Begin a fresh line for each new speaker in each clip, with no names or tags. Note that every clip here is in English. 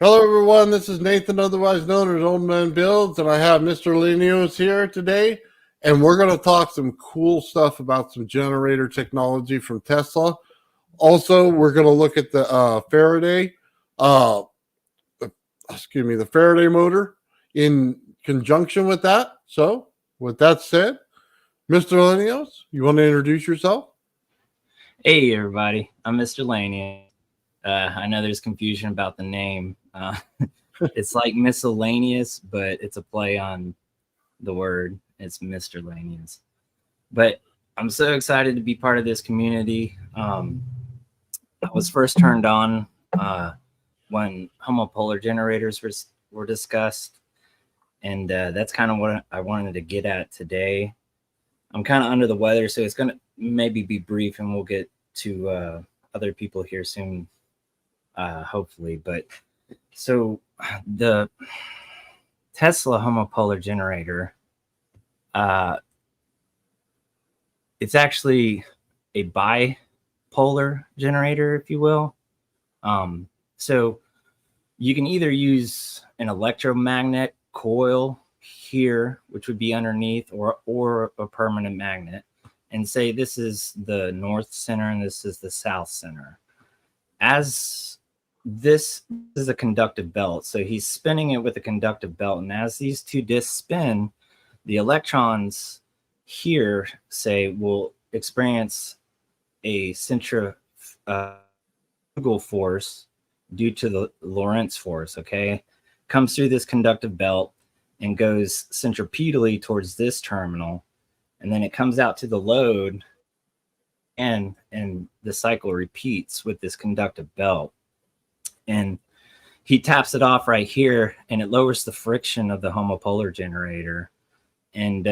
Hello, everyone. This is Nathan, otherwise known as Old Man Builds, and I have Mr. Lenios here today. And we're going to talk some cool stuff about some generator technology from Tesla. Also, we're going to look at the uh, the Faraday motor in conjunction with that. So, with that said, Mr. Lenios, you want to introduce yourself?
Hey everybody, I'm Mr. Laney. I know there's confusion about the name. It's like miscellaneous, but it's a play on the word. It's Mr. Laney's. But I'm so excited to be part of this community. I was first turned on when homopolar generators were discussed, and that's kind of what I wanted to get at today. I'm kind of under the weather, so it's going to maybe be brief, and we'll get to other people here soon, hopefully. But so the Tesla homopolar generator, it's actually a bipolar generator, if you will. So you can either use an electromagnet coil here, which would be underneath, or a permanent magnet, and say this is the north center and this is the south center. As this is a conductive belt, so he's spinning it with a conductive belt, and as these two discs spin, the electrons here, say, will experience a centrifugal force due to the Lorentz force, okay? Comes through this conductive belt and goes centripetally towards this terminal, and then it comes out to the load, and the cycle repeats with this conductive belt. And he taps it off right here, and it lowers the friction of the homopolar generator. And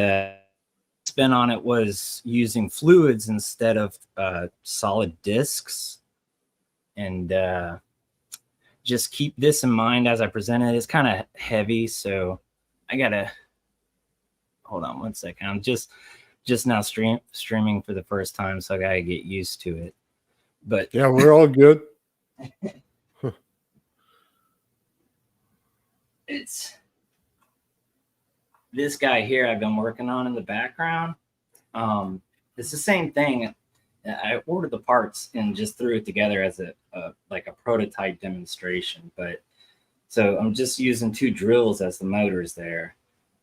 spin on it was using fluids instead of solid discs. And just keep this in mind as I present it. It's kind of heavy, so I gotta hold on one second. I'm just now streaming for the first time, so I gotta get used to it. But
yeah, we're all good.
It's this guy here I've been working on in the background. It's the same thing. I ordered the parts and just threw it together as a prototype demonstration. But so I'm just using two drills as the motors there.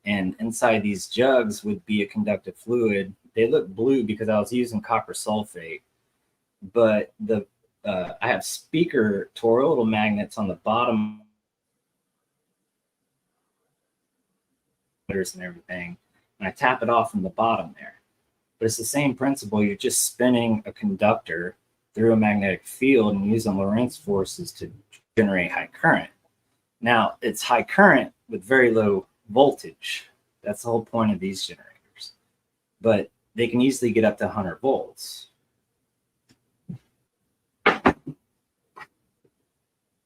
And inside these jugs would be a conductive fluid. They look blue because I was using copper sulfate. But I have speaker toroidal magnets on the bottom and everything. And I tap it off from the bottom there. But it's the same principle. You're just spinning a conductor through a magnetic field and using Lorentz forces to generate high current. Now, it's high current with very low voltage. That's the whole point of these generators. But they can easily get up to 100 volts.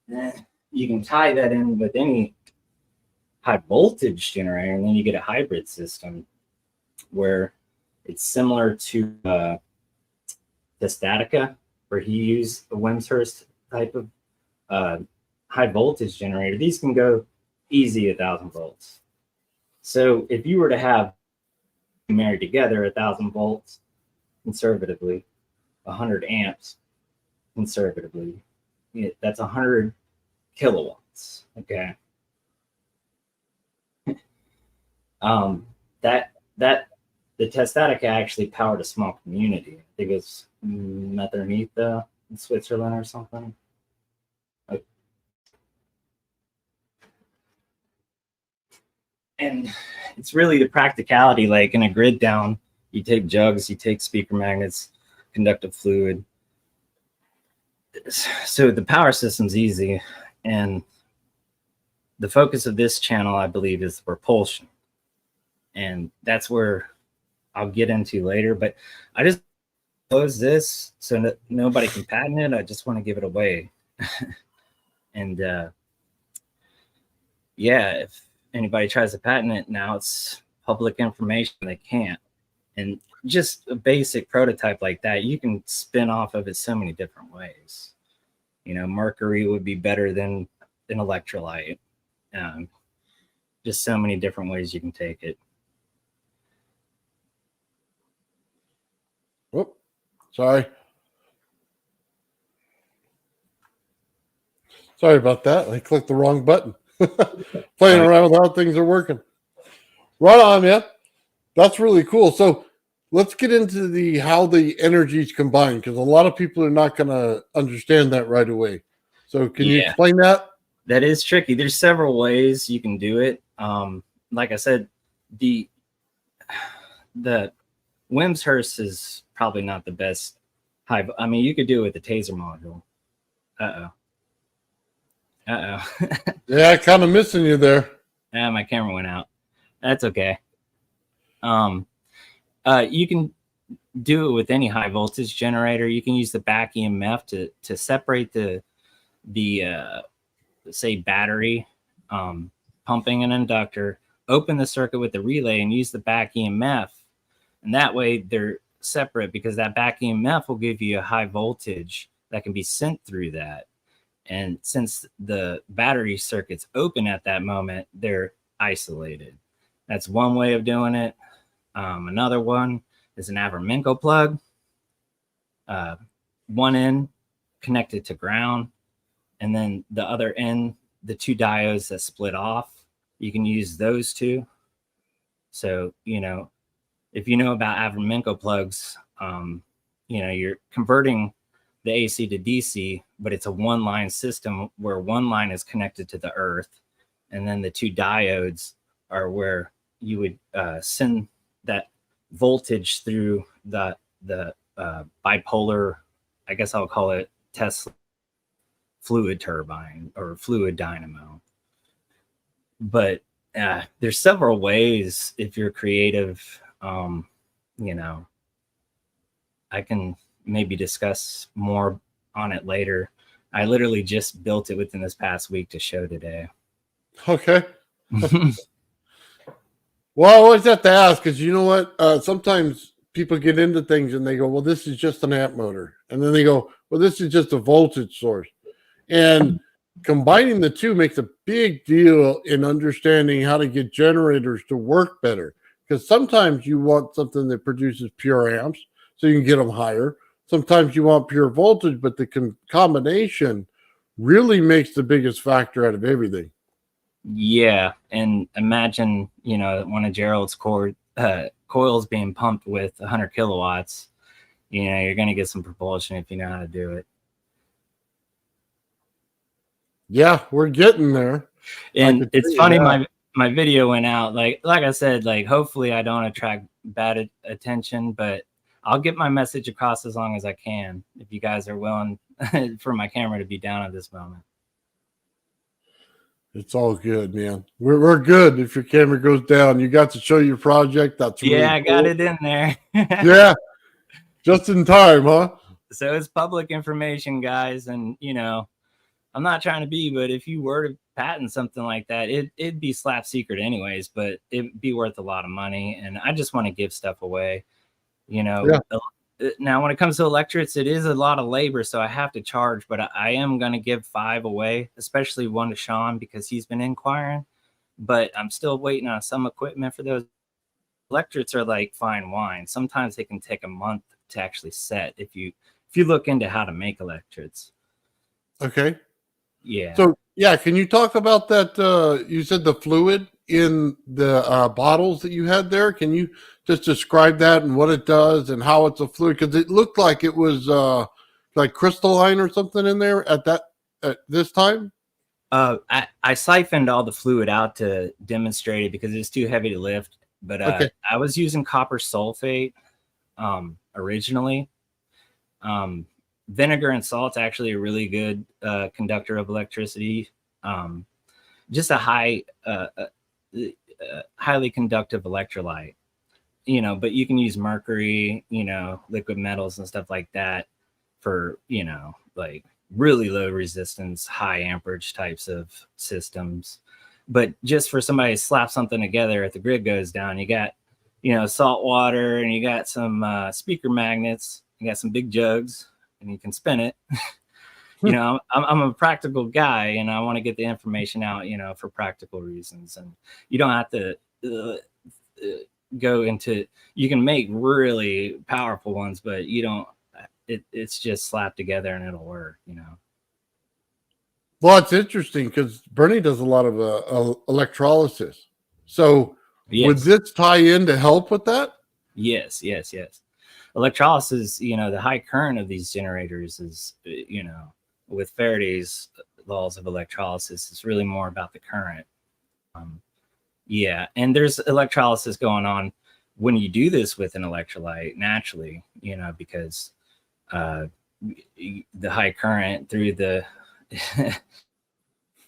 Then you can tie that in with any high voltage generator, and then you get a hybrid system where it's similar to the Statica, where he used a Wimshurst type of high voltage generator. These can go easy 1,000 volts. So if you were to have married together 1,000 volts conservatively, 100 amps conservatively, that's 100 kilowatts. Okay. That the Testatica actually powered a small community. I think it's Meternita in Switzerland or something. And it's really the practicality, like in a grid down, you take jugs, you take speaker magnets, conductive fluid. So the power system's easy. And the focus of this channel, I believe, is the propulsion. And that's where I'll get into later. But I just close this so nobody can patent it. I just want to give it away. And yeah, if anybody tries to patent it now, it's public information. They can't. And just a basic prototype like that, you can spin off of it so many different ways. You know, mercury would be better than an electrolyte. Um, just so many different ways you can take it.
Whoop, sorry. Sorry about that. I clicked the wrong button. Playing around with how things are working. Right on, man. That's really cool. So let's get into the how the energies combine, because a lot of people are not going to understand that right away. So can you explain that?
That is tricky. There's several ways you can do it. Like I said, the Wimshurst is probably not the best high. I mean, you could do it with the taser module.
Yeah, kind of missing you there.
Yeah, my camera went out. That's okay. You can do it with any high voltage generator. You can use the back EMF to separate the say battery pumping an inductor, open the circuit with the relay and use the back EMF. And that way they're separate, because that back EMF will give you a high voltage that can be sent through that. And since the battery circuit's open at that moment, they're isolated. That's one way of doing it. Another one is an Avermenko plug. One end connected to ground, and then the other end, the two diodes that split off, you can use those two. So, if you know about Avermenko plugs, you're converting the AC to DC, but it's a one-line system where one line is connected to the earth, and then the two diodes are where you would send that voltage through the bipolar, I guess I'll call it Tesla fluid turbine or fluid dynamo. But there's several ways if you're creative. I can maybe discuss more on it later. I literally just built it within this past week to show today.
Okay. Well, I always have to ask, because you know what? Sometimes people get into things and they go, well, this is just an amp motor. And then they go, well, this is just a voltage source. And combining the two makes a big deal in understanding how to get generators to work better. Because sometimes you want something that produces pure amps so you can get them higher. Sometimes you want pure voltage, but the combination really makes the biggest factor out of everything.
Yeah, and imagine, one of Gerald's coils being pumped with 100 kilowatts. You're going to get some propulsion if you know how to do it.
Yeah, we're getting there.
And it's funny, my video went out. Like I said, hopefully I don't attract bad attention, but I'll get my message across as long as I can, if you guys are willing for my camera to be down at this moment.
It's all good, man. We're good. If your camera goes down, you got to show your project. That's really
I got it in there.
Yeah, just in time, huh?
So it's public information, guys. And, I'm not trying to be, but if you were to patent something like that, it'd be slap secret anyways, but it'd be worth a lot of money. And I just want to give stuff away. Now when it comes to electrics, it is a lot of labor, so I have to charge, but I am going to give 5 away, especially one to Sean because he's been inquiring, but I'm still waiting on some equipment for those. Electrics are like fine wine. Sometimes they can take a month to actually set if you look into how to make electrics.
Okay.
Yeah.
So can you talk about that? You said the fluid in the bottles that you had there. Can you just describe that and what it does and how it's a fluid? Because it looked like it was like crystalline or something in there at this time.
I siphoned all the fluid out to demonstrate it because it's too heavy to lift. But
okay.
I was using copper sulfate originally. Vinegar and salt's actually a really good conductor of electricity. Just a highly conductive electrolyte, but you can use mercury, liquid metals and stuff like that for, like really low resistance, high amperage types of systems. But just for somebody to slap something together if the grid goes down, you got, salt water and you got some speaker magnets, you got some big jugs and you can spin it. I'm a practical guy, and I want to get the information out, for practical reasons. And you don't have to go into. You can make really powerful ones, but you don't. It's just slapped together and it'll work.
Well, it's interesting because Bernie does a lot of electrolysis. So would
Yes,
this tie in to help with that?
yes, yes, yes. Electrolysis, the high current of these generators is, with Faraday's laws of electrolysis, it's really more about the current. Yeah, and there's electrolysis going on when you do this with an electrolyte naturally, because the high current through the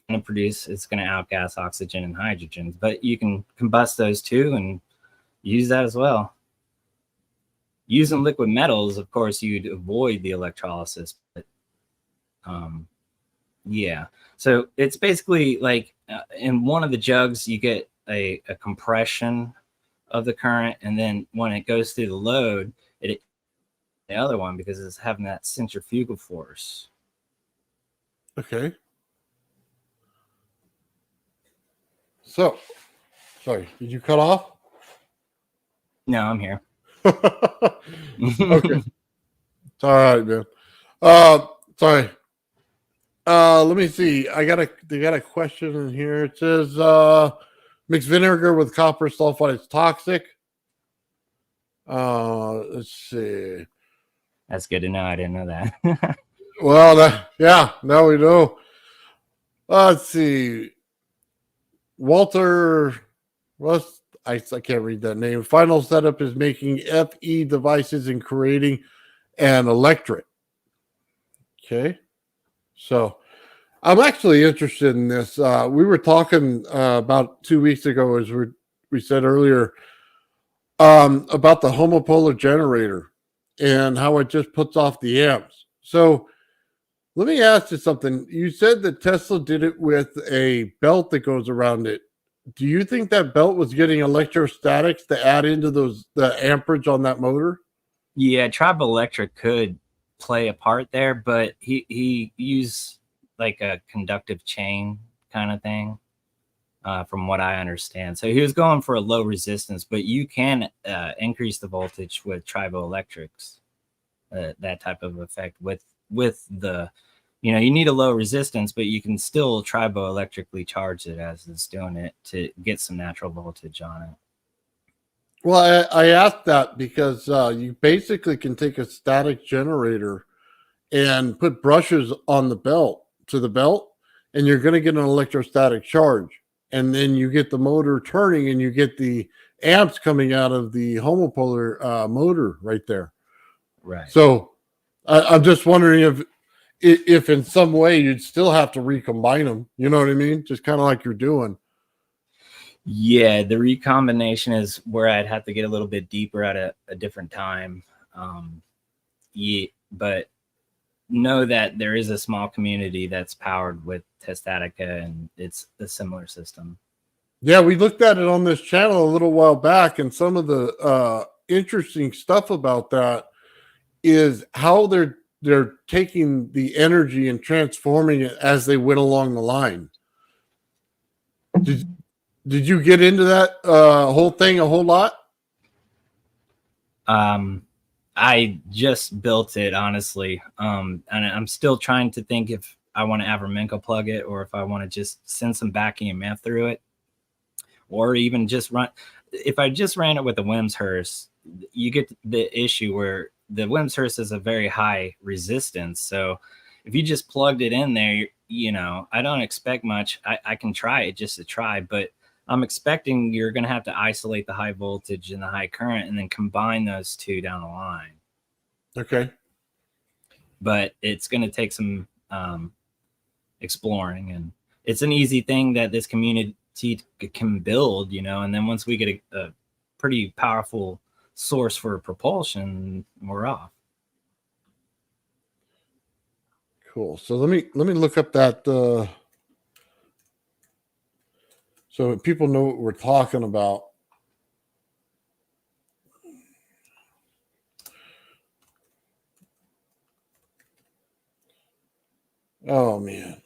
going to produce, it's going to outgas oxygen and hydrogen, but you can combust those too and use that as well. Using liquid metals, of course, you'd avoid the electrolysis, but yeah. So it's basically like in one of the jugs, you get a compression of the current, and then when it goes through the load, it the other one because it's having that centrifugal force.
Okay. So, sorry, did you cut off?
No, I'm here.
Okay. It's all right, man. Sorry. Let me see. They got a question in here. It says mixed vinegar with copper sulfide is toxic. Let's see.
That's good to know. I didn't know that.
Well, yeah, now we know. Let's see. Walter Russ, I can't read that name. Final setup is making FE devices and creating an electric. Okay. So I'm actually interested in this. We were talking about 2 weeks ago, as we said earlier, about the homopolar generator and how it just puts off the amps. So let me ask you something. You said that Tesla did it with a belt that goes around it. Do you think that belt was getting electrostatics to add into the amperage on that motor?
Yeah, Tribal Electric could play a part there, but he used like a conductive chain kind of thing, from what I understand. So he was going for a low resistance, but you can increase the voltage with Tribal Electrics, that type of effect with the, you need a low resistance, but you can still triboelectrically charge it as it's doing it to get some natural voltage on it.
Well, I asked that because you basically can take a static generator and put brushes on the belt to the belt, and you're going to get an electrostatic charge. And then you get the motor turning and you get the amps coming out of the homopolar motor right there.
Right.
So I'm just wondering if in some way you'd still have to recombine them. You know what I mean? Just kind of like you're doing.
Yeah, the recombination is where I'd have to get a little bit deeper at a different time. Yeah, but know that there is a small community that's powered with Testatica, and it's a similar system.
Yeah, we looked at it on this channel a little while back, and some of the interesting stuff about that is how they're taking the energy and transforming it as they went along the line. Did you get into that whole thing a whole lot?
I just built it, honestly, and I'm still trying to think if I want to Avermenko plug it or if I want to just send some back EMF through it, or even just run. If I just ran it with a Wimshurst, you get the issue where the Wimshurst is a very high resistance. So if you just plugged it in there, I don't expect much. I can try it just to try, but I'm expecting you're going to have to isolate the high voltage and the high current and then combine those two down the line.
Okay.
But it's going to take some exploring, and it's an easy thing that this community can build, and then once we get a pretty powerful source for propulsion, we're off.
Cool. So let me look up that so people know what we're talking about. Oh man.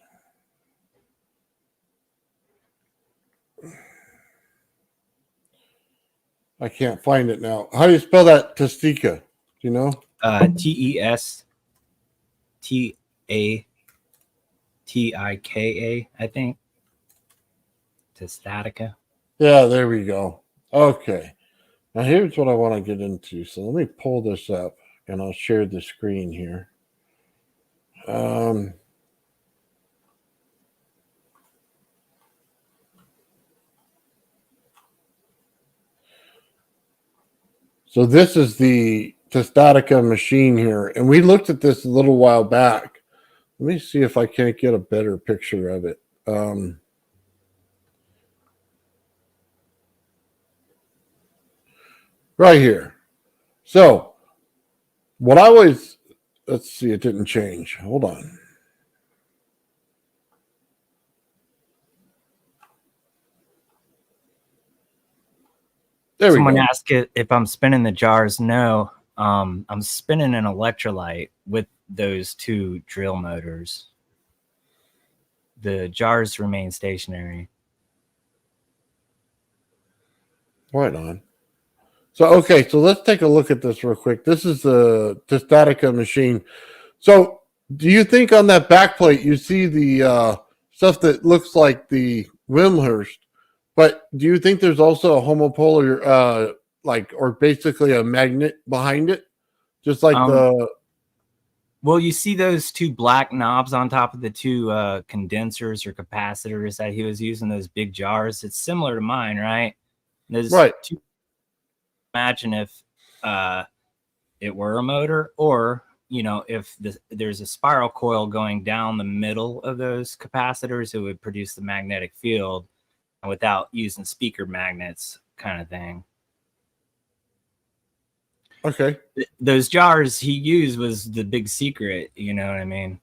I can't find it now. How do you spell that testica? Do you know?
Testica, I think. Testatica.
Yeah, there we go. Okay. Now here's what I want to get into. So let me pull this up and I'll share the screen here. Um, so this is the Testatica machine here, and we looked at this a little while back. Let me see if I can't get a better picture of it. Right here. So what I was, let's see, it didn't change. Hold on. There we
Someone
go.
asked it if I'm spinning the jars. No, I'm spinning an electrolyte with those two drill motors. The jars remain stationary.
Right on. So, okay, so let's take a look at this real quick. This is the Testatica machine. So, do you think on that backplate you see the stuff that looks like the Wimhurst? But do you think there's also a homopolar, like, or basically a magnet behind it, just like the?
Well, you see those two black knobs on top of the two condensers or capacitors that he was using, those big jars. It's similar to mine, right? Those
Right.
two. Imagine if it were a motor, or if there's a spiral coil going down the middle of those capacitors, it would produce the magnetic field without using speaker magnets, kind of thing.
Okay.
Those jars he used was the big secret, you know what I mean?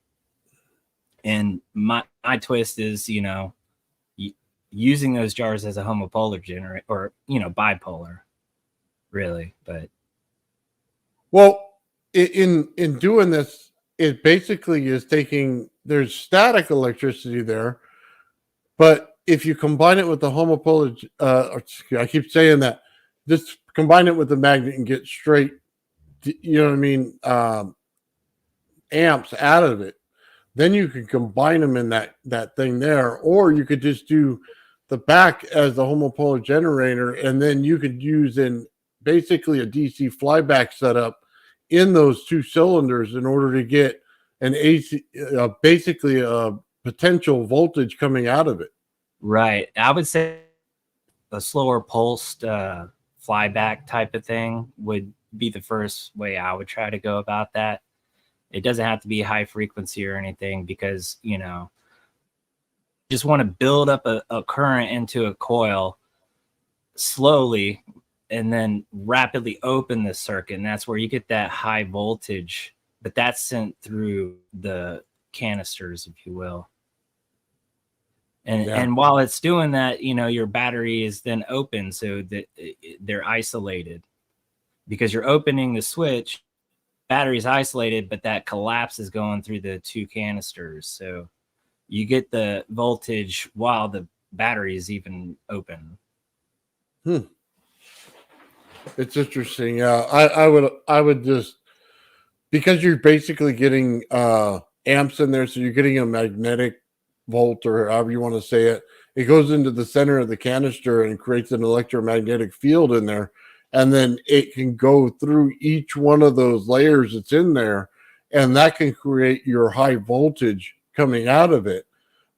And my twist is, using those jars as a homopolar generator, or bipolar, really. But
Well, in doing this, it basically is taking, there's static electricity there, but if you combine it with the homopolar, I keep saying that, just combine it with the magnet and get straight, you know what I mean, amps out of it. Then you could combine them in that thing there, or you could just do the back as the homopolar generator, and then you could use in basically a DC flyback setup in those two cylinders in order to get an AC, basically a potential voltage coming out of it.
right, I would say a slower pulsed flyback type of thing would be the first way I would try to go about that. It doesn't have to be high frequency or anything, because just want to build up a current into a coil slowly and then rapidly open the circuit, and that's where you get that high voltage, but that's sent through the canisters, if you will. And while it's doing that, your battery is then open, so that they're isolated, because you're opening the switch, battery's isolated, but that collapse is going through the two canisters, so you get the voltage while the battery is even open.
It's interesting. I would just, because you're basically getting amps in there, so you're getting a magnetic volt, or however you want to say it. It goes into the center of the canister and creates an electromagnetic field in there, and then it can go through each one of those layers that's in there, and that can create your high voltage coming out of it.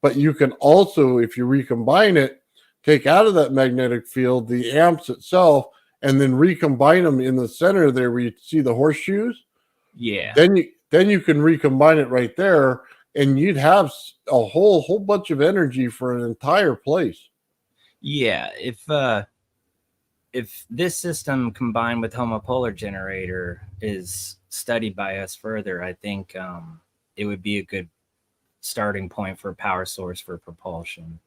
But you can also, if you recombine it, take out of that magnetic field the amps itself, and then recombine them in the center there where you see the horseshoes.
Yeah.
Then you can recombine it right there, and you'd have a whole bunch of energy for an entire place.
Yeah, if this system combined with homopolar generator is studied by us further, I think it would be a good starting point for a power source for propulsion,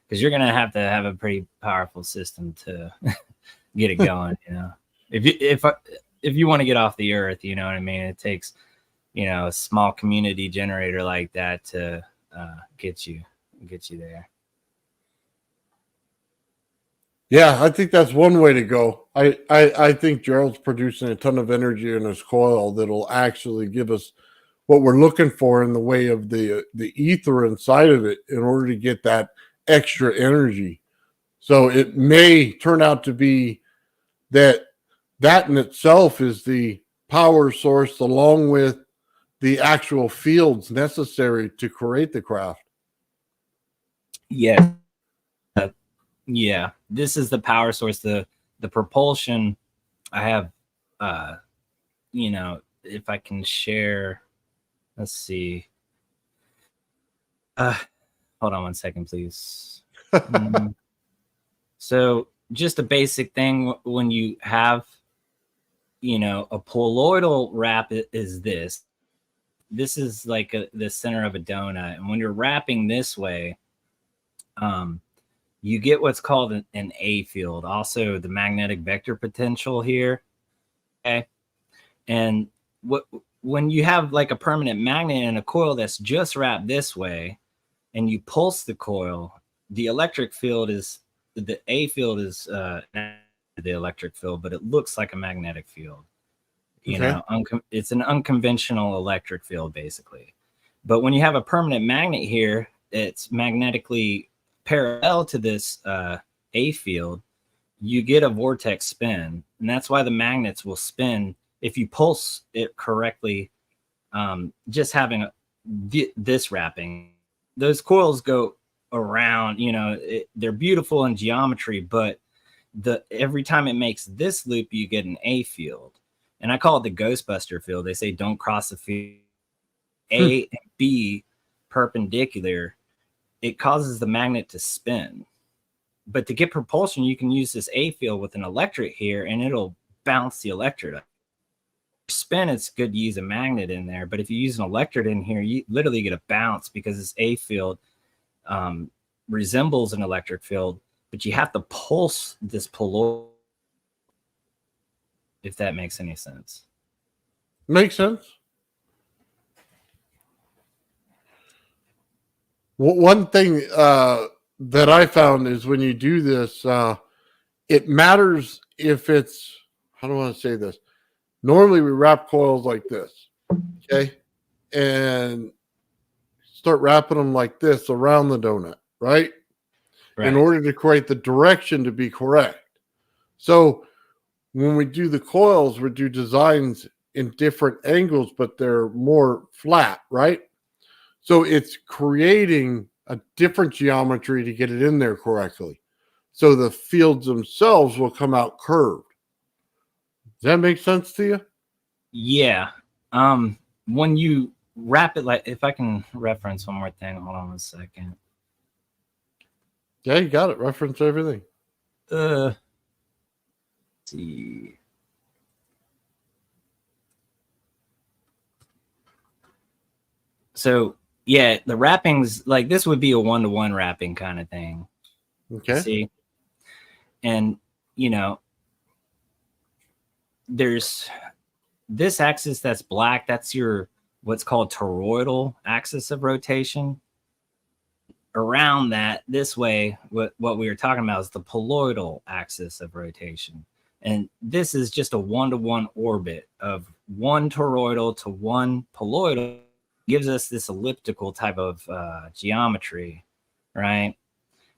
because you're going to have a pretty powerful system to get it going. If you want to get off the earth, you know what I mean? It takes a small community generator like that to get you there.
Yeah, I think that's one way to go. I think Gerald's producing a ton of energy in his coil that'll actually give us what we're looking for in the way of the ether inside of it in order to get that extra energy. So it may turn out to be that in itself is the power source along with the actual fields necessary to create the craft.
Yeah. Yeah. This is the power source. The propulsion I have, if I can share, let's see. Hold on one second, please. So just a basic thing when you have, a poloidal wrap is this. This is like the center of a donut. And when you're wrapping this way, you get what's called an A field. Also the magnetic vector potential here. Okay. And when you have like a permanent magnet in a coil that's just wrapped this way and you pulse the coil, the electric field is the A field is the electric field, but it looks like a magnetic field. It's an unconventional electric field basically. But when you have a permanent magnet here, it's magnetically parallel to this A field. You get a vortex spin, and that's why the magnets will spin if you pulse it correctly. Just having this wrapping, those coils go around. They're beautiful in geometry, but every time it makes this loop, you get an A field. And I call it the Ghostbuster field. They say don't cross the field. A and B perpendicular, it causes the magnet to spin. But to get propulsion, you can use this A field with an electric here, and it'll bounce the electrode up. Spin, it's good to use a magnet in there. But if you use an electrode in here, you literally get a bounce because this A field resembles an electric field, but you have to pulse this poloid. If that makes any sense.
Makes sense. One thing that I found is when you do this, it matters if it's, how do I want to say this? Normally we wrap coils like this, okay? And start wrapping them like this around the donut, right? In order to create the direction to be correct. So when we do the coils, we do designs in different angles, but they're more flat, right? So it's creating a different geometry to get it in there correctly. So the fields themselves will come out curved. Does that make sense to you?
Yeah. When you wrap it, like, if I can reference one more thing, hold on 1 second.
Yeah, you got it. Reference everything.
Let's see. So yeah, the wrappings, like this would be a 1-to-1 wrapping kind of thing.
Okay.
See? And there's this axis that's black, that's your what's called toroidal axis of rotation. Around that, this way, what we were talking about is the poloidal axis of rotation. And this is just a 1-to-1 orbit of one toroidal to one poloidal. Gives us this elliptical type of geometry, right?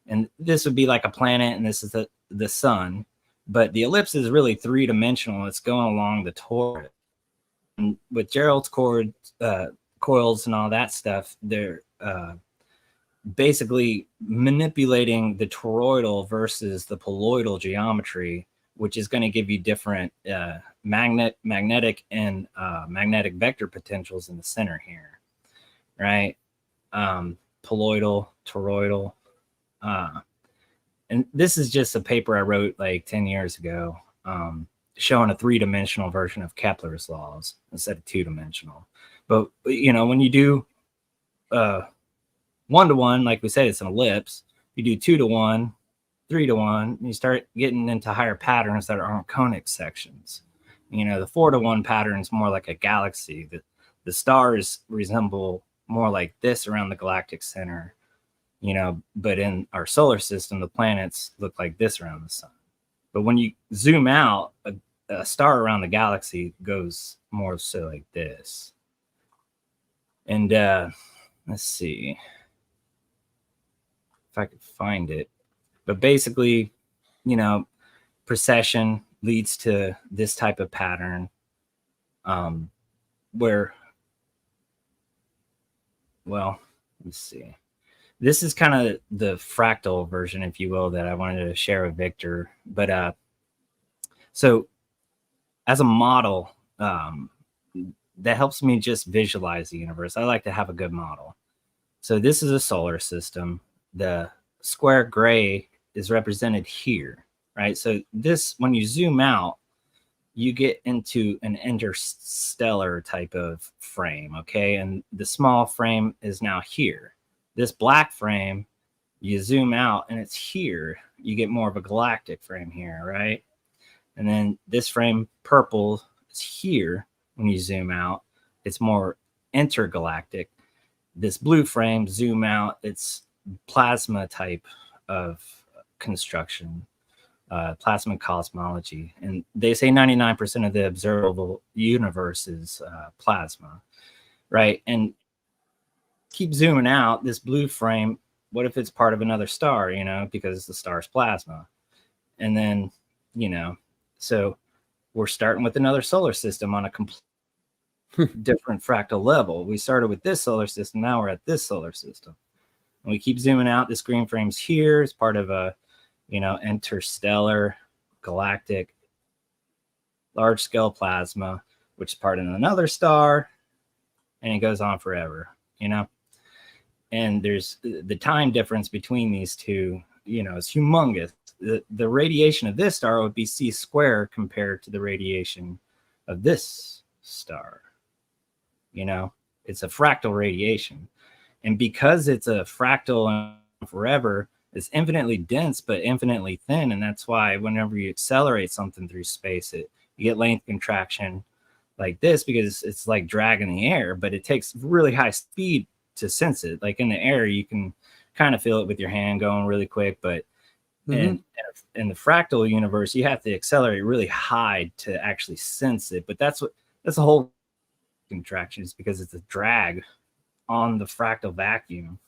And this would be like a planet, and this is the sun. But the ellipse is really 3-dimensional. It's going along the toroid. And with Gerald's coils and all that stuff, they're basically manipulating the toroidal versus the poloidal geometry, which is going to give you different magnetic and magnetic vector potentials in the center here, right? Poloidal, toroidal. And this is just a paper I wrote like 10 years ago, showing a 3-dimensional version of Kepler's laws instead of 2-dimensional. But, when you do 1-to-1, like we said, it's an ellipse. You do 2-to-1, 3-to-1, you start getting into higher patterns that are on conic sections. The 4-to-1 pattern is more like a galaxy. The stars resemble more like this around the galactic center, but in our solar system, the planets look like this around the sun. But when you zoom out, a star around the galaxy goes more so like this. And let's see if I could find it. But basically, precession leads to this type of pattern, where, well, let's see. This is kind of the fractal version, if you will, that I wanted to share with Victor. But so as a model, that helps me just visualize the universe. I like to have a good model. So this is a solar system. The square gray is represented here, right? So this, when you zoom out, you get into an interstellar type of frame, okay? And the small frame is now here. This black frame, you zoom out and it's here. You get more of a galactic frame here, right? And then this frame, purple, is here. When you zoom out, it's more intergalactic. This blue frame, zoom out, it's plasma type of construction, plasma cosmology. And they say 99% of the observable universe is plasma, right? And keep zooming out, this blue frame, what if it's part of another star, because the star's plasma? And then, so we're starting with another solar system on a complete different fractal level. We started with this solar system. Now we're at this solar system. And we keep zooming out. This green frame's here. It's part of a, interstellar, galactic, large scale plasma, which is part of another star. And it goes on forever, And there's the time difference between these two, is humongous. The radiation of this star would be c squared compared to the radiation of this star. It's a fractal radiation. And because it's a fractal forever, it's infinitely dense, but infinitely thin. And that's why whenever you accelerate something through space, you get length contraction like this, because it's like dragging the air, but it takes really high speed to sense it. Like in the air, you can kind of feel it with your hand going really quick, but in the fractal universe, you have to accelerate really high to actually sense it. But that's the whole contraction, is because it's a drag on the fractal vacuum.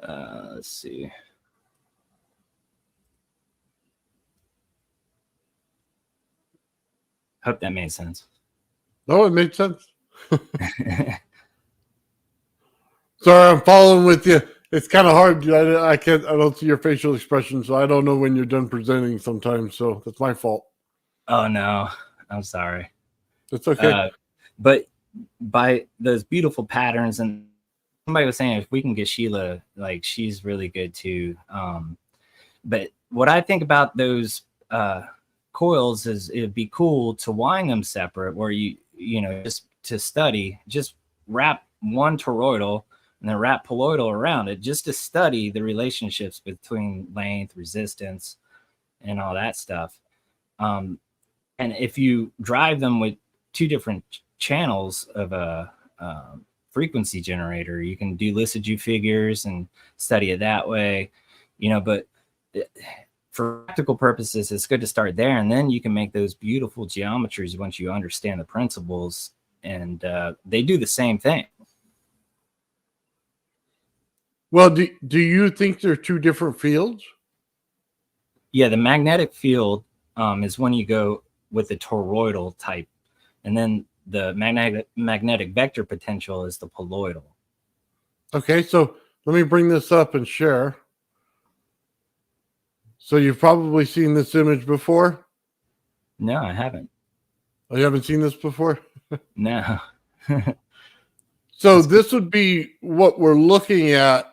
Let's see. Hope that made sense.
No, it made sense. Sorry, I'm following with you. It's kind of hard. I don't see your facial expression, so I don't know when you're done presenting sometimes. So that's my fault.
Oh no, I'm sorry.
That's okay.
But by those beautiful patterns, and somebody was saying if we can get Sheila, like she's really good too. But what I think about those coils is it'd be cool to wind them separate, where you just to study, just wrap one toroidal and then wrap poloidal around it, just to study the relationships between length, resistance, and all that stuff. And if you drive them with two different channels of a frequency generator, you can do Lissajous figures and study it that way, but for practical purposes, it's good to start there. And then you can make those beautiful geometries once you understand the principles, and they do the same thing.
Well, do you think they're two different fields?
Yeah, the magnetic field is when you go with the toroidal type, and then the magnetic vector potential is the poloidal.
Okay, so let me bring this up and share. So you've probably seen this image before?
No, I haven't.
Oh, you haven't seen this before?
No.
So this would be what we're looking at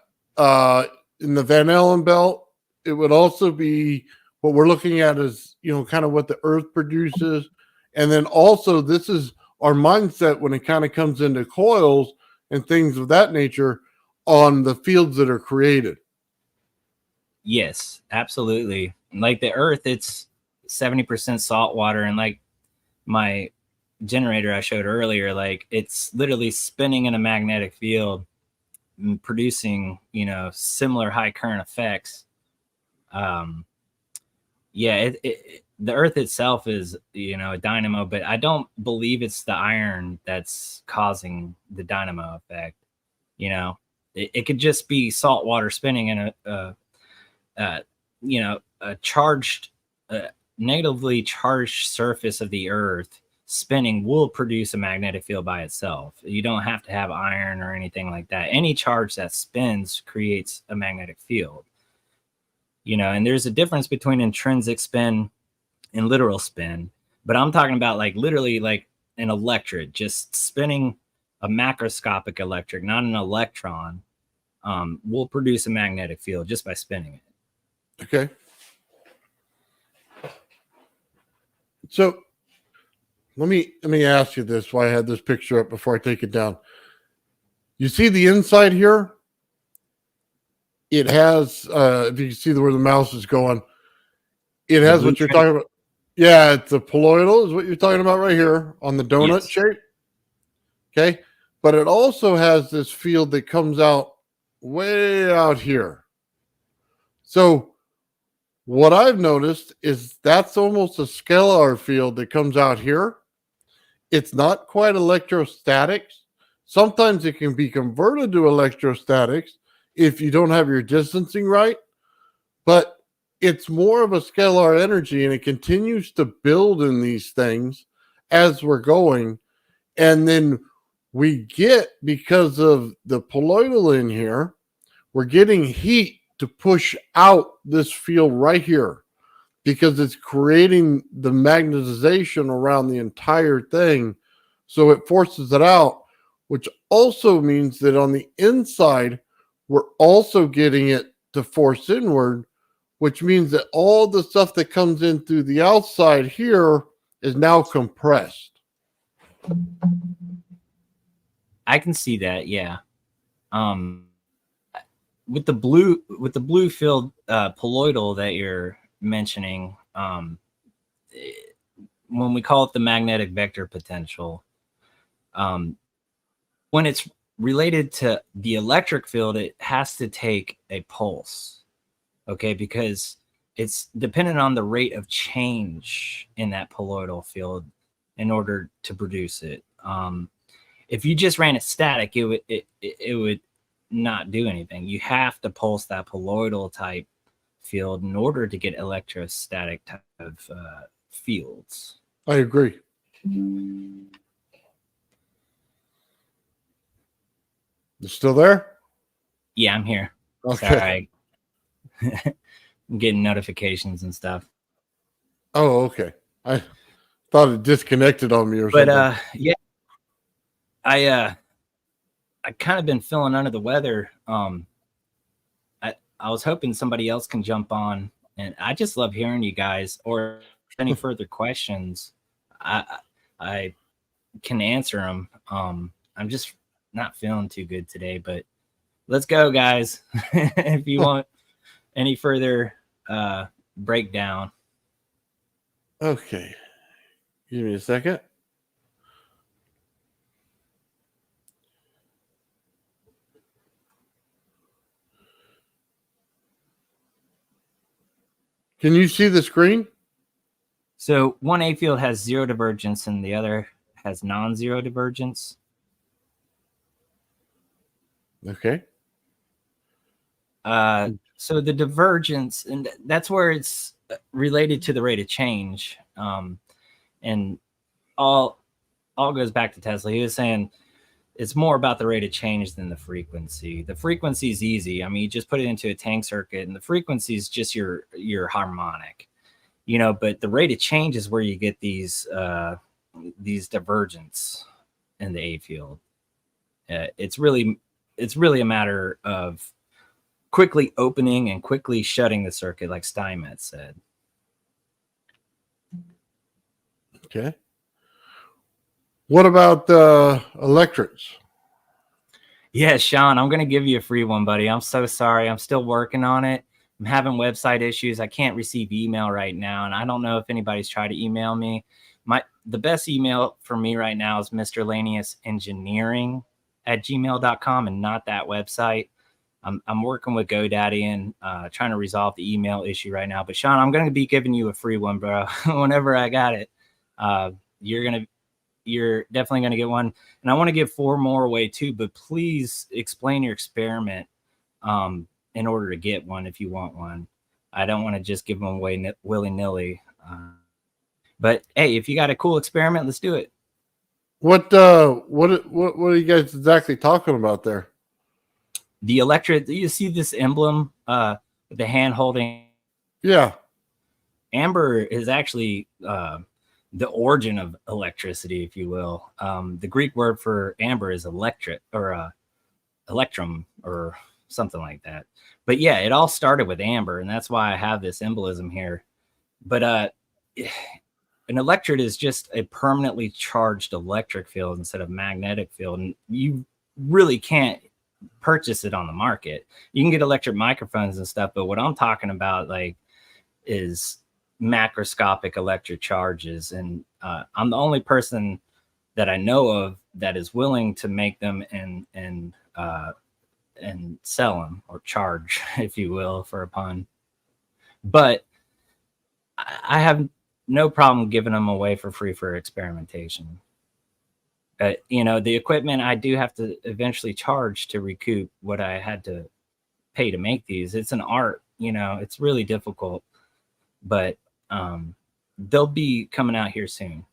in the Van Allen belt. It would also be what we're looking at is, kind of what the Earth produces. And then also this is our mindset when it kind of comes into coils and things of that nature on the fields that are created.
Yes, absolutely. Like the Earth, it's 70% salt water. And like my generator I showed earlier, like it's literally spinning in a magnetic field and producing, similar high current effects. Yeah, the earth itself is, a dynamo, but I don't believe it's the iron that's causing the dynamo effect. It could just be salt water spinning in a charged, negatively charged surface of the earth spinning will produce a magnetic field by itself. You don't have to have iron or anything like that. Any charge that spins creates a magnetic field. And there's a difference between intrinsic spin and literal spin, but I'm talking about like literally like an electric just spinning, a macroscopic electric, not an electron, will produce a magnetic field just by spinning it.
Okay. So let me ask you this while I had this picture up before I take it down. You see the inside here? It has, if you see where the mouse is going, it has what you're talking about. Yeah, it's a poloidal is what you're talking about right here on the donut shape. Okay. But it also has this field that comes out way out here. So what I've noticed is that's almost a scalar field that comes out here. It's not quite electrostatics. Sometimes it can be converted to electrostatics if you don't have your distancing right, but it's more of a scalar energy, and it continues to build in these things as we're going. And then we get, because of the poloidal in here, we're getting heat to push out this field right here because it's creating the magnetization around the entire thing. So it forces it out, which also means that on the inside, we're also getting it to force inward, which means that all the stuff that comes in through the outside here is now compressed.
I can see that, yeah. With the blue filled poloidal that you're mentioning, when we call it the magnetic vector potential, when it's related to the electric field, it has to take a pulse, okay, because it's dependent on the rate of change in that poloidal field in order to produce it. If you just ran it static, it would not do anything. You have to pulse that poloidal type field in order to get electrostatic type of fields.
I agree. You still there?
Yeah, I'm here.
Okay.
Sorry. I'm getting notifications and stuff.
Oh, okay. I thought it disconnected on me or something.
But yeah, I kind of been feeling under the weather. I was hoping somebody else can jump on, and I just love hearing you guys. Or any further questions, I can answer them. I'm just not feeling too good today, but let's go, guys. If you want any further breakdown.
Okay. Give me a second. Can you see the screen?
So one A field has zero divergence and the other has non-zero divergence.
Okay.
So the divergence, and that's where it's related to the rate of change. And all goes back to Tesla. He was saying it's more about the rate of change than the frequency. The frequency is easy. I mean, you just put it into a tank circuit, and the frequency is just your harmonic, but the rate of change is where you get these divergence in the A field. It's really a matter of quickly opening and quickly shutting the circuit, like Steinmetz said.
Okay. What about electrics?
Yeah, Sean, I'm going to give you a free one, buddy. I'm so sorry. I'm still working on it. I'm having website issues. I can't receive email right now, and I don't know if anybody's tried to email me. The best email for me right now is mrlaneusengineering@gmail.com and not that website. I'm working with GoDaddy and trying to resolve the email issue right now. But Sean, I'm going to be giving you a free one, bro. Whenever I got it, you're definitely going to get one. And I want to give 4 more away too, but please explain your experiment in order to get one if you want one. I don't want to just give them away willy-nilly. But hey, if you got a cool experiment, let's do it.
What are you guys exactly talking about there?
The electric, you see this emblem with the hand holding?
Yeah.
Amber is actually the origin of electricity, if you will. The Greek word for amber is electric, or electrum, or something like that. But yeah, it all started with amber, and that's why I have this embolism here. But an electrode is just a permanently charged electric field instead of magnetic field, and you really can't purchase it on the market. You can get electric microphones and stuff, but what I'm talking about is macroscopic electric charges, and I'm the only person that I know of that is willing to make them and sell them, or charge, if you will, for a pun. But I have no problem giving them away for free for experimentation. The equipment I do have to eventually charge to recoup what I had to pay to make these. It's an art, it's really difficult, but they'll be coming out here soon.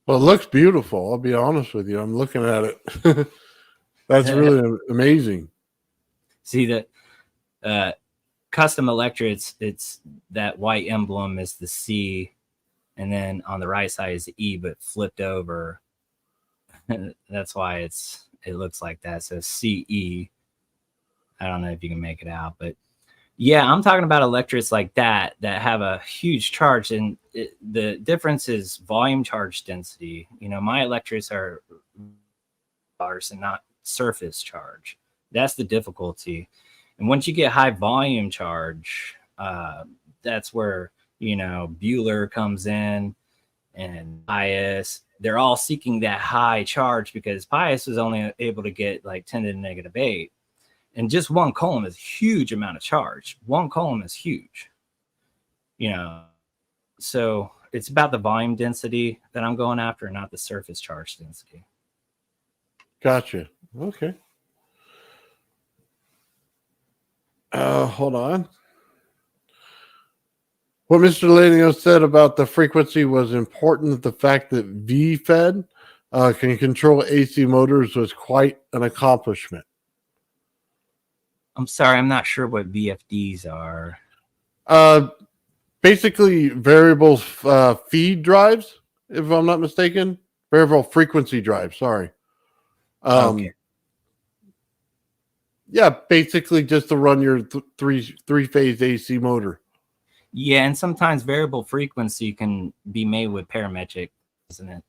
Well, it looks beautiful. I'll be honest with you. I'm looking at it. That's really amazing.
See that custom electrodes, it's that white emblem is the C, and then on the right side is the E, but flipped over. That's why it looks like that. So CE. I don't know if you can make it out, but yeah, I'm talking about electrodes like that have a huge charge, and the difference is volume charge density. My electrodes are bars and not surface charge. That's the difficulty. And once you get high volume charge, that's where Bueller comes in, and Pius. They're all seeking that high charge because Pius was only able to get like 10 to the negative 8. And just one coulomb is a huge amount of charge. One coulomb is huge. So it's about the volume density that I'm going after, not the surface charge density.
Gotcha. Okay. Hold on. What Mr. Lanio said about the frequency was important. The fact that V-Fed can control AC motors was quite an accomplishment.
I'm sorry, I'm not sure what VFDs are.
Basically, variable feed drives, if I'm not mistaken. Variable frequency drives, sorry.
Okay.
Yeah, basically just to run your three-phase AC motor.
Yeah, and sometimes variable frequency can be made with parametric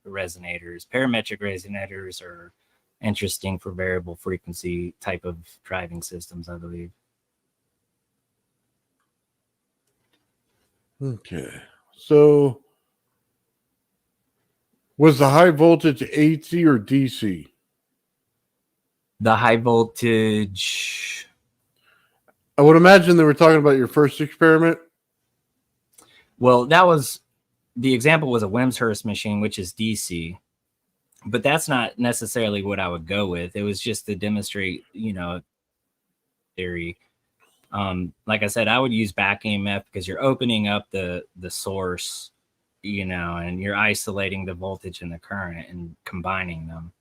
resonators. Parametric resonators are interesting for variable frequency type of driving systems, I believe.
Okay. So was the high voltage AC or DC?
The high voltage,
I would imagine they were talking about your first experiment.
well, that was the example was a Wimshurst machine, which is DC, but that's not necessarily what I would go with. It was just to demonstrate, theory. Like I said, I would use back EMF because you're opening up the source, and you're isolating the voltage and the current and combining them.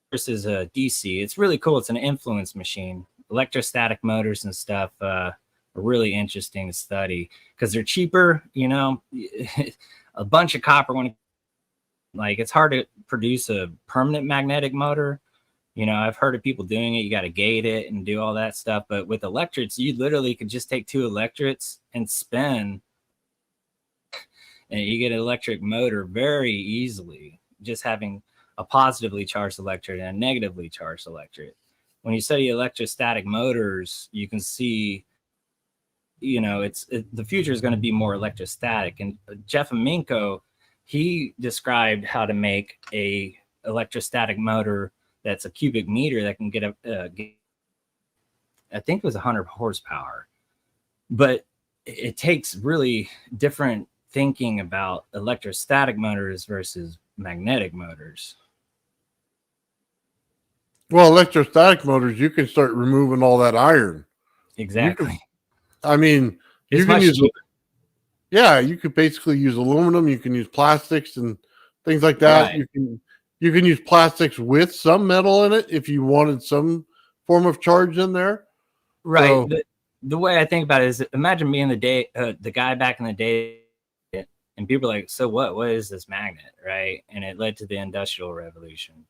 Versus a DC, it's really cool. It's an influence machine. Electrostatic motors and stuff are really interesting to study because they're cheaper. A bunch of copper it's hard to produce a permanent magnetic motor. I've heard of people doing it. You got to gate it and do all that stuff. But with electrodes, you literally could just take 2 electrodes and spin, and you get an electric motor very easily, just having a positively charged electrode and a negatively charged electrode. When you study electrostatic motors, you can see the future is going to be more electrostatic. And Jeff Aminko, he described how to make a electrostatic motor that's a cubic meter that can get I think it was 100 horsepower. But it takes really different thinking about electrostatic motors versus magnetic motors.
Well, electrostatic motors, you can start removing all that iron.
Exactly.
I mean,
It's
you can
much
use,
cheaper.
yeah, you could basically use aluminum. You can use plastics and things like that.
Right.
You can use plastics with some metal in it if you wanted some form of charge in there.
Right.
So,
The way I think about it is, imagine being the guy back in the day, and people are like, so what is this magnet? Right. And it led to the Industrial Revolution,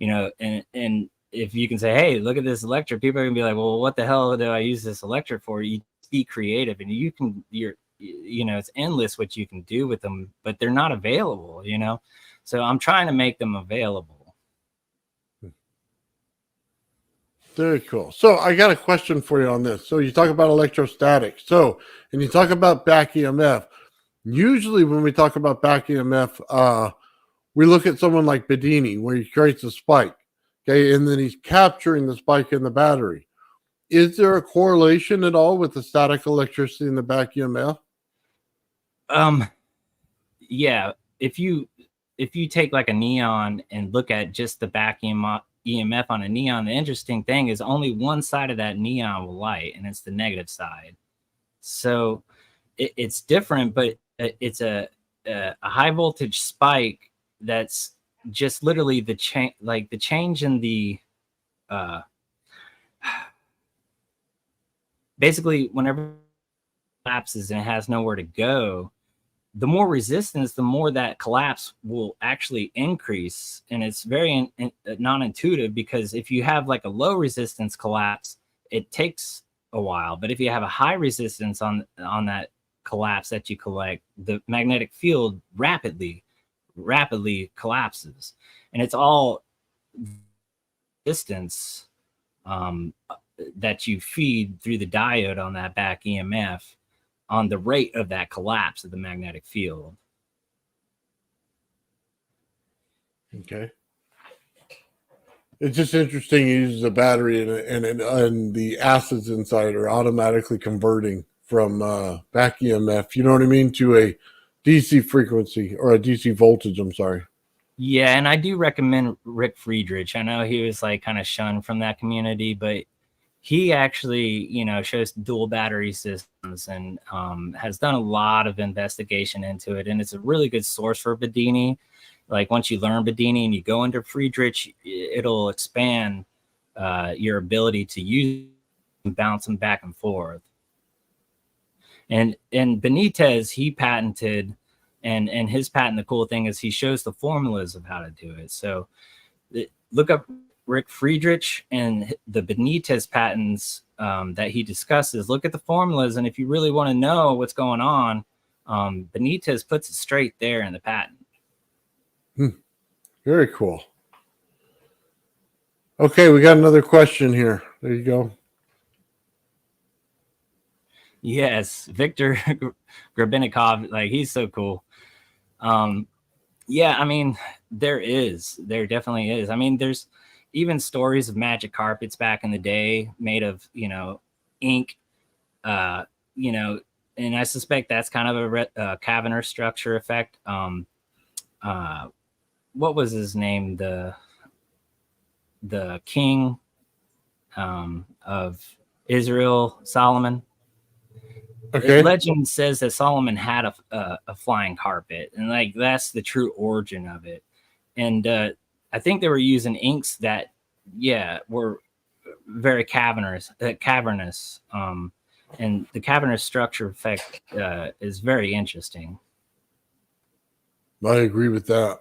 and if you can say, hey, look at this electric, people are gonna be like, well, what the hell do I use this electric for? You be creative, and it's endless what you can do with them, but they're not available, so I'm trying to make them available.
very cool. So I got a question for you on this. So you talk about electrostatic. And you talk about back EMF. Usually when we talk about back EMF, we look at someone like Bedini, where he creates a spike. Okay. And then he's capturing the spike in the battery. Is there a correlation at all with the static electricity in the back EMF?
Yeah. If you take like a neon and look at just the back EMF on a neon, the interesting thing is only one side of that neon will light, and it's the negative side. So it's different, but it's a high voltage spike that's just literally the change in the basically whenever it collapses and it has nowhere to go, the more resistance, the more that collapse will actually increase. And it's very non-intuitive, because if you have like a low resistance collapse, it takes a while. But if you have a high resistance on that collapse that you collect, the magnetic field rapidly collapses. And it's all distance that you feed through the diode on that back EMF on the rate of that collapse of the magnetic field.
Okay. It's just interesting. He uses a battery and the acids inside are automatically converting from back EMF, you know what I mean, to a DC frequency or a DC voltage. I'm sorry.
Yeah, and I do recommend Rick Friedrich. I know he was like kind of shunned from that community, but he actually, shows dual battery systems and has done a lot of investigation into it. And it's a really good source for Bedini. Like once you learn Bedini and you go into Friedrich, it'll expand your ability to use and bounce them back and forth. And Benitez, he patented, and his patent, the cool thing is he shows the formulas of how to do it. So look up Rick Friedrich and the Benitez patents that he discusses. Look at the formulas, and if you really want to know what's going on, Benitez puts it straight there in the patent.
Very cool. Okay, we got another question here. There you go.
Yes, Victor Grabenikov, like he's so cool. Yeah, I mean, there definitely is. I mean, there's even stories of magic carpets back in the day made of, ink, and I suspect that's kind of a Cavener structure effect. What was his name? The king of Israel, Solomon.
Okay.
Legend says that Solomon had a flying carpet, and like that's the true origin of it. And I think they were using inks that, were very cavernous. And the cavernous structure effect is very interesting.
I agree with that.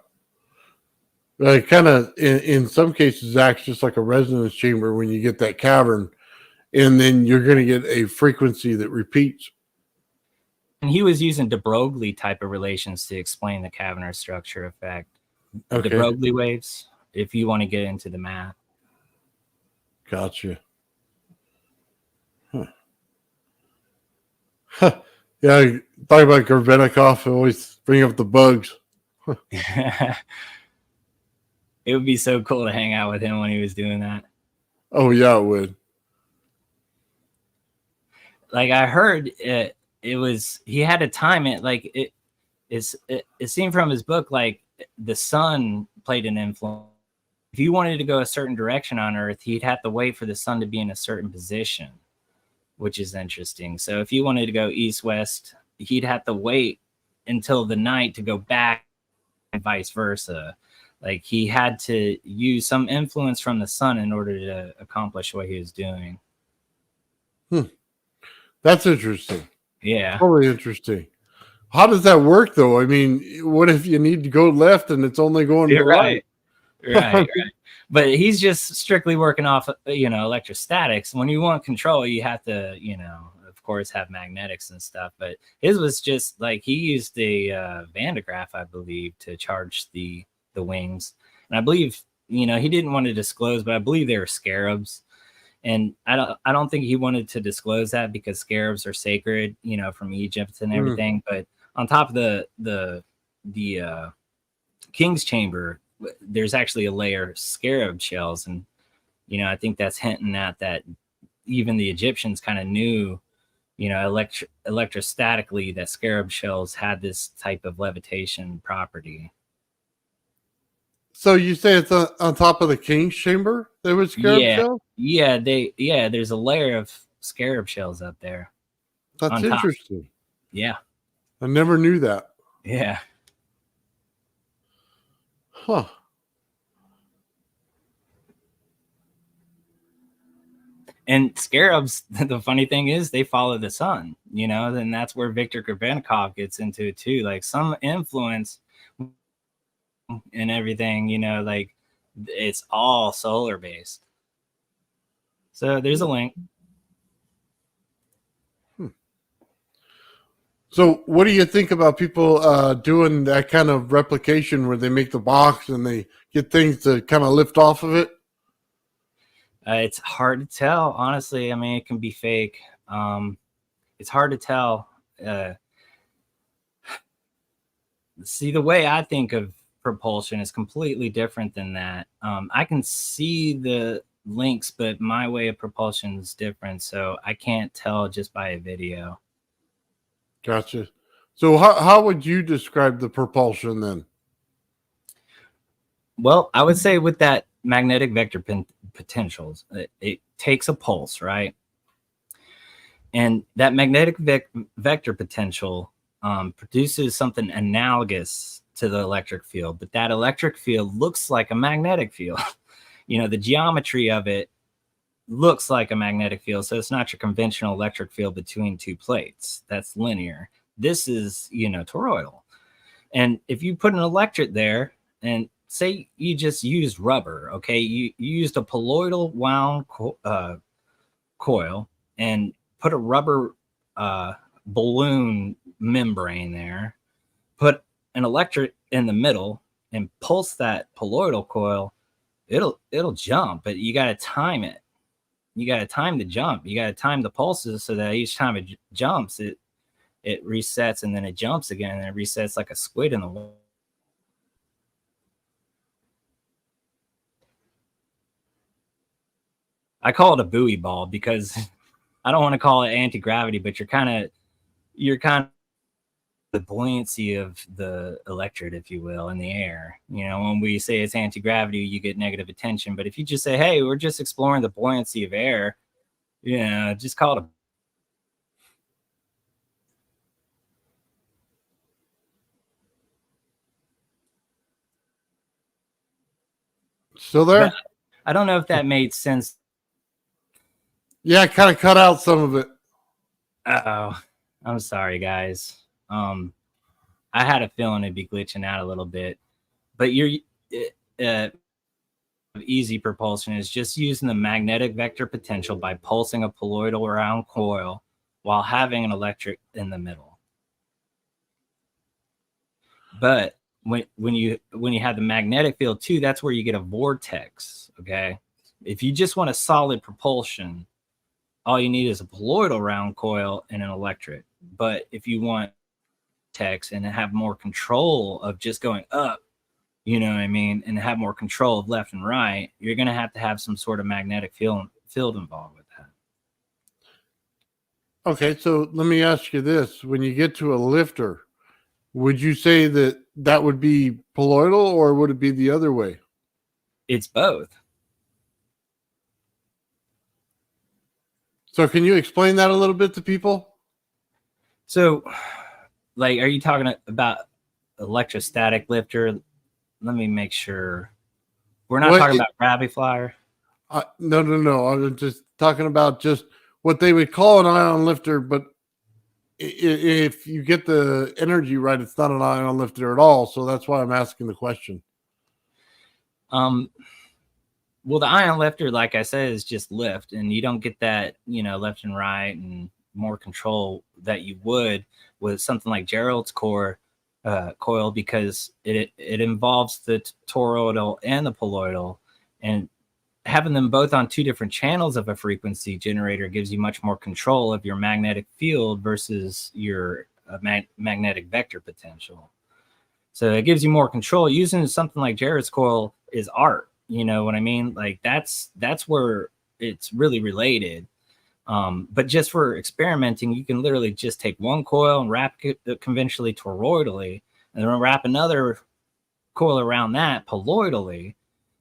It kind of, in some cases, acts just like a resonance chamber when you get that cavern, and then you're going to get a frequency that repeats.
And he was using de Broglie type of relations to explain the cavernous structure effect. Okay. De Broglie waves, if you want to get into the math.
Gotcha. Huh. Yeah, talk about Gorbachev. Always bring up the bugs.
It would be so cool to hang out with him when he was doing that.
Oh yeah, it would.
Like I heard it was he had to time it like it seemed from his book like the sun played an influence. If you wanted to go a certain direction on Earth, he'd have to wait for the sun to be in a certain position, which is interesting. So if you wanted to go east west, he'd have to wait until the night to go back and vice versa. Like he had to use some influence from the sun in order to accomplish what he was doing.
That's interesting.
Yeah.
Totally interesting. How does that work though? I mean, what if you need to go left and it's only going to the right?
Right. But he's just strictly working off, electrostatics. When you want control, you have to, of course, have magnetics and stuff. But his was just like he used a Van de Graaff, I believe, to charge the wings. And I believe, he didn't want to disclose, but I believe they were scarabs. And I don't think he wanted to disclose that because scarabs are sacred, from Egypt and everything. But on top of the king's chamber, there's actually a layer of scarab shells, and I think that's hinting at that even the Egyptians kind of knew, electrostatically that scarab shells had this type of levitation property.
So you say it's on top of the king's chamber? There was scarab shell?
Yeah, there's a layer of scarab shells up there.
That's interesting.
Yeah.
I never knew that.
Yeah.
Huh.
And scarabs, the funny thing is they follow the sun, and that's where Viktor Gorbachev gets into it too. Like some influence and everything, like it's all solar based. So there's a link.
So what do you think about people doing that kind of replication where they make the box and they get things to kind of lift off of it?
It's hard to tell, honestly. I mean, it can be fake. It's hard to tell. See, the way I think of propulsion is completely different than that. I can see the links, but my way of propulsion is different, so I can't tell just by a video.
Gotcha. So how would you describe the propulsion then?
Well, I would say with that magnetic vector potentials, it takes a pulse, right? And that magnetic vector potential produces something analogous to the electric field, but that electric field looks like a magnetic field. The geometry of it looks like a magnetic field. So it's not your conventional electric field between two plates. That's linear. This is, toroidal. And if you put an electret there and say you just used rubber, okay, you used a colloidal wound coil and put a rubber balloon membrane there, put an electret in the middle and pulse that colloidal coil, it'll jump, but you got to time it. You got to time the jump. You got to time the pulses so that each time it jumps, it resets and then it jumps again and it resets like a squid in the water. I call it a buoy ball because I don't want to call it anti-gravity, but you're kind of the buoyancy of the electrode, if you will, in the air. When we say it's anti-gravity, you get negative attention. But if you just say, hey, we're just exploring the buoyancy of air, just call it a.
Still there?
But I don't know if that made sense.
Yeah, I kind of cut out some of it.
Uh-oh. I'm sorry, guys. I had a feeling it'd be glitching out a little bit, but easy propulsion is just using the magnetic vector potential by pulsing a colloidal round coil while having an electric in the middle. But when you have the magnetic field too, that's where you get a vortex. Okay, if you just want a solid propulsion, all you need is a colloidal round coil and an electric. But if you want text and have more control of just going up, you know what I mean, and have more control of left and right, you're going to have some sort of magnetic field involved with that.
Okay, so let me ask you this. When you get to a lifter, would you say that that would be poloidal or would it be the other way?
It's both.
So can you explain that a little bit to people?
So, like, are you talking about electrostatic lifter? Let me make sure. We're not talking about gravity flyer.
No. I'm just talking about just what they would call an ion lifter, but if you get the energy right, it's not an ion lifter at all. So that's why I'm asking the question.
Well, the ion lifter, like I said, is just lift, and you don't get that, you know, left and right and more control that you would with something like Gerald's coil, because it involves the toroidal and the poloidal, and having them both on two different channels of a frequency generator gives you much more control of your magnetic field versus your magnetic vector potential. So it gives you more control. Using something like Jared's coil is art. You know what I mean? Like that's where it's really related. But just for experimenting, you can literally just take one coil and wrap it conventionally toroidally, and then wrap another coil around that poloidally,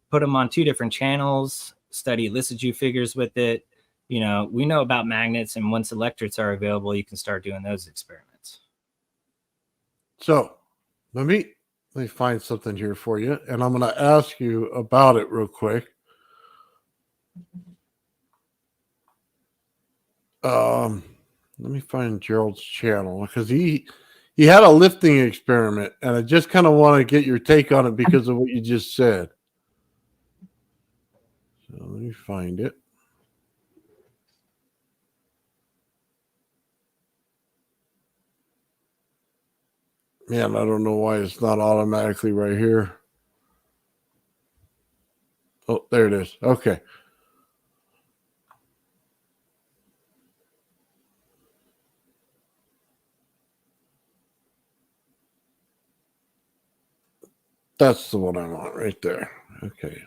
put them on two different channels, study Lissajous figures with it. You know, we know about magnets, and once electrodes are available, you can start doing those experiments.
So let me find something here for you, and I'm going to ask you about it real quick. Let me find Gerald's channel because he had a lifting experiment, and I just kind of want to get your take on it because of what you just said. So let me find it. Man, I don't know why it's not automatically right here. Oh, there it is. Okay. That's the one I want right there. Okay.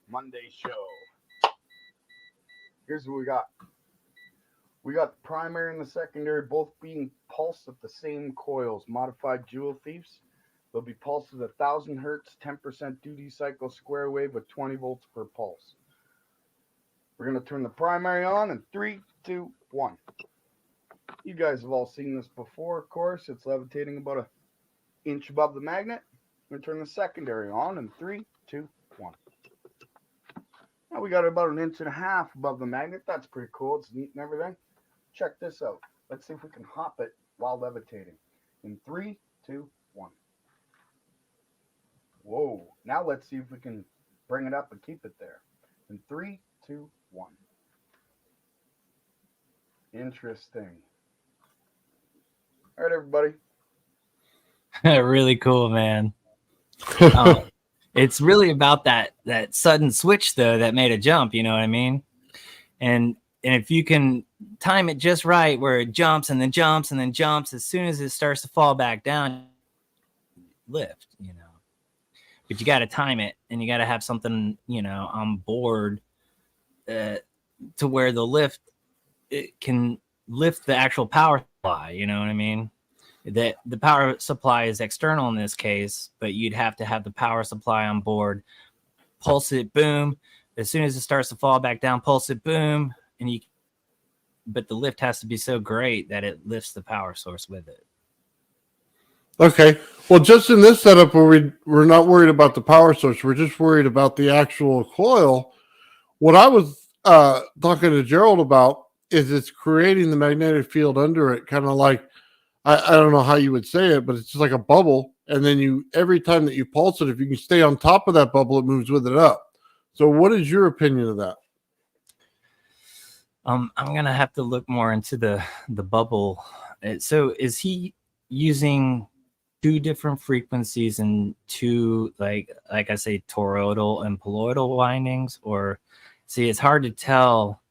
Monday show. Here's what we got. We got the primary and the secondary both being pulsed at the same coils, modified Joule thieves. They'll be pulsed at 1,000 hertz, 10% duty cycle square wave with 20 volts per pulse. We're going to turn the primary on in 3, 2, 1. You guys have all seen this before, of course. It's levitating about an inch above the magnet. We're going to turn the secondary on in 3, 2, 1. Now we got about 1.5 inches above the magnet. That's pretty cool. It's neat and everything. Check this out. Let's see if we can hop it while levitating. In 3, 2, 1. Whoa. Now let's see if we can bring it up and keep it there. In 3, 2, 1. Interesting. All right, everybody.
Really cool, man. It's really about that sudden switch though that made a jump, you know what I mean? And if you can time it just right where it jumps and then jumps and then jumps, as soon as it starts to fall back down, lift, you know. But you got to time it, and you got to have something, you know, on board to where the lift, it can lift the actual power supply, you know what I mean? That the power supply is external in this case, but you'd have to have the power supply on board, pulse it, boom. As soon as it starts to fall back down, pulse it, boom. But the lift has to be so great that it lifts the power source with it.
Okay. Well, just in this setup where we're not worried about the power source, we're just worried about the actual coil. What I was talking to Gerald about is it's creating the magnetic field under it, kind of like, I don't know how you would say it, but it's just like a bubble. And then every time that you pulse it, if you can stay on top of that bubble, it moves with it up. So what is your opinion of that?
I'm gonna have to look more into the bubble. So is he using two different frequencies and two, like I say, toroidal and poloidal windings? Or see, it's hard to tell,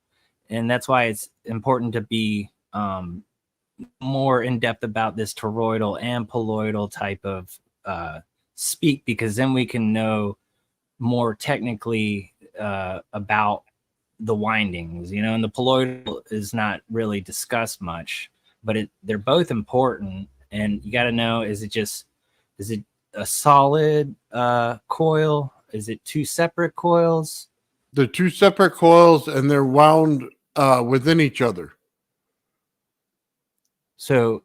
and that's why it's important to be more in depth about this toroidal and poloidal type of speak, because then we can know more technically about the windings, you know. And the poloidal is not really discussed much, but they're both important. And you got to know, is it a solid coil? Is it two separate coils?
They're two separate coils, and they're wound within each other.
So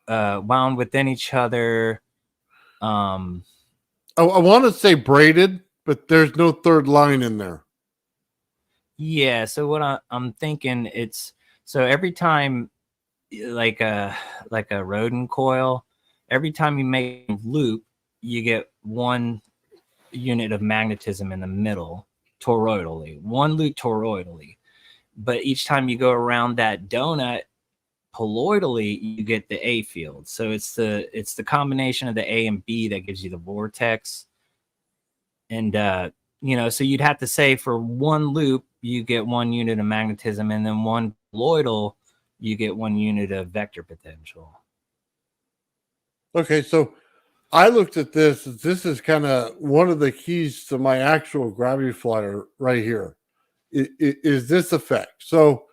wound within each other.
I want to say braided, but there's no third line in there.
Yeah. So what I'm thinking, it's so every time, like a rodent coil, every time you make a loop, you get one unit of magnetism in the middle toroidally, one loop toroidally. But each time you go around that donut poloidally, you get the A field. So it's the combination of the A and B that gives you the vortex. And you know, so you'd have to say for one loop you get one unit of magnetism, and then one poloidal you get one unit of vector potential.
Okay, so I looked at this. This is kind of one of the keys to my actual gravity flyer right here. Is this effect? So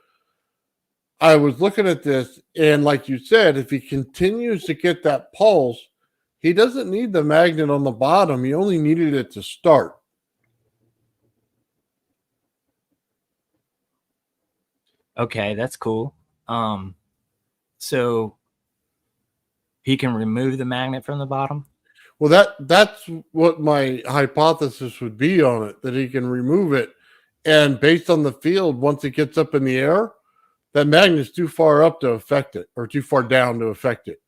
I was looking at this, and like you said, if he continues to get that pulse, he doesn't need the magnet on the bottom. He only needed it to start.
Okay, that's cool. So he can remove the magnet from the bottom?
Well, that's what my hypothesis would be on it, that he can remove it. And based on the field, once it gets up in the air, that magnet's too far up to affect it, or too far down to affect it.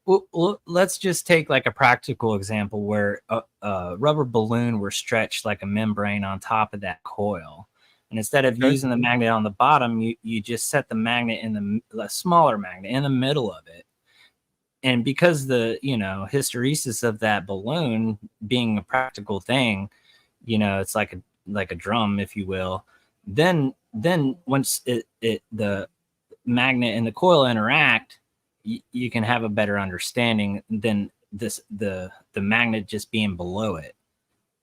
Well, let's just take like a practical example where a rubber balloon were stretched like a membrane on top of that coil. And instead of using the magnet on the bottom, you just set the magnet in the smaller magnet in the middle of it. And because the, you know, hysteresis of that balloon being a practical thing, you know, it's like a drum, if you will. Then once the magnet and the coil interact, you can have a better understanding than the magnet just being below it.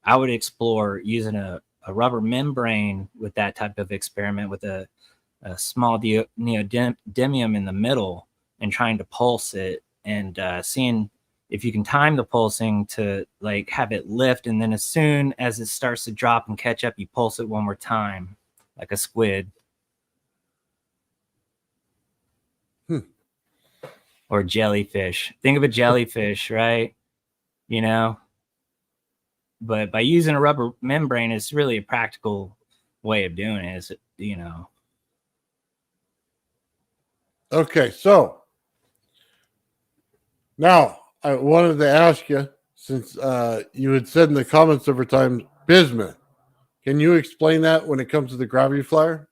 I would explore using a rubber membrane with that type of experiment, with a small neodymium in the middle, and trying to pulse it, and seeing if you can time the pulsing to like have it lift, and then as soon as it starts to drop and catch up, you pulse it one more time like a squid. Or jellyfish. Think of a jellyfish, right? You know, but by using a rubber membrane, it's really a practical way of doing it. Is, you know.
Okay, so now I wanted to ask you, since you had said in the comments over time, bismuth. Can you explain that when it comes to the gravity flyer?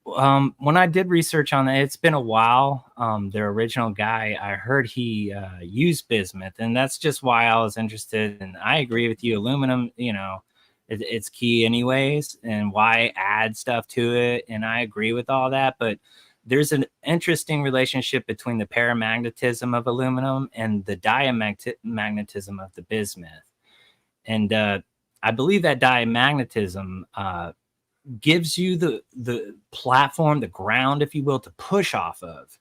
When I did research on it, it's been a while. The original guy, I heard he used bismuth, and that's just why I was interested. And I agree with you, aluminum, you know, it's key anyways, and why add stuff to it. And I agree with all that, but there's an interesting relationship between the paramagnetism of aluminum and the diamagnetism of the bismuth. And I believe that diamagnetism gives you the platform, the ground, if you will, to push off of.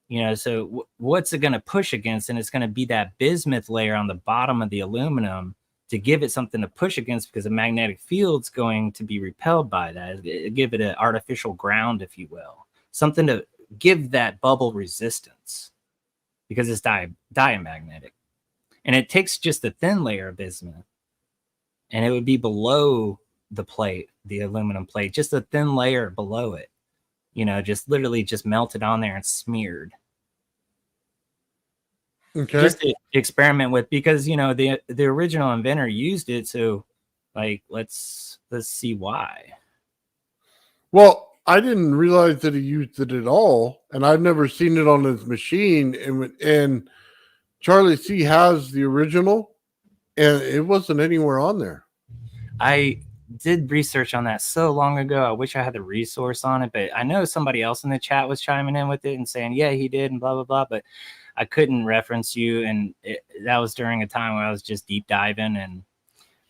You know, so what's it going to push against? And it's going to be that bismuth layer on the bottom of the aluminum to give it something to push against, because the magnetic field's going to be repelled by that. Give it an artificial ground, if you will, something to give that bubble resistance, because it's diamagnetic. And it takes just a thin layer of bismuth, and it would be below the plate, the aluminum plate, just a thin layer below it, you know, just literally just melted on there and smeared.
Okay.
Just to experiment with, because, you know, the original inventor used it. So like, let's see why.
Well, I didn't realize that he used it at all, and I've never seen it on his machine. And Charlie C has the original, and it wasn't anywhere on there.
I did research on that so long ago. I wish I had the resource on it, but I know somebody else in the chat was chiming in with it and saying, yeah, he did, and blah, blah, blah. But I couldn't reference you. And that was during a time where I was just deep diving. And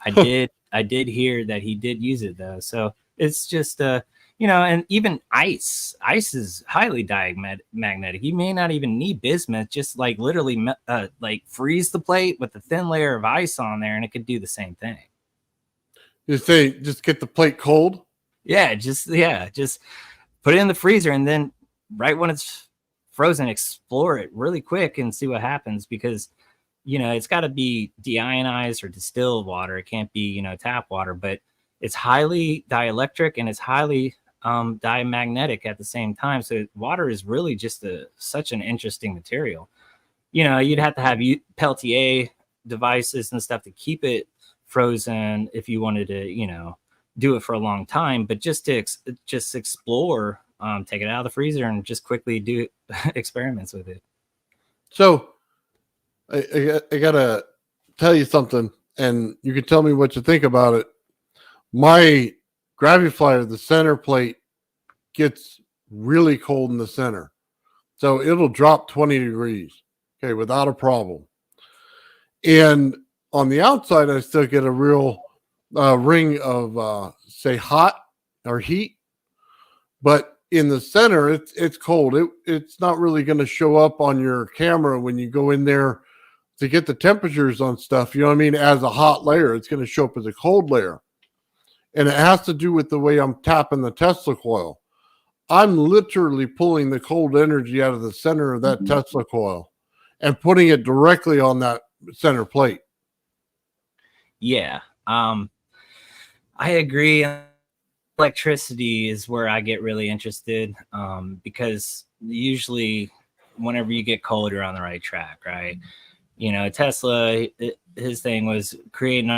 I did hear that he did use it, though. So it's just, and even ice is highly diamagnetic. You may not even need bismuth, just like literally like freeze the plate with a thin layer of ice on there, and it could do the same thing.
You say just get the plate cold?
Just put it in the freezer, and then right when it's frozen, explore it really quick and see what happens, because it's got to be deionized or distilled water. It can't be tap water, but it's highly dielectric and it's highly diamagnetic at the same time. So water is really just such an interesting material. You'd have to have Peltier devices and stuff to keep it frozen if you wanted to do it for a long time, but just to just explore, take it out of the freezer and just quickly do experiments with it.
So I gotta tell you something, and you can tell me what you think about it. My gravity flyer, the center plate gets really cold in the center, so it'll drop 20 degrees, okay, without a problem. And on the outside, I still get a real ring of say hot or heat, but in the center, it's cold. It's not really going to show up on your camera when you go in there to get the temperatures on stuff. You know what I mean? As a hot layer, it's going to show up as a cold layer, and it has to do with the way I'm tapping the Tesla coil. I'm literally pulling the cold energy out of the center of that Tesla coil and putting it directly on that center plate.
Yeah. I agree. Electricity is where I get really interested, because usually whenever you get cold, you're on the right track, right? Tesla, his thing was creating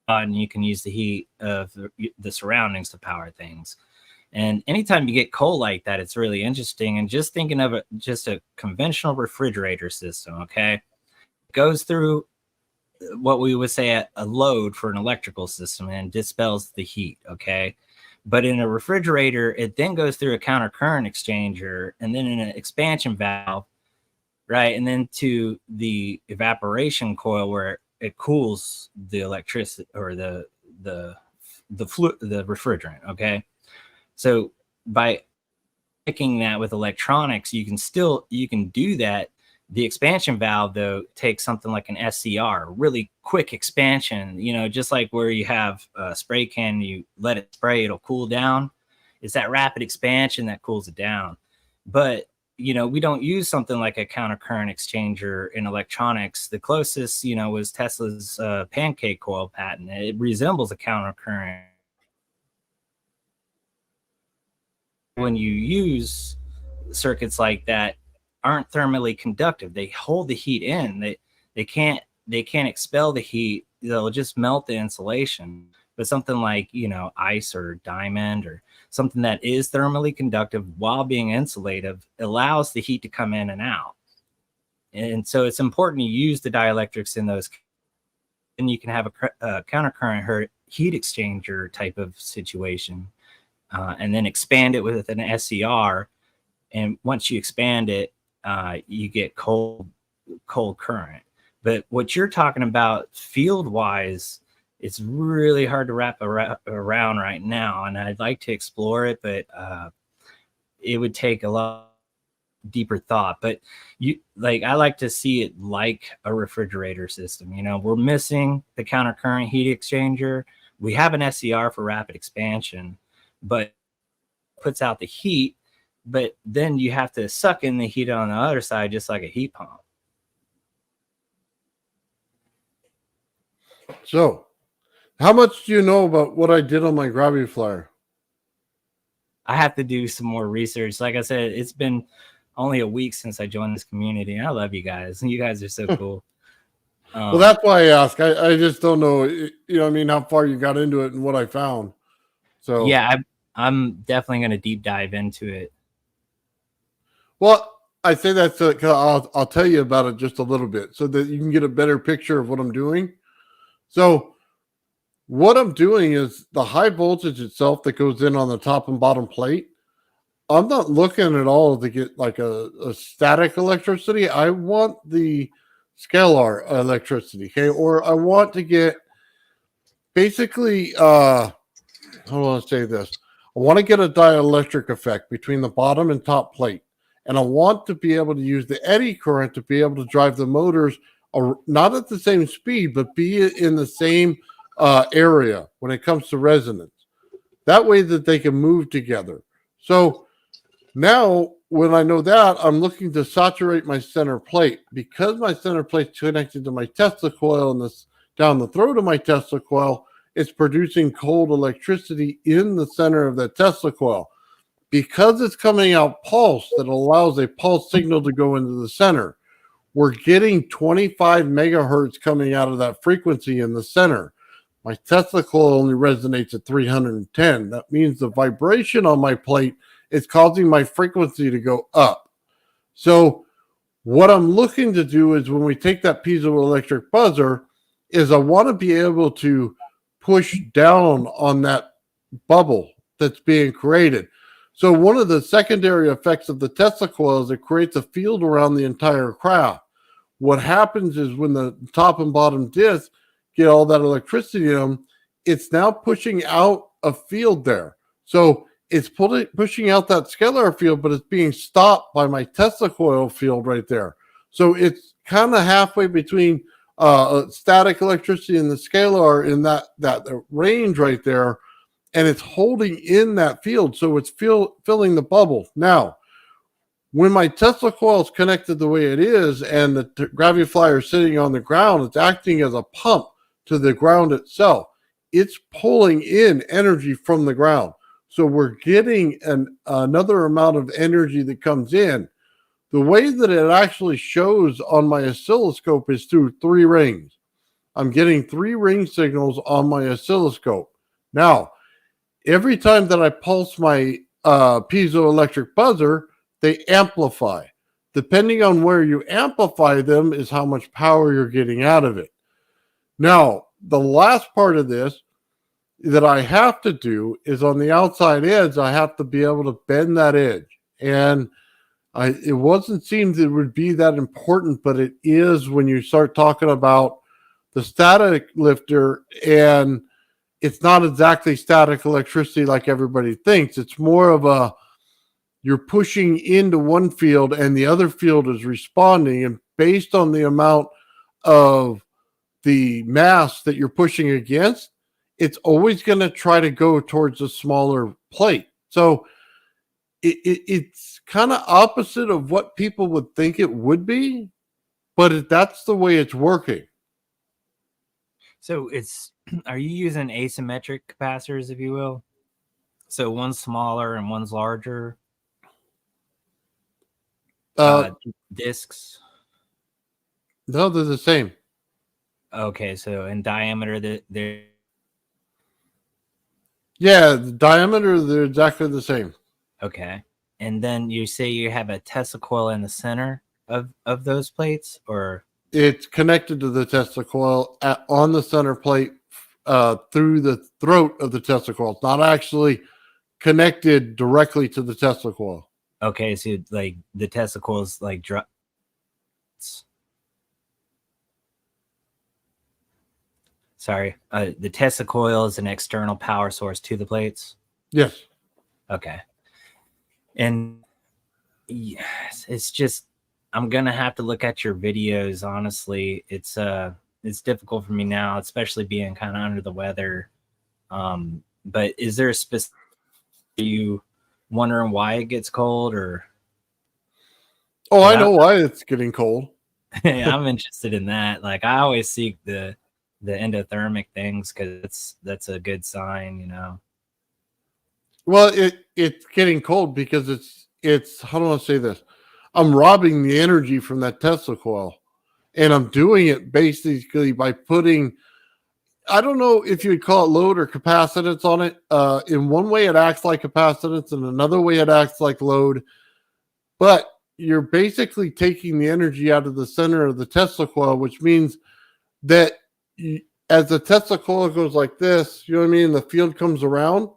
and you can use the heat of the surroundings to power things. And anytime you get cold like that, it's really interesting. And just thinking of it, just a conventional refrigerator system, okay, goes through what we would say a load for an electrical system and dispels the heat, okay? But in a refrigerator, it then goes through a counter current exchanger and then in an expansion valve, right? And then to the evaporation coil where it cools the electricity or the refrigerant, okay? So by picking that with electronics, you can do that. The expansion valve, though, takes something like an SCR, really quick expansion, just like where you have a spray can, you let it spray, it'll cool down. It's that rapid expansion that cools it down. But, we don't use something like a counter current exchanger in electronics. The closest, was Tesla's pancake coil patent. It resembles a counter current. When you use circuits like that, aren't thermally conductive. They hold the heat in. They can't expel the heat. They'll just melt the insulation. But something like ice or diamond or something that is thermally conductive while being insulative allows the heat to come in and out. And so it's important to use the dielectrics in those. And you can have a countercurrent heat exchanger type of situation, and then expand it with an SCR. And once you expand it, you get cold current. But what you're talking about field wise, it's really hard to wrap around right now. And I'd like to explore it, but it would take a lot deeper thought. But I like to see it like a refrigerator system. We're missing the counter current heat exchanger. We have an SCR for rapid expansion, but puts out the heat. But then you have to suck in the heat on the other side, just like a heat pump.
So, how much do you know about what I did on my gravity flyer?
I have to do some more research. Like I said, it's been only a week since I joined this community, and I love you guys. You guys are so cool.
Well, that's why I ask. I just don't know, how far you got into it and what I found. So
yeah, I'm definitely going to deep dive into it.
Well, I say that so 'cause I'll tell you about it just a little bit so that you can get a better picture of what I'm doing. So what I'm doing is the high voltage itself that goes in on the top and bottom plate. I'm not looking at all to get like a static electricity. I want the scalar electricity, okay? Or I want to get basically how do I say this? I want to get a dielectric effect between the bottom and top plate. And I want to be able to use the eddy current to be able to drive the motors not at the same speed, but be in the same area when it comes to resonance. That way that they can move together. So now, when I know that, I'm looking to saturate my center plate because my center plate's connected to my Tesla coil and this down the throat of my Tesla coil. It's producing cold electricity in the center of that Tesla coil because it's coming out pulse that allows a pulse signal to go into the center. We're getting 25 megahertz coming out of that frequency in the center. My Tesla coil only resonates at 310. That means the vibration on my plate is causing my frequency to go up. So what I'm looking to do is when we take that piezoelectric buzzer is I want to be able to push down on that bubble that's being created. So one of the secondary effects of the Tesla coil is it creates a field around the entire craft. What happens is when the top and bottom disc get all that electricity in them, it's now pushing out a field there. So it's pushing out that scalar field, but it's being stopped by my Tesla coil field right there. So it's kind of halfway between static electricity and the scalar in that range right there, and it's holding in that field, so it's filling the bubble. Now, when my Tesla coil is connected the way it is, and the gravity flyer is sitting on the ground, it's acting as a pump to the ground itself. It's pulling in energy from the ground. So we're getting another amount of energy that comes in. The way that it actually shows on my oscilloscope is through 3 rings. I'm getting 3 ring signals on my oscilloscope. Now, every time that I pulse my piezoelectric buzzer, they amplify. Depending on where you amplify them is how much power you're getting out of it. Now, the last part of this that I have to do is on the outside edge, I have to be able to bend that edge. And it wasn't seemed it would be that important, but it is when you start talking about the static lifter, and it's not exactly static electricity like everybody thinks. It's more of you're pushing into one field and the other field is responding, and based on the amount of the mass that you're pushing against, it's always going to try to go towards a smaller plate. So it's kind of opposite of what people would think it would be, but that's the way it's working.
So are you using asymmetric capacitors, if you will? So one's smaller and one's larger? Discs?
No, they're the same.
Okay, so in diameter, they're...
Yeah, the diameter, they're exactly the same.
Okay. And then you say you have a Tesla coil in the center of those plates, or...
It's connected to the Tesla coil on the center plate through the throat of the Tesla coil. It's not actually connected directly to the Tesla coil.
Okay, so like the Tesla coil's like the Tesla coil is an external power source to the plates?
Yes.
Okay. And yes, it's just, I'm gonna have to look at your videos. Honestly, it's difficult for me now, especially being kind of under the weather. But is there a specific? Are you wondering why it gets cold, or?
Oh, I know why it's getting cold.
I'm interested in that. Like, I always seek the endothermic things because that's a good sign, you know.
Well, it's getting cold because it's how do I say this? I'm robbing the energy from that Tesla coil, and I'm doing it basically by putting, I don't know if you would call it load or capacitance on it. In one way, it acts like capacitance, and another way, it acts like load. But you're basically taking the energy out of the center of the Tesla coil, which means that as the Tesla coil goes like this, you know what I mean, the field comes around,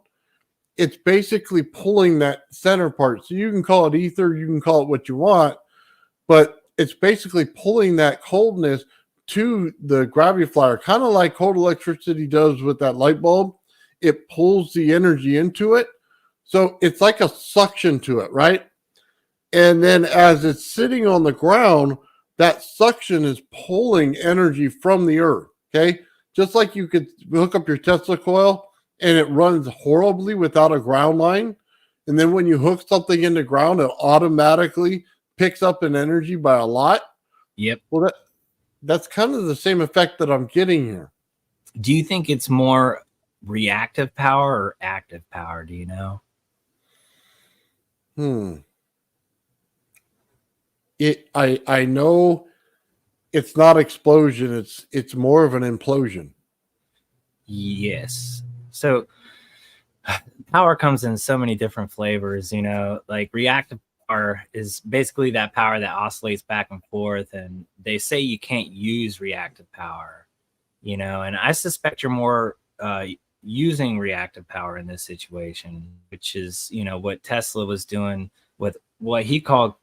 it's basically pulling that center part. So you can call it ether, you can call it what you want, but it's basically pulling that coldness to the gravity flyer, kind of like cold electricity does with that light bulb. It pulls the energy into it. So it's like a suction to it, right? And then as it's sitting on the ground, that suction is pulling energy from the earth. Okay. Just like you could hook up your Tesla coil and it runs horribly without a ground line. And then when you hook something in the ground, it automatically picks up an energy by a lot.
Yep.
Well, that's kind of the same effect that I'm getting here.
Do you think it's more reactive power or active power? Do you know?
I know it's not explosion. It's more of an implosion.
Yes. So power comes in so many different flavors, you know, like reactive power is basically that power that oscillates back and forth. And they say you can't use reactive power, you know, and I suspect you're more using reactive power in this situation, which is, you know, what Tesla was doing with what he called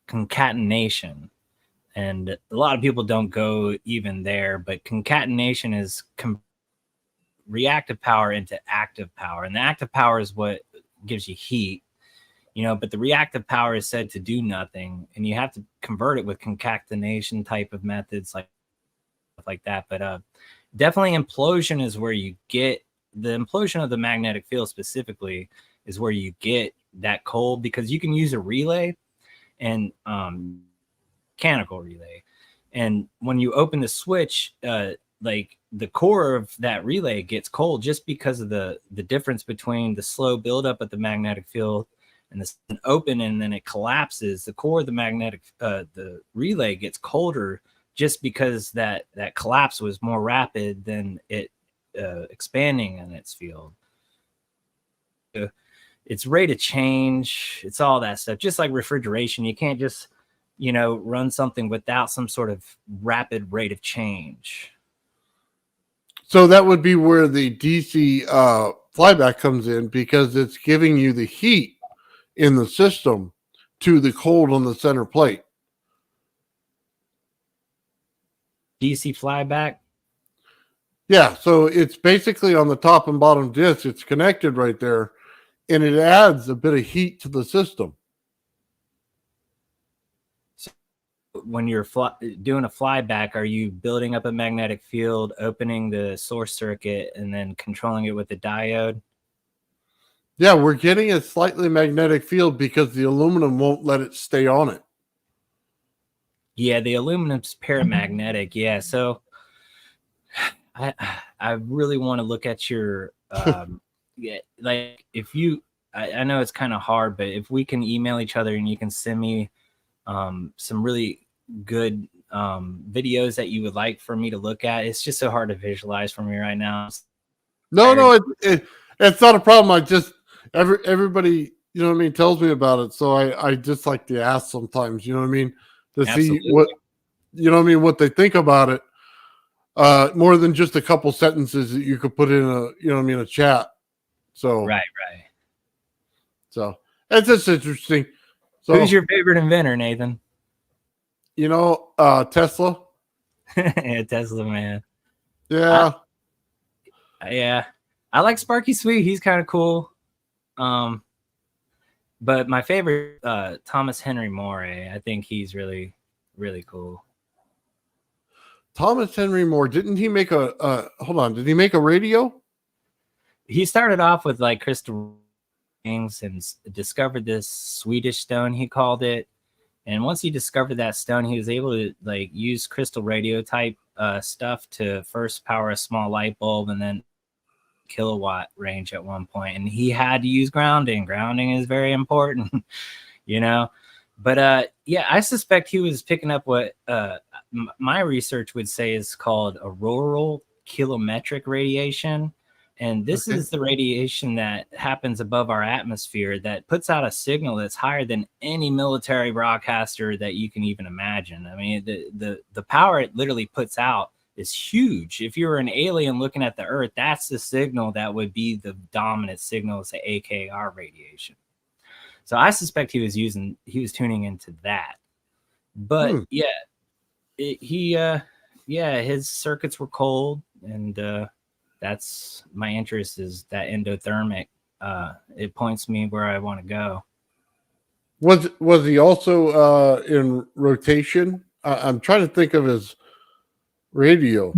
concatenation. And a lot of people don't go even there, but concatenation is reactive power into active power. And the active power is what gives you heat, you know, but the reactive power is said to do nothing. And you have to convert it with concatenation type of methods like that. But definitely implosion is where you get the implosion of the magnetic field specifically is where you get that cold, because you can use a relay and mechanical relay. And when you open the switch, like the core of that relay gets cold just because of the difference between the slow buildup of the magnetic field and the open, and then it collapses. The core of the the relay gets colder just because that collapse was more rapid than it expanding in its field. Its rate of change, it's all that stuff. Just like refrigeration, you can't just, you know, run something without some sort of rapid rate of change.
So that would be where the DC flyback comes in, because it's giving you the heat in the system to the cold on the center plate.
DC flyback?
Yeah, so it's basically on the top and bottom disc. It's connected right there, and it adds a bit of heat to the system.
When you're doing a flyback, are you building up a magnetic field, opening the source circuit, and then controlling it with the diode?
Yeah, we're getting a slightly magnetic field because the aluminum won't let it stay on it.
Yeah, the aluminum's paramagnetic. Yeah, so I really want to look at your yeah, like if you I know it's kind of hard, but if we can email each other and you can send me some really good videos that you would like for me to look at. It's just so hard to visualize for me right now.
No, it's not a problem. I just everybody, you know what I mean, tells me about it, so I just like to ask sometimes, you know what I mean, to
Absolutely.
see what, you know what I mean, what they think about it. More than just a couple sentences that you could put in a, you know what I mean, a chat. So
right.
So it's just interesting. So
who's your favorite inventor, Nathan?
You know, Tesla.
Yeah, Tesla, man.
Yeah.
Yeah. I like Sparky Sweet. He's kind of cool. But my favorite, Thomas Henry More. I think he's really, really cool.
Thomas Henry More. Didn't he make hold on, did he make a radio?
He started off with like crystal rings and discovered this Swedish stone, he called it. And once he discovered that stone, he was able to like use crystal radio type stuff to first power a small light bulb and then kilowatt range at one point. And he had to use grounding. Grounding is very important, you know. But yeah, I suspect he was picking up what my research would say is called auroral kilometric radiation. And this
Okay.
is the radiation that happens above our atmosphere that puts out a signal that's higher than any military broadcaster that you can even imagine. I mean, the power it literally puts out is huge. If you were an alien looking at the Earth, that's the signal that would be the dominant signal, it's the AKR radiation. So I suspect he was tuning into that. But yeah, his circuits were cold, and that's my interest is that endothermic. It points me where I want to go.
Was he also in rotation? I'm trying to think of his radio.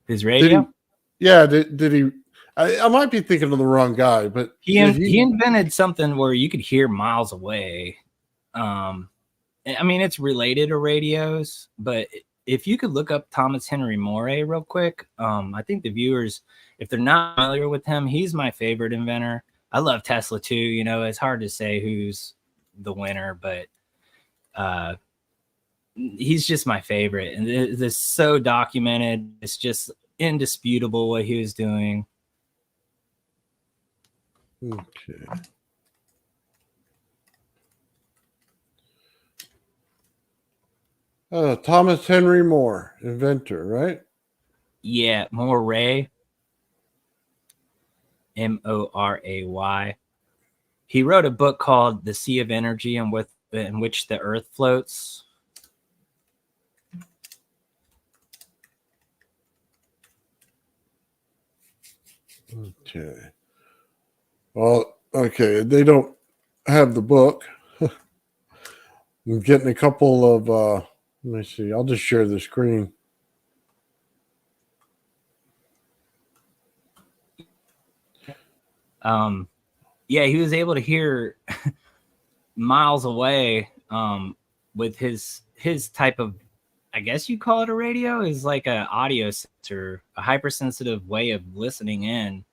His radio?
Did he, yeah, did he? I might be thinking of the wrong guy, but
He invented something where you could hear miles away. I mean, it's related to radios, but if you could look up Thomas Henry More real quick, I think the viewers, if they're not familiar with him, he's my favorite inventor. I love Tesla too. You know, it's hard to say who's the winner, but he's just my favorite. And this is so documented. It's just indisputable what he was doing.
Okay. Thomas Henry More, inventor, right?
Yeah, Moray. Moray. He wrote a book called The Sea of Energy in which the Earth floats.
Okay. Well, okay. They don't have the book. I'm getting a couple of, let me see. I'll just share the screen.
Yeah, he was able to hear miles away with his type of, I guess you call it a radio, is like an audio sensor, a hypersensitive way of listening in.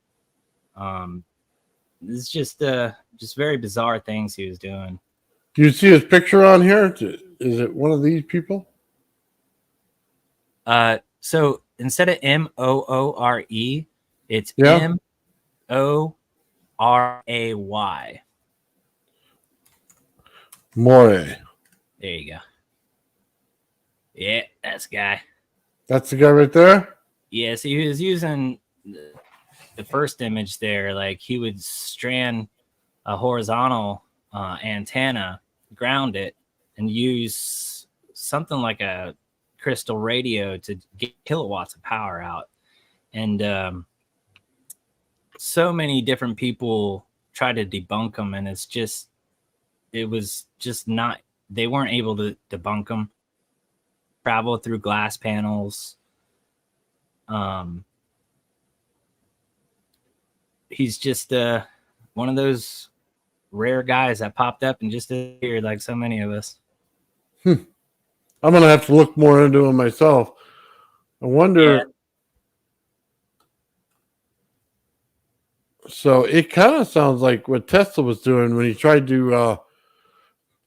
It's just very bizarre things he was doing.
Do you see his picture on here? Is it one of these people?
So instead of Moore, it's
Yeah.
Moray.
More.
There you go. Yeah, that's the guy.
That's the guy right there?
Yeah, so he was using the first image there. Like he would strand a horizontal antenna, ground it, and use something like a crystal radio to get kilowatts of power out. And so many different people try to debunk them, and it was just not, they weren't able to debunk them. Travel through glass panels. He's just one of those rare guys that popped up and just disappeared like so many of us.
I'm going to have to look more into him myself. I wonder.
Yeah.
So it kind of sounds like what Tesla was doing when he tried to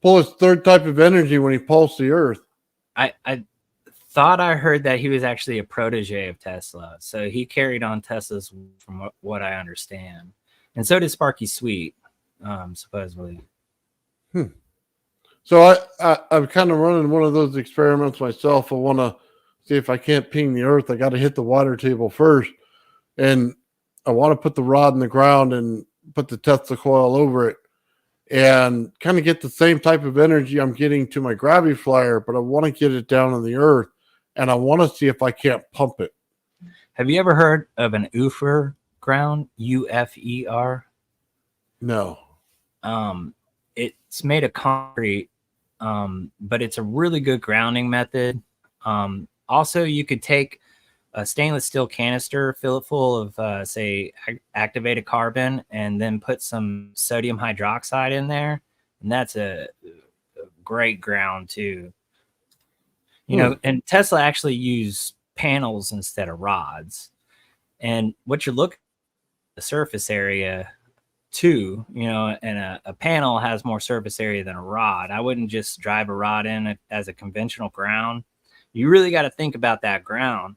pull his third type of energy when he pulsed the Earth.
I thought I heard that he was actually a protege of Tesla. So he carried on Tesla's, from what I understand. And so did Sparky Sweet, supposedly.
So I'm kind of running one of those experiments myself. I want to see if I can't ping the Earth. I got to hit the water table first. And I want to put the rod in the ground and put the Tesla coil over it and kind of get the same type of energy I'm getting to my gravity flyer, but I want to get it down on the Earth, and I want to see if I can't pump it.
Have you ever heard of an UFER ground? UFER?
No.
It's made of concrete, but it's a really good grounding method. Also, you could take a stainless steel canister, fill it full of, say, activated carbon, and then put some sodium hydroxide in there. And that's a great ground, too. You know, and Tesla actually used panels instead of rods. And what you're looking at, the surface area, too, you know, and a panel has more surface area than a rod. I wouldn't just drive a rod in as a conventional ground. You really got to think about that ground.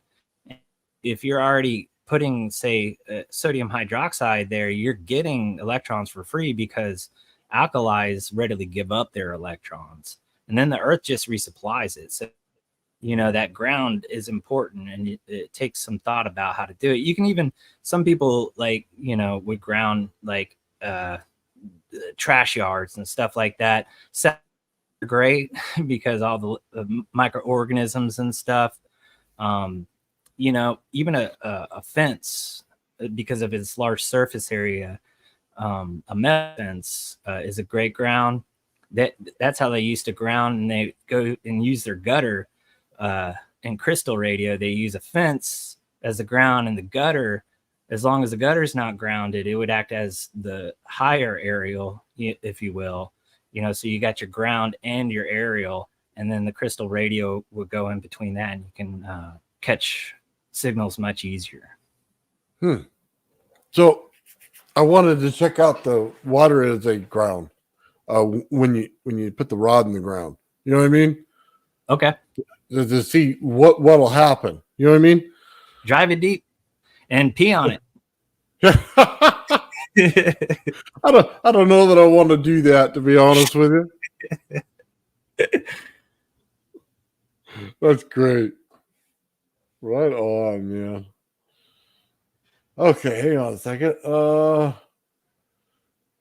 if you're already putting, say, sodium hydroxide there, you're getting electrons for free because alkalis readily give up their electrons, and then the earth just resupplies it. So that ground is important, and it takes some thought about how to do it. You can even, some people would ground like trash yards and stuff like that. So great because all the microorganisms and stuff. Even a fence, because of its large surface area, a metal fence is a great ground. That's how they used to ground, and they go and use their gutter. In crystal radio, they use a fence as the ground, and the gutter, as long as the gutter is not grounded, it would act as the higher aerial, if you will. So you got your ground and your aerial, and then the crystal radio would go in between that, and you can catch signals much easier.
So I wanted to check out the water as a ground when you put the rod in the ground. You know what I mean?
Okay.
To see what'll happen. You know what I mean?
Drive it deep and pee on it.
I don't know that I want to do that, to be honest with you. That's great. Right on, man. Okay, hang on a second.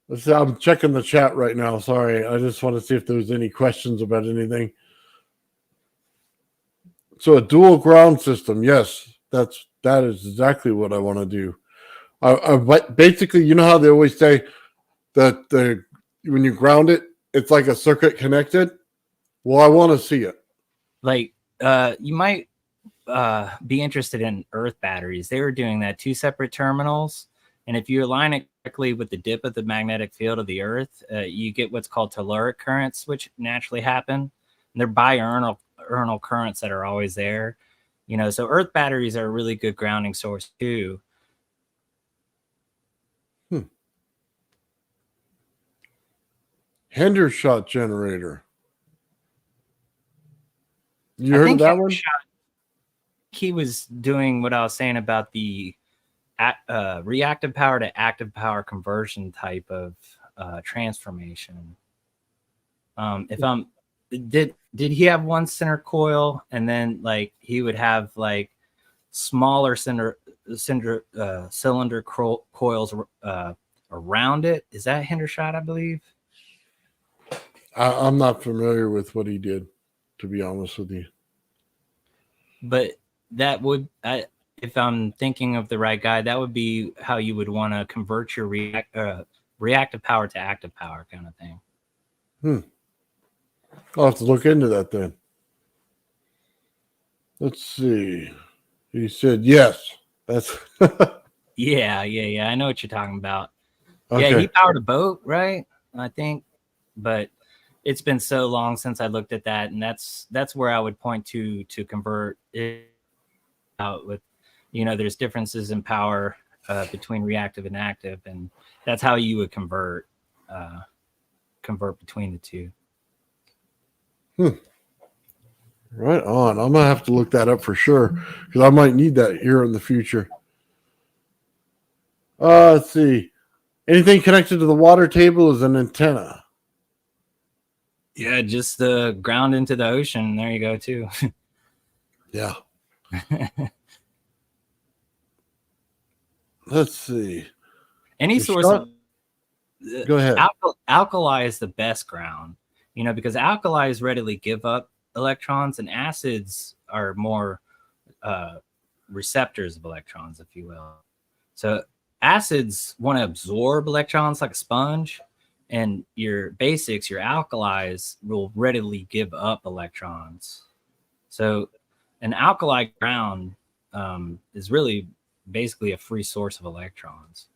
Let's see. I'm checking the chat right now. Sorry, I just want to see if there's any questions about anything. So a dual ground system, yes, that is exactly what I want to do. But basically, you know how they always say that when you ground it, it's like a circuit connected. Well, I want to see it.
Like you might be interested in earth batteries. They were doing that, 2 separate terminals, and if you align it correctly with the dip of the magnetic field of the earth, you get what's called telluric currents, which naturally happen. And they're diurnal currents that are always there. So earth batteries are a really good grounding source too.
Hendershot generator. You heard of that one?
He was doing what I was saying about the reactive power to active power conversion type of transformation. Did he have one center coil, and then like he would have like smaller cylinder coils around it? Is that Hendershot, I believe?
I'm not familiar with what he did, to be honest with you.
But that would, if I'm thinking of the right guy, that would be how you would want to convert your reactive power to active power kind of thing.
I'll have to look into that then. Let's see. He said yes. That's
yeah. I know what you're talking about.
okay.
Yeah, he powered a boat, right? I think, but it's been so long since I looked at that, and that's where I would point to convert it out with. There's differences in power between reactive and active, and that's how you would convert between the two.
Right on. I'm gonna have to look that up for sure because I might need that here in the future. Let's see. Anything connected to the water table is an antenna.
Yeah, just the ground into the ocean. There you go too.
Yeah. Let's see.
Any source of
go ahead.
Alkali is the best ground, because alkalis readily give up electrons, and acids are more receptors of electrons, if you will. So acids want to absorb electrons like a sponge, and your basics, your alkalis, will readily give up electrons. So an alkali ground is really basically a free source of electrons.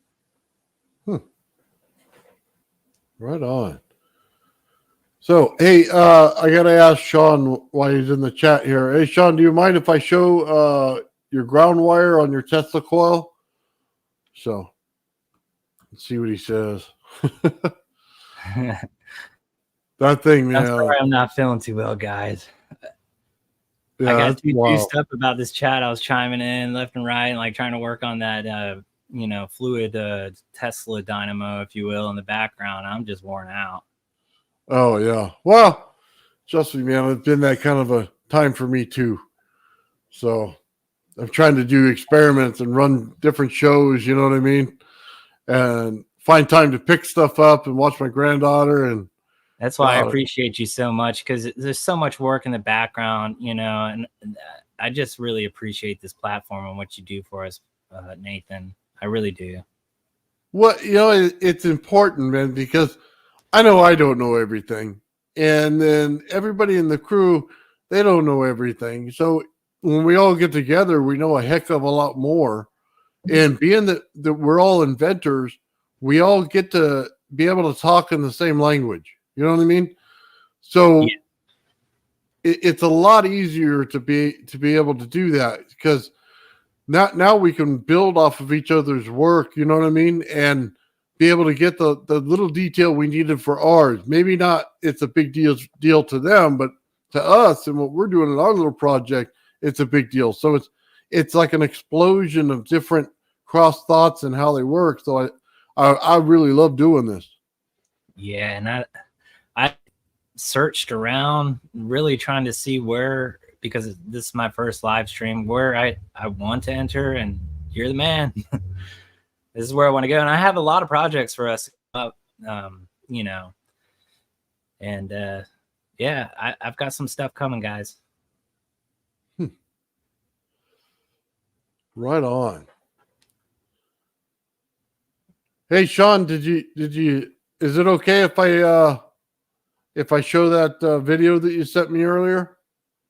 Right on. So, hey, I got to ask Sean while he's in the chat here. Hey, Sean, do you mind if I show your ground wire on your Tesla coil? So, let's see what he says. That thing, man.
I'm sorry, I'm not feeling too well, guys. I got
that's
too
wild.
juiced up about this chat. I was chiming in left and right and like trying to work on that, fluid Tesla dynamo, if you will, in the background. I'm just worn out.
Oh yeah. Well, trust me, man, it's been that kind of a time for me too. So I'm trying to do experiments and run different shows, you know what I mean? And find time to pick stuff up and watch my granddaughter. And
That's why I appreciate you so much, because there's so much work in the background, and I just really appreciate this platform and what you do for us, Nathan. I really do.
what, it's important, man, because I know I don't know everything. And then everybody in the crew, they don't know everything. So when we all get together, we know a heck of a lot more. And being that we're all inventors, we all get to be able to talk in the same language. You know what I mean? So
Yeah.
it's a lot easier to be able to do that, because now we can build off of each other's work. You know what I mean? And be able to get the little detail we needed for ours. Maybe not it's a big deal to them, but to us and what we're doing in our little project, it's a big deal. So it's like an explosion of different cross thoughts and how they work. So I really love doing this.
Yeah, and I searched around really trying to see where, because this is my first live stream, where I want to enter, and you're the man. This is where I want to go. And I have a lot of projects for us up, and I've got some stuff coming, guys.
Right on. Hey, Sean, did you is it okay if I show that video that you sent me earlier?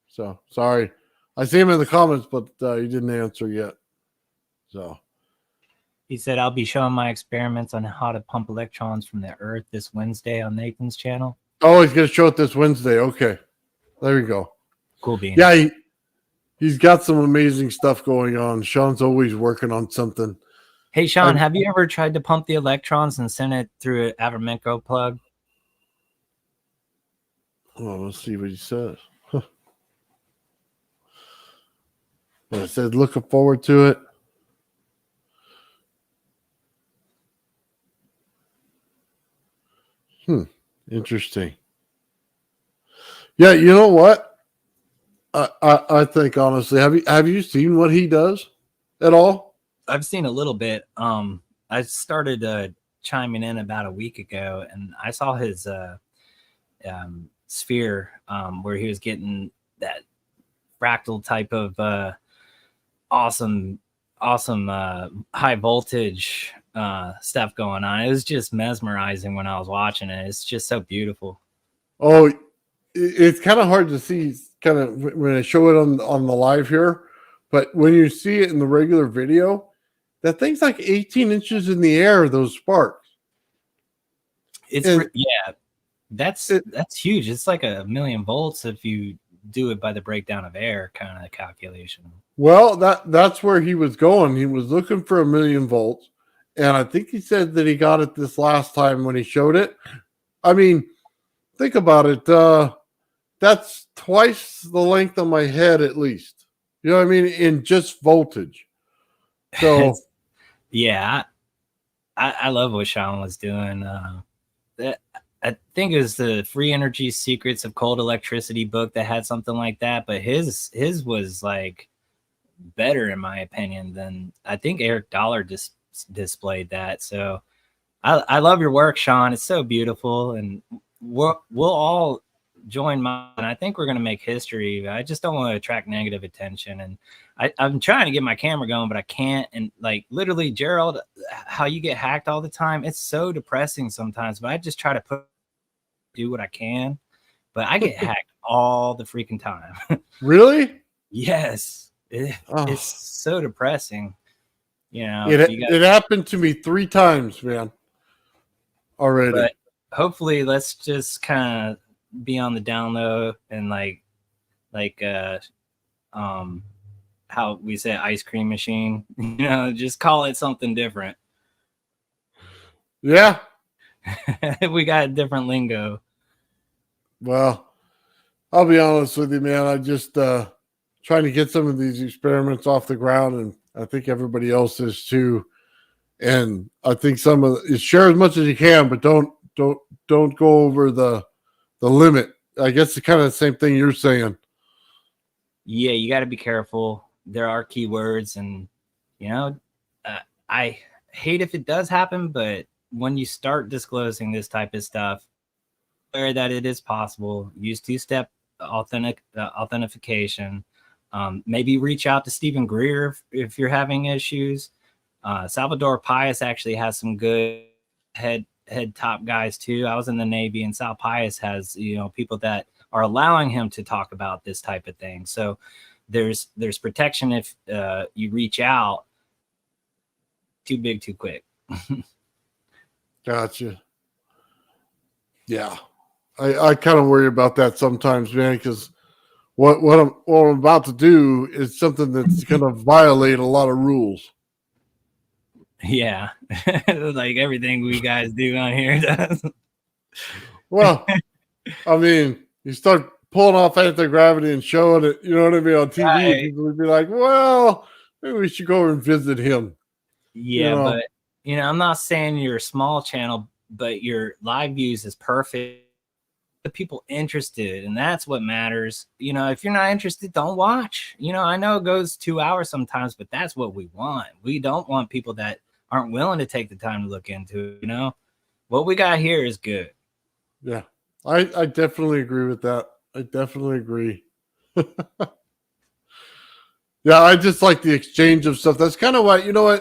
So sorry. I see him in the comments, but he didn't answer yet. So
He said, I'll be showing my experiments on how to pump electrons from the Earth this Wednesday on Nathan's channel.
oh, he's gonna show it this Wednesday. Okay. There you go.
Cool beans.
Yeah, he's got some amazing stuff going on. Sean's always working on something.
Hey, Sean, have you ever tried to pump the electrons and send it through an Avermenko plug?
Well, let's see what he says. I said, looking forward to it. Interesting. Yeah, you know what? I think honestly, have you seen what he does at all?
I've seen a little bit. I started chiming in about a week ago, and I saw his sphere where he was getting that fractal type of awesome high voltage stuff going on. It was just mesmerizing when I was watching it. It's just so beautiful.
Oh, it's kind of hard to see kind of when I show it on the live here, but when you see it in the regular video, that thing's like 18 inches in the air, those sparks.
That's huge. It's like 1,000,000 volts if you do it by the breakdown of air kind of calculation.
Well, that's where he was going. He was looking for 1,000,000 volts, and I think he said that he got it this last time when he showed it. I mean, think about it. That's twice the length of my head at least. You know what I mean? In just voltage. So
yeah, I love what Sean was doing. I think it was the Free Energy Secrets of Cold Electricity book that had something like that, but his was like better in my opinion than I think Eric Dollar just displayed that. So I love your work, Sean. It's so beautiful, and we'll all join mine. I think we're going to make history. I just don't want to attract negative attention, and I'm trying to get my camera going, but I can't. And like literally, Gerald, how you get hacked all the time, it's so depressing sometimes, but I just try to do what I can, but I get hacked all the freaking time.
really?
Yes. It's so depressing.
It happened to me 3 times, man, already.
But hopefully let's just kind of be on the down low and like how we say ice cream machine, just call it something different.
Yeah.
We got a different lingo.
Well, I'll be honest with you, man. I just trying to get some of these experiments off the ground, and I think everybody else is too. And I think some of share as much as you can, but don't go over the limit. I guess it's kind of the same thing you're saying.
Yeah, you got to be careful. There are keywords, and I hate if it does happen, but when you start disclosing this type of stuff, aware that it is possible. Use two-step authentication. Maybe reach out to Stephen Greer if you're having issues. Salvador Pius actually has some good head top guys too. I was in the Navy, and Sal Pius has people that are allowing him to talk about this type of thing. So there's protection if you reach out. Too big, too quick.
Gotcha. Yeah, I kind of worry about that sometimes, man, because what I'm about to do is something that's going to violate a lot of rules.
Yeah, like everything we guys do on here does.
Well, I mean, you start pulling off anti-gravity and showing it, you know what I mean, on TV,
Right.
people would be like, well, maybe we should go and visit him.
Yeah, but I'm not saying you're a small channel, but your live views is perfect. The people interested, and that's what matters. If you're not interested, don't watch. I know it goes 2 hours sometimes, but that's what we want. We don't want people that aren't willing to take the time to look into it. What we got here is good.
Yeah, I definitely agree with that. I definitely agree. Yeah, I just like the exchange of stuff. That's kind of why,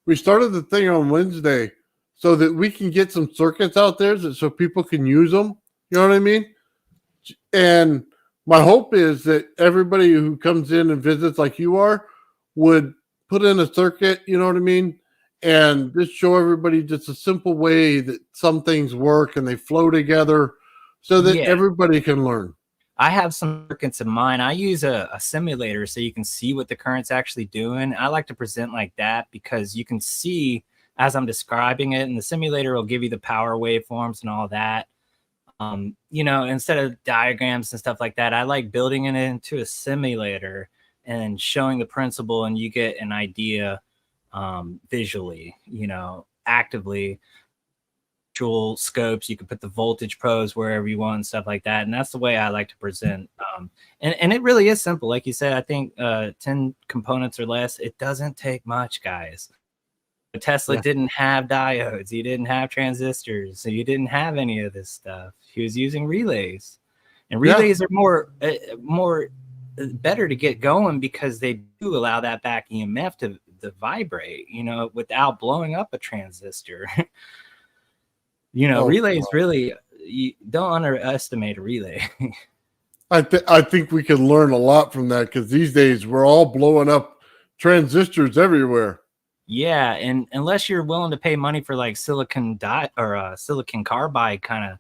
we started the thing on Wednesday so that we can get some circuits out there so people can use them. You know what I mean? And my hope is that everybody who comes in and visits like you are would put in a circuit, you know what I mean? And just show everybody just a simple way that some things work and they flow together so that everybody can learn.
I have some circuits in mind. I use a simulator so you can see what the current's actually doing. I like to present like that because you can see as I'm describing it, and the simulator will give you the power waveforms and all that. Instead of diagrams and stuff like that, I like building it into a simulator and showing the principle, and you get an idea visually, actively. Scopes, you can put the voltage probes wherever you want and stuff like that, and that's the way I like to present. And it really is simple, like you said. I think 10 components or less. It doesn't take much, guys. Tesla didn't have diodes, he didn't have transistors, so you didn't have any of this stuff. He was using relays, and relays are more better to get going because they do allow that back EMF to vibrate, without blowing up a transistor. Relays really, you don't underestimate a relay.
I think we can learn a lot from that because these days we're all blowing up transistors everywhere.
Yeah, and unless you're willing to pay money for like silicon carbide kind of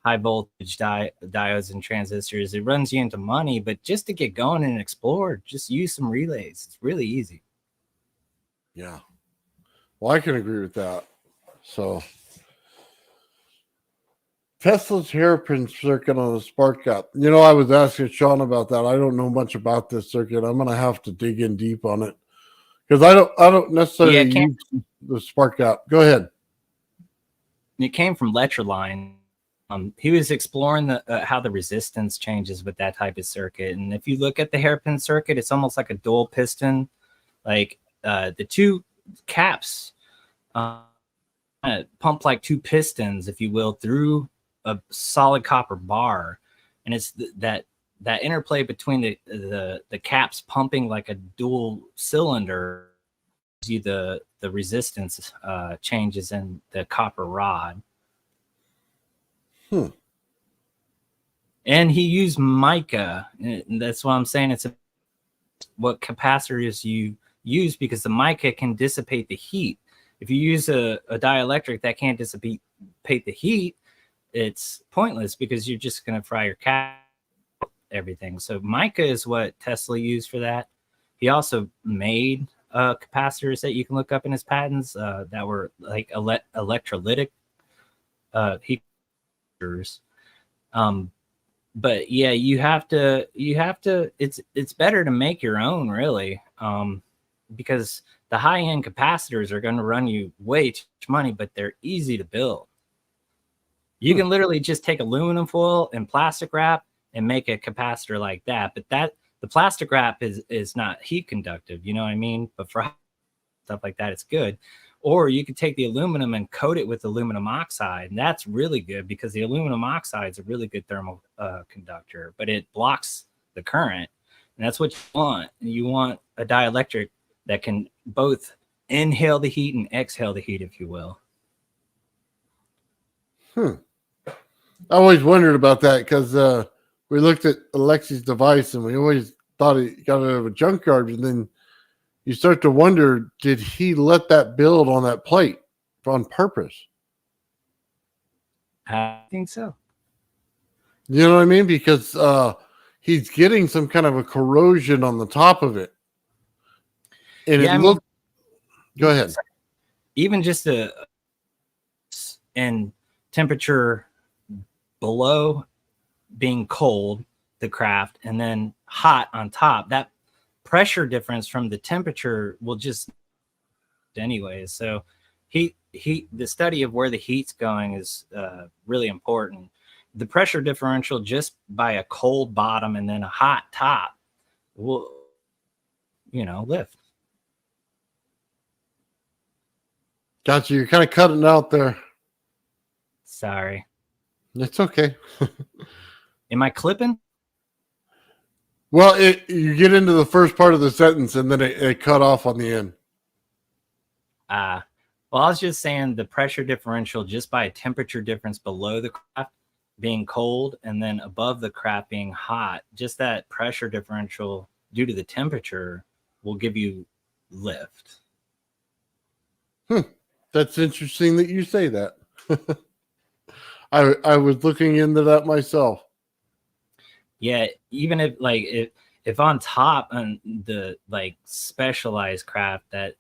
high voltage diodes and transistors, it runs you into money. But just to get going and explore, just use some relays. It's really easy.
Yeah. Well, I can agree with that. So Tesla's hairpin circuit on the spark gap. I was asking Sean about that. I don't know much about this circuit. I'm going to have to dig in deep on it because I don't necessarily use the spark gap. Go ahead.
It came from Letraline. He was exploring how the resistance changes with that type of circuit. And if you look at the hairpin circuit, it's almost like a dual piston. Like the two caps pump like two pistons, if you will, through a solid copper bar, and it's that interplay between the caps pumping like a dual cylinder gives you the resistance changes in the copper rod. And he used mica, and that's why I'm saying it's what capacitors you use, because the mica can dissipate the heat. If you use a dielectric that can't dissipate the heat, it's pointless because you're just going to fry your cap, everything. So mica is what Tesla used for that. He also made capacitors that you can look up in his patents that were like electrolytic heat. but yeah, you have to it's better to make your own, really, because the high-end capacitors are going to run you way too much money, but they're easy to build. You can literally just take aluminum foil and plastic wrap and make a capacitor like that, but the plastic wrap is not heat conductive, you know what I mean? But for stuff like that, it's good. Or you could take the aluminum and coat it with aluminum oxide, and that's really good because the aluminum oxide is a really good thermal conductor, but it blocks the current, and that's what you want. You want a dielectric that can both inhale the heat and exhale the heat, if you will.
I always wondered about that because we looked at Alexi's device and we always thought he got it out of a junkyard, and then you start to wonder, did he let that build on that plate on purpose?
I think so.
You know what I mean? Because he's getting some kind of a corrosion on the top of it. And
Yeah,
it looked... Go ahead.
Even just in temperature below being cold, the craft, and then hot on top, that pressure difference from the temperature will just anyways. So the study of where the heat's going is really important. The pressure differential just by a cold bottom and then a hot top will, lift.
Gotcha. You're kind of cutting out there.
Sorry.
It's okay.
Am I clipping?
Well, you get into the first part of the sentence and then it cut off on the end.
Well, I was just saying the pressure differential just by a temperature difference below the craft being cold and then above the craft being hot, just that pressure differential due to the temperature will give you lift.
That's interesting that you say that. I was looking into that myself.
Yeah, even if on top on the specialized craft that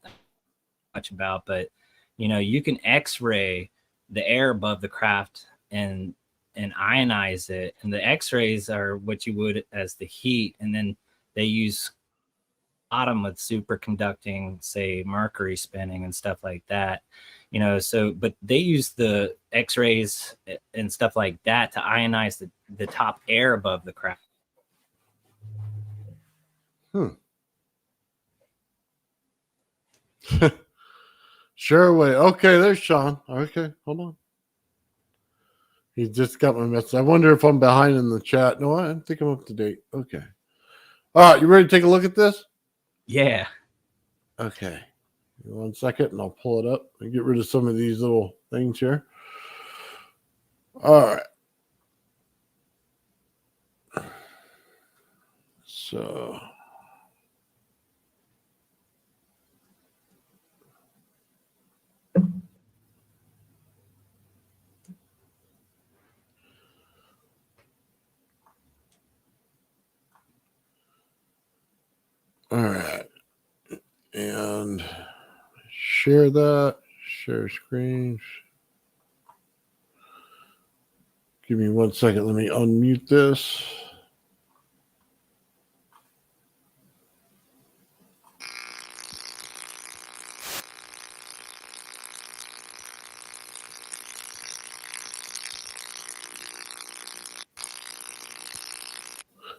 much about, but you can X-ray the air above the craft and ionize it, and the X-rays are what you would as the heat, and then they use bottom with superconducting, say mercury spinning and stuff like that, so but they use the X-rays and stuff like that to ionize the top air above the craft.
Sure way. Okay, there's Sean. Okay, hold on. He just got my message. I wonder if I'm behind in the chat. No, I think I'm up to date. Okay. All right, you ready to take a look at this?
Yeah.
Okay. 1 second, and I'll pull it up and get rid of some of these little things here. All right. So... all right. And share that. Share screen. Give me 1 second. Let me unmute this.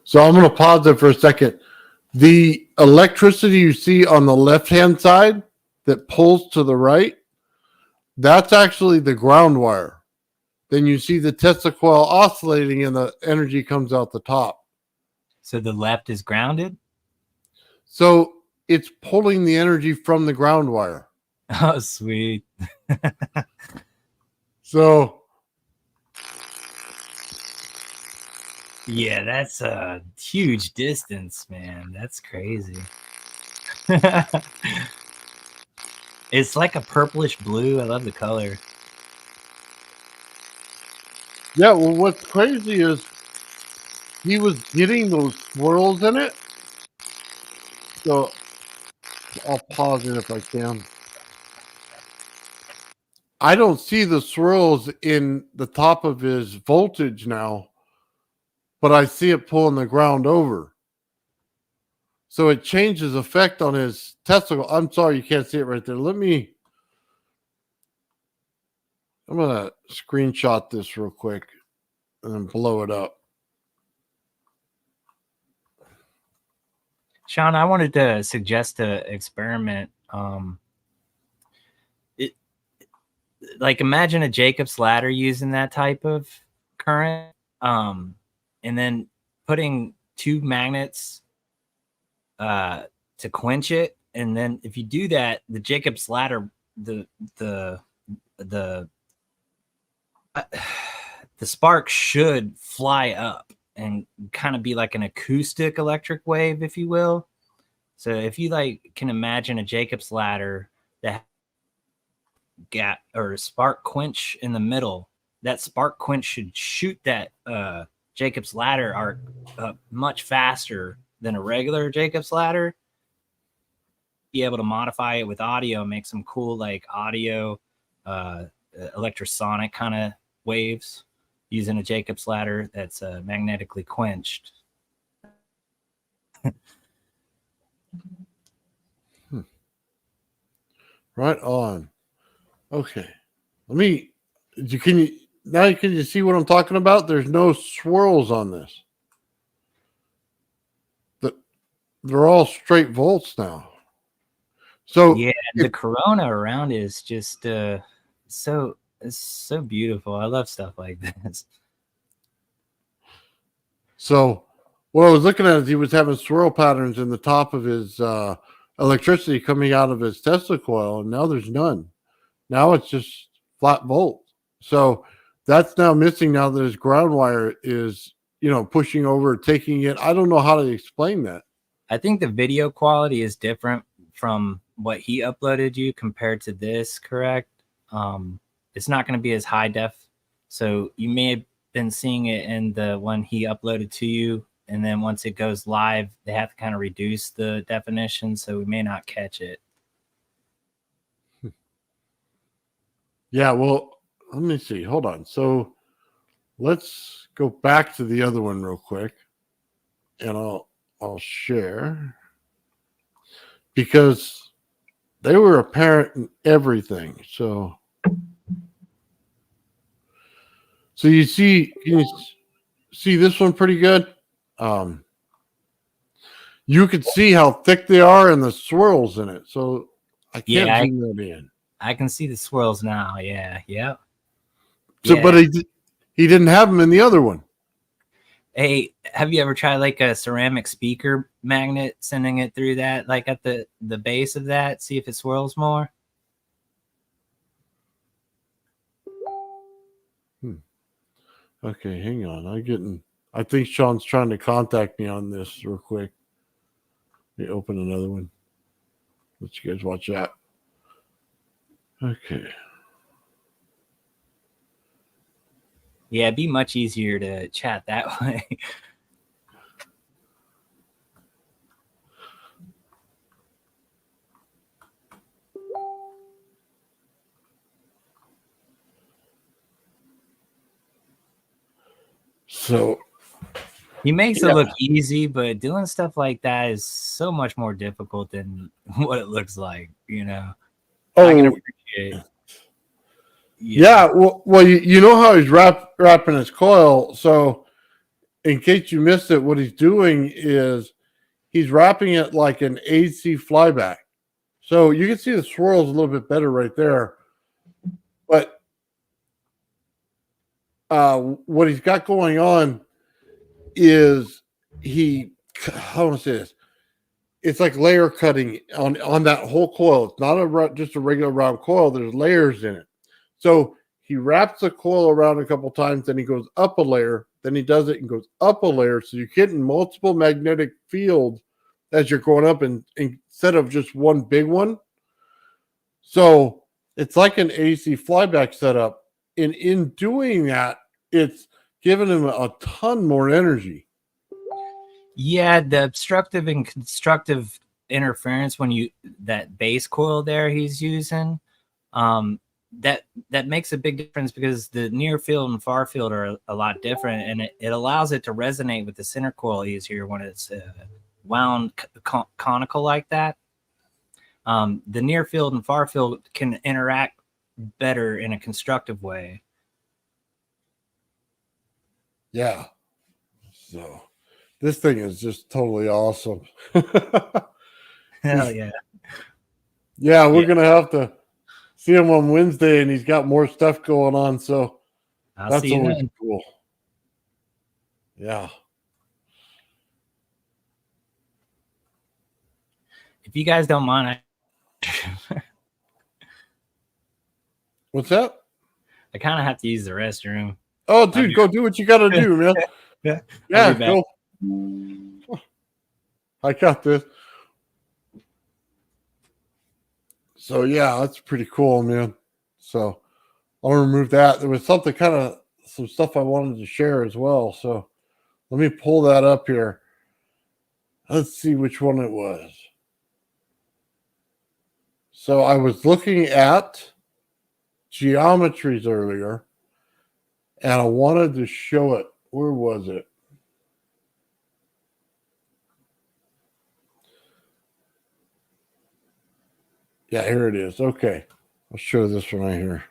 So I'm going to pause it for a second. The electricity you see on the left-hand side that pulls to the right, that's actually the ground wire. Then you see the Tesla coil oscillating and the energy comes out the top.
So the left is grounded?
So it's pulling the energy from the ground wire.
Oh, sweet.
So...
yeah, that's a huge distance, man. That's crazy. It's like a purplish blue. I love the color.
Yeah, well, what's crazy is he was getting those swirls in it. So I'll pause it if I can. I don't see the swirls in the top of his voltage now. but I see it pulling the ground over. So it changes effect on his testicle. I'm sorry you can't see it right there. I'm going to screenshot this real quick and then blow it up.
Sean, I wanted to suggest an experiment. Like imagine a Jacob's ladder using that type of current, and then putting 2 magnets to quench it, and then if you do that, the Jacob's ladder, the spark should fly up and kind of be like an acoustic electric wave, if you will. So if you like can imagine a Jacob's ladder that gap or spark quench in the middle, that spark quench should shoot that Jacob's ladder arc up much faster than a regular Jacob's ladder. Be able to modify it with audio, make some cool like audio electrosonic kind of waves using a Jacob's ladder that's magnetically quenched.
Right on. Okay. Can you see what I'm talking about? There's no swirls on this. They're all straight volts now. So
yeah, the corona around is just it's so beautiful. I love stuff like this.
So what I was looking at is he was having swirl patterns in the top of his electricity coming out of his Tesla coil, and now there's none. Now it's just flat volt. So that's now missing now that his ground wire is, pushing over, taking it. I don't know how to explain that.
I think the video quality is different from what he uploaded you compared to this, correct? It's not going to be as high def. So you may have been seeing it in the one he uploaded to you. And then once it goes live, they have to kind of reduce the definition. So we may not catch it.
Yeah, well, let me see. Hold on. So let's go back to the other one real quick. And I'll share. Because they were apparent in everything. So you see, can you see this one pretty good? You could see how thick they are and the swirls in it. So I can't zoom that in.
I can see the swirls now. Yeah. Yep.
So, yeah. But he didn't have them in the other one.
Hey, have you ever tried like a ceramic speaker magnet, sending it through that, like at the base of that, see if it swirls more?
Okay, hang on. I think Sean's trying to contact me on this real quick. Let me open another one. Let you guys watch that. Okay.
Yeah, it'd be much easier to chat that way.
So
he makes it look easy, but doing stuff like that is so much more difficult than what it looks like, I can appreciate it.
Yeah, well, you know how he's wrapping his coil. So, in case you missed it, what he's doing is he's wrapping it like an AC flyback. So you can see the swirls a little bit better right there. But what he's got going on is how do I say this? It's like layer cutting on that whole coil. It's not just a regular round coil. There's layers in it. So he wraps the coil around a couple times, then he goes up a layer, then he does it and goes up a layer. So you're getting multiple magnetic fields as you're going up, and instead of just one big one. So it's like an AC flyback setup. And in doing that, it's giving him a ton more energy.
Yeah, the obstructive and constructive interference that base coil there he's using, that makes a big difference because the near field and far field are a lot different, and it allows it to resonate with the center coil easier when it's wound conical like that. The near field and far field can interact better in a constructive way.
Yeah. So this thing is just totally awesome.
Hell yeah.
Yeah, we're going to have to see him on Wednesday, and he's got more stuff going on. So
I'll
that's
see you
always
then.
cool. Yeah.
If you guys don't mind,
What's that?
I kind of have to use the restroom.
Oh, dude, go do what you got to do, man.
Yeah.
Yeah,
I'll be back.
go. I got this. So, yeah, that's pretty cool, man. So, I'll remove that. There was some stuff I wanted to share as well. So, let me pull that up here. Let's see which one it was. So, I was looking at geometries earlier, and I wanted to show it. Where was it? Yeah, here it is. Okay. I'll show this one right here.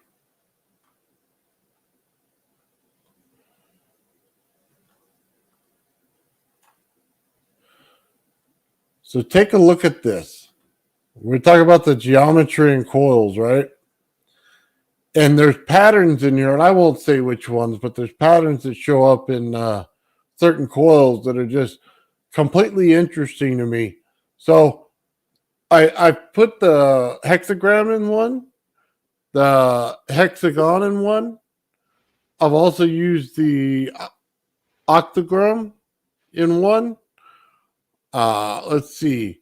So take a look at this. We're talking about the geometry and coils, right? And there's patterns in here, and I won't say which ones, but there's patterns that show up in certain coils that are just completely interesting to me. So I put the hexagram in one, the hexagon in one. I've also used the octagram in one. Let's see.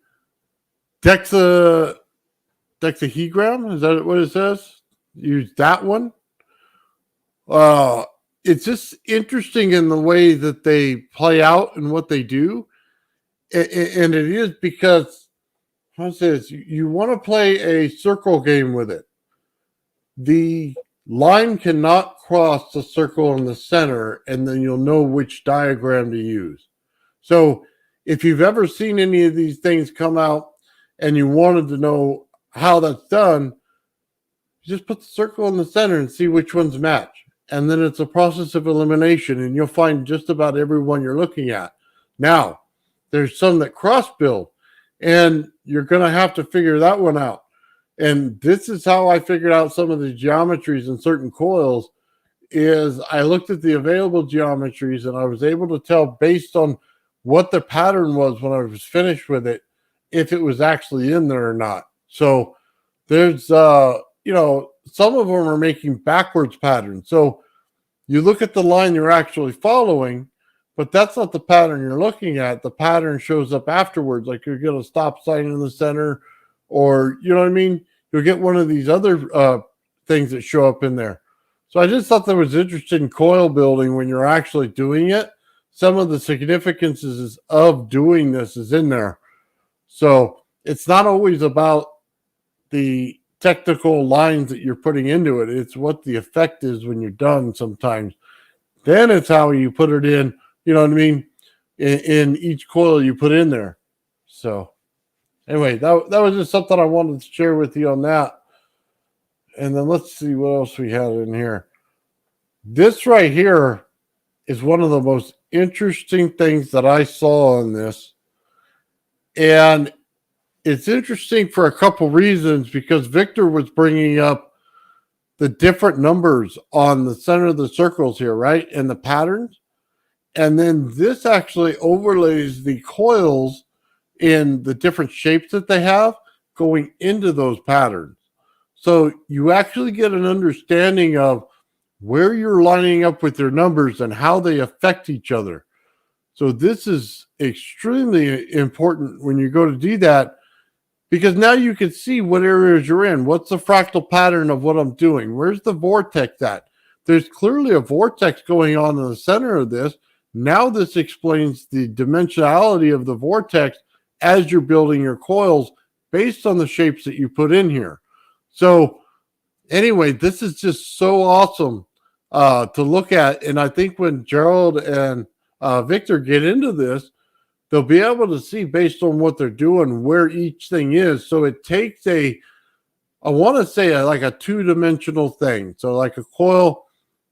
Dexahegram, is that what it says? Use that one. It's just interesting in the way that they play out and what they do. And it is because, how to say this, you want to play a circle game with it. The line cannot cross the circle in the center, and then you'll know which diagram to use. So if you've ever seen any of these things come out and you wanted to know how that's done, you just put the circle in the center and see which ones match. And then it's a process of elimination, and you'll find just about every one you're looking at. Now, there's some that cross build, and you're going to have to figure that one out. And this is how I figured out some of the geometries in certain coils is I looked at the available geometries, and I was able to tell based on what the pattern was when I was finished with it, if it was actually in there or not. So there's, some of them are making backwards patterns. So you look at the line you're actually following, but that's not the pattern you're looking at. The pattern shows up afterwards, like you'll get a stop sign in the center, or, you know what I mean? You'll get one of these other things that show up in there. So I just thought that was interesting in coil building when you're actually doing it. Some of the significances of doing this is in there. So it's not always about the technical lines that you're putting into it. It's what the effect is when you're done sometimes. Then it's how you put it in, you know what I mean, in each coil you put in there. So anyway, that was just something I wanted to share with you on that. And then let's see what else we had in here. This right here is one of the most interesting things that I saw on this. And it's interesting for a couple reasons, because Victor was bringing up the different numbers on the center of the circles here, right? And the patterns. And then this actually overlays the coils in the different shapes that they have going into those patterns. So you actually get an understanding of where you're lining up with their numbers and how they affect each other. So this is extremely important when you go to do that, because now you can see what areas you're in. What's the fractal pattern of what I'm doing? Where's the vortex at? There's clearly a vortex going on in the center of this. Now this explains the dimensionality of the vortex as you're building your coils based on the shapes that you put in here. So anyway, this is just so awesome to look at. And I think when Gerald and Victor get into this, they'll be able to see based on what they're doing where each thing is. So it takes I want to say like a two-dimensional thing. So like a coil,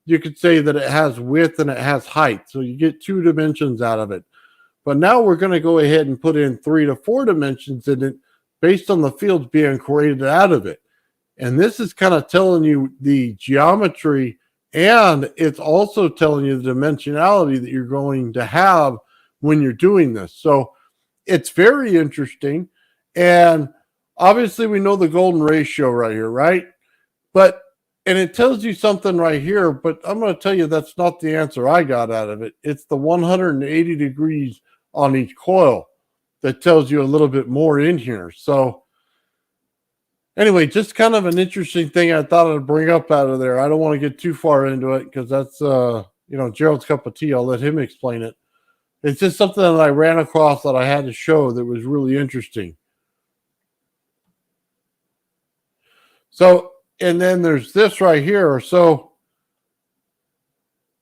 you could say that it has width and it has height. So you get 2 dimensions out of it. But now we're going to go ahead and put in 3 to 4 dimensions in it based on the fields being created out of it. And this is kind of telling you the geometry, and it's also telling you the dimensionality that you're going to have when you're doing this. So it's very interesting. And obviously we know the golden ratio right here, right? And it tells you something right here, but I'm going to tell you that's not the answer I got out of it. It's the 180 degrees on each coil that tells you a little bit more in here. So anyway, just kind of an interesting thing I thought I'd bring up out of there. I don't want to get too far into it because that's, Gerald's cup of tea. I'll let him explain it. It's just something that I ran across that I had to show that was really interesting. So, and then there's this right here. So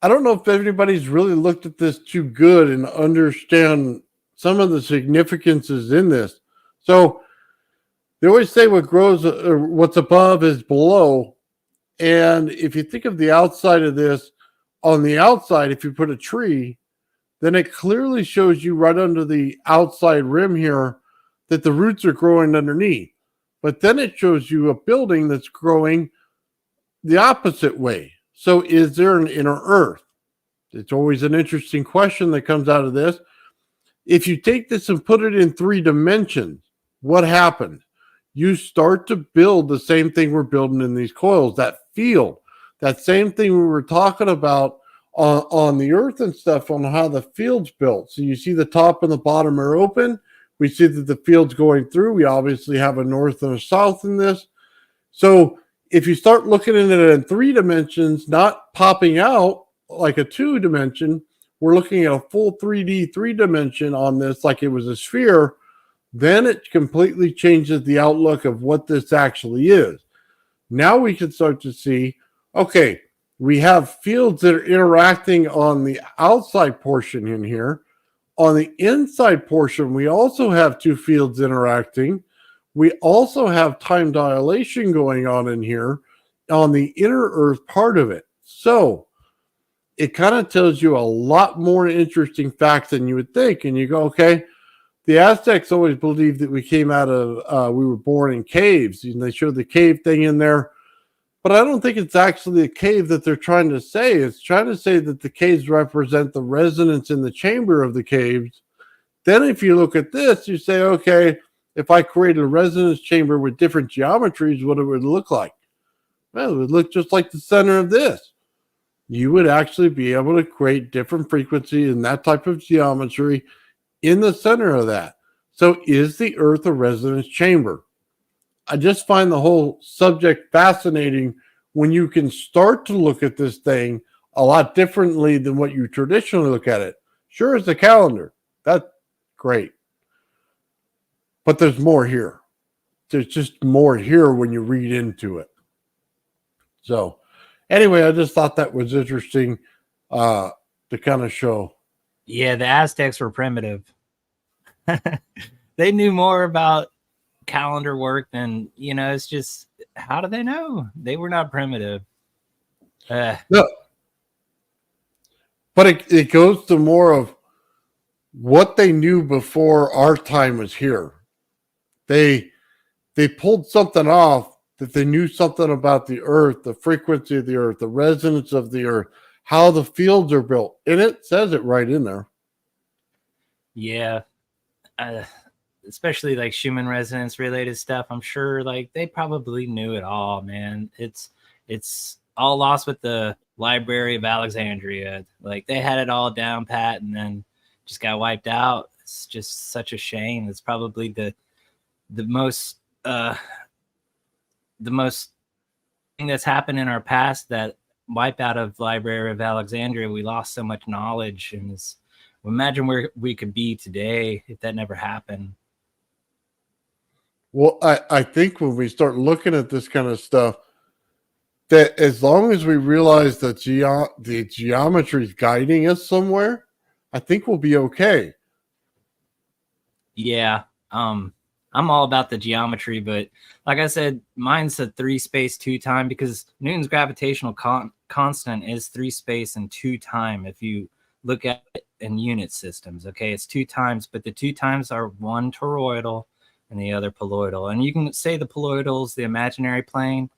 I don't know if anybody's really looked at this too good and understand some of the significances in this. So they always say what grows or what's above is below. And if you think of the outside of this, on the outside, if you put a tree, then it clearly shows you right under the outside rim here that the roots are growing underneath. But then it shows you a building that's growing the opposite way. So is there an inner earth? It's always an interesting question that comes out of this. If you take this and put it in 3 dimensions, what happened? You start to build the same thing we're building in these coils, that field, that same thing we were talking about on the earth and stuff, on how the field's built. So you see the top and the bottom are open. We see that the field's going through. We obviously have a north and a south in this. So if you start looking at it in 3 dimensions, not popping out like a 2 dimension, we're looking at a full 3D 3 dimension on this like it was a sphere, then it completely changes the outlook of what this actually is. Now we can start to see, okay, we have fields that are interacting on the outside portion in here. On the inside portion, we also have 2 fields interacting. We also have time dilation going on in here on the inner earth part of it. So it kind of tells you a lot more interesting facts than you would think. And you go, okay, the Aztecs always believed that we came out of, we were born in caves. And they showed the cave thing in there. But I don't think it's actually a cave that they're trying to say. It's trying to say that the caves represent the resonance in the chamber of the caves. Then if you look at this, you say, okay, if I created a resonance chamber with different geometries, what it would look like? Well, it would look just like the center of this. You would actually be able to create different frequencies and that type of geometry in the center of that. So is the Earth a resonance chamber? I just find the whole subject fascinating when you can start to look at this thing a lot differently than what you traditionally look at it. Sure, it's a calendar. That's great. But there's more here. There's just more here when you read into it. So anyway, I just thought that was interesting to kind of show.
Yeah, the Aztecs were primitive. They knew more about calendar work than, it's just, how do they know? They were not primitive.
No. But it goes to more of what they knew before our time was here. They pulled something off that they knew something about the earth, the frequency of the earth, the resonance of the earth, how the fields are built. And it says it right in there.
Yeah. Especially like Schumann resonance related stuff. I'm sure like they probably knew it all, man. It's all lost with the Library of Alexandria. Like they had it all down pat and then just got wiped out. It's just such a shame. It's probably the most thing that's happened in our past, that wipe out of Library of Alexandria. We lost so much knowledge, and imagine where we could be today if that never happened.
Well, I think when we start looking at this kind of stuff, that as long as we realize that the geometry is guiding us somewhere, I think we'll be okay.
Yeah. I'm all about the geometry, but like I said, mine's a 3-space 2-time because Newton's gravitational constant is 3-space and 2-time. If you look at it in unit systems, okay, it's 2 times, but the 2 times are one toroidal and the other poloidal. And you can say the poloidal is the imaginary plane,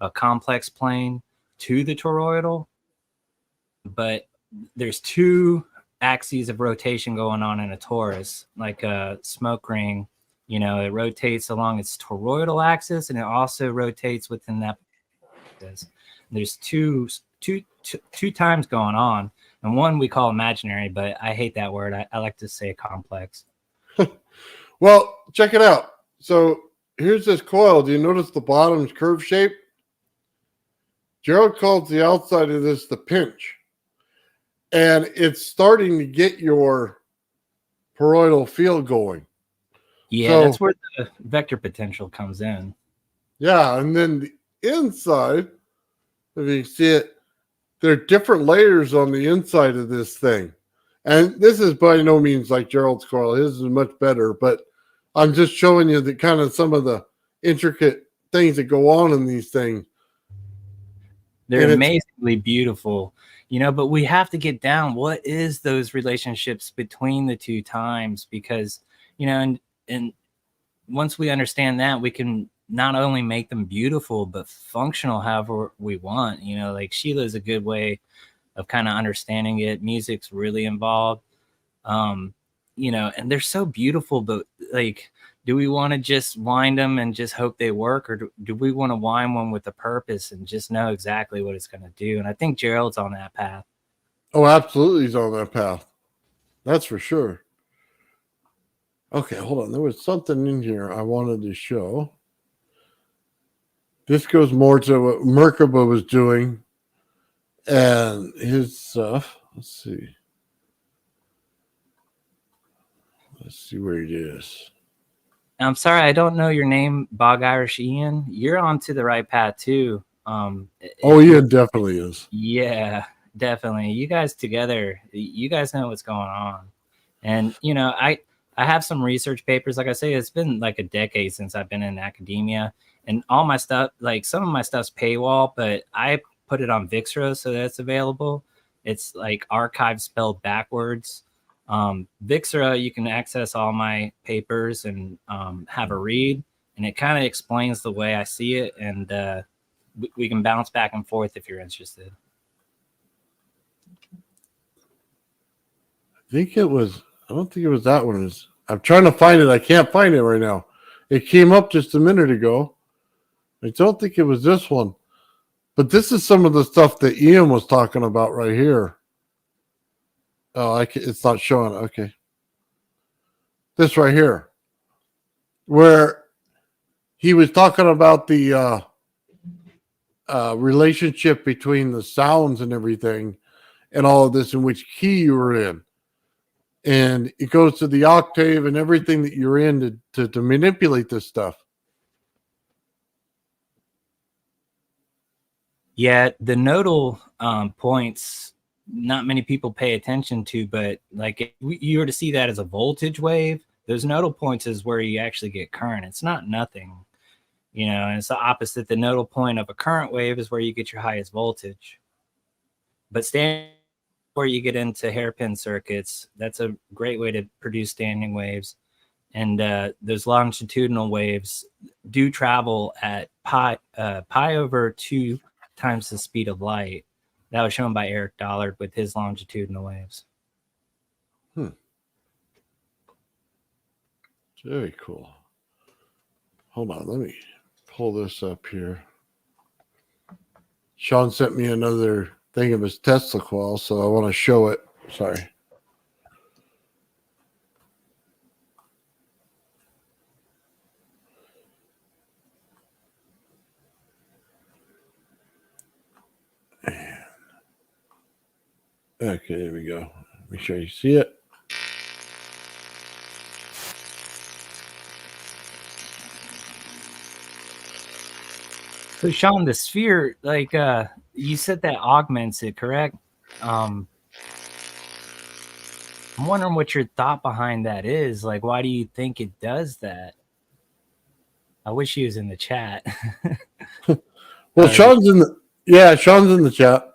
a complex plane to the toroidal, but there's 2 axes of rotation going on in a torus, like a smoke ring. You know, it rotates along its toroidal axis, and it also rotates within that axis. There's two times going on, and one we call imaginary, but I hate that word. I like to say complex.
Well, check it out. So here's this coil. Do you notice the bottom's curve shape? Gerald calls the outside of this the pinch. And it's starting to get your toroidal field going.
Yeah,
So,
that's where the vector potential comes in.
Yeah, and then the inside, if you see it, there are different layers on the inside of this thing. And this is by no means like Gerald's coil. His is much better, but I'm just showing you the kind of some of the intricate things that go on in these things.
They're
And
amazingly beautiful, you know, but we have to get down what is those relationships between the 2 times, because, you know, and once we understand that, we can not only make them beautiful but functional however we want. You know, like Sheila's a good way of kind of understanding it. Music's really involved. You know, and they're so beautiful, but like, do we want to just wind them and just hope they work, or do we want to wind one with a purpose and just know exactly what it's going to do? And I think Gerald's on that path.
Oh, absolutely, he's on that path. That's for sure. Okay, hold on. There was something in here I wanted to show. This goes more to what Merkaba was doing and his stuff. Let's see. Let's see where it is.
I'm sorry, I don't know your name, Bog Irish Ian. You're onto the right path too.
Ian definitely is.
Yeah, definitely. You guys together, you guys know what's going on. And you know, I have some research papers. Like I say, it's been like a decade since I've been in academia, and all my stuff, like some of my stuff's paywall, but I put it on Vixra so that's available. It's like archive spelled backwards. Vixra, you can access all my papers and have a read, and it kind of explains the way I see it, and we can bounce back and forth if you're interested.
I think it was, I don't think it was that one. I'm trying to find it. I can't find it right now. It came up just a minute ago. I don't think it was this one. But this is some of the stuff that Ian was talking about right here. Oh, it's not showing. Okay. This right here, where he was talking about the relationship between the sounds and everything and all of this, in which key you were in. And it goes to the octave and everything that you're in to manipulate this stuff.
Yeah, the nodal points, not many people pay attention to, but like if you were to see that as a voltage wave, those nodal points is where you actually get current. It's not nothing, you know, and it's the opposite. The nodal point of a current wave is where you get your highest voltage. But where you get into hairpin circuits, that's a great way to produce standing waves. And those longitudinal waves do travel at pi over 2 times the speed of light. That was shown by Eric Dollard with his longitudinal waves.
Very cool. Hold on, let me pull this up here. Sean sent me another thing of his Tesla coil, so I want to show it. Sorry. Okay, there we go. Make sure you see it.
So Sean, the sphere, like you said that augments it, correct? I'm wondering what your thought behind that is. Like, why do you think it does that? I wish he was in the chat.
Well, Sean's in the chat.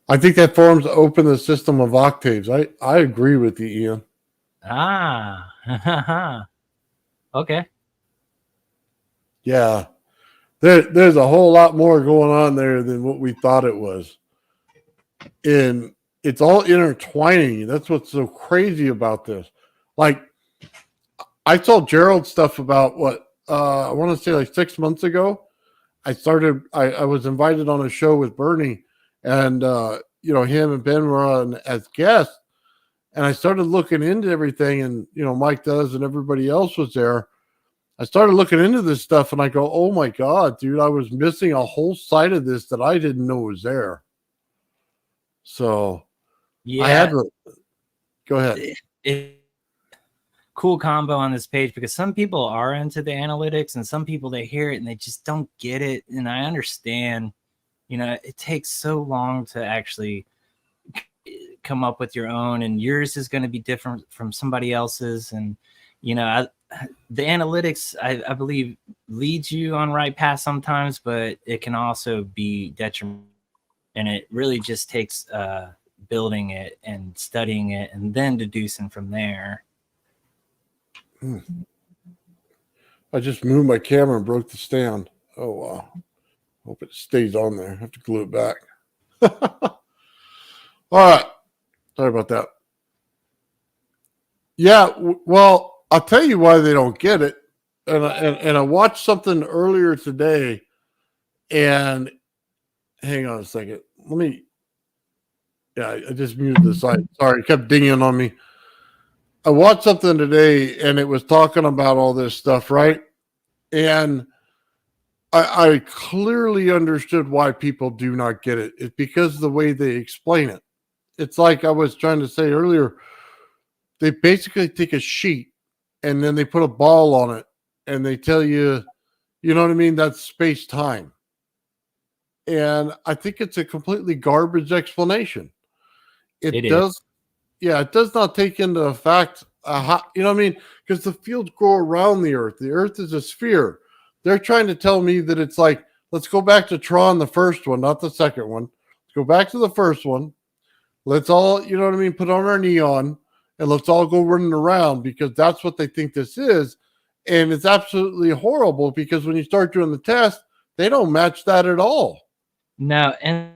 I think that forms open the system of octaves. I agree with you, Ian.
Okay.
Yeah. There's a whole lot more going on there than what we thought it was. And it's all intertwining. That's what's so crazy about this. Like, I saw Gerald's stuff about what I want to say like 6 months ago. I was invited on a show with Bernie, and him and Ben were on as guests, and I started looking into everything, and Mike does, and everybody else was there. I started looking into this stuff, and I go, oh my God, dude, I was missing a whole side of this that I didn't know was there. So
yeah,
I had to go ahead.
Cool combo on this page, because some people are into the analytics and some people, they hear it and they just don't get it. And I understand, it takes so long to actually come up with your own, and yours is going to be different from somebody else's. And, the analytics, I believe, leads you on right path sometimes, but it can also be detrimental. And it really just takes building it and studying it and then deducing from there.
I just moved my camera and broke the stand. Oh, wow. Hope it stays on there. I have to glue it back. All right. Sorry about that. Yeah, well, I'll tell you why they don't get it. And I watched something earlier today, and hang on a second. I just muted the site. Sorry, it kept dinging on me. I watched something today, and it was talking about all this stuff, right? And I clearly understood why people do not get it. It's because of the way they explain it. It's like I was trying to say earlier. They basically take a sheet and then they put a ball on it and they tell you, you know what I mean? That's space time. And I think it's a completely garbage explanation. It does not take into effect, you know what I mean? Because the fields go around the Earth. The Earth is a sphere. They're trying to tell me that it's like, let's go back to Tron, the first one, not the second one. Let's go back to the first one. Let's all, you know what I mean, put on our neon and let's all go running around, because that's what they think this is. And it's absolutely horrible, because when you start doing the test, they don't match that at all.
No, and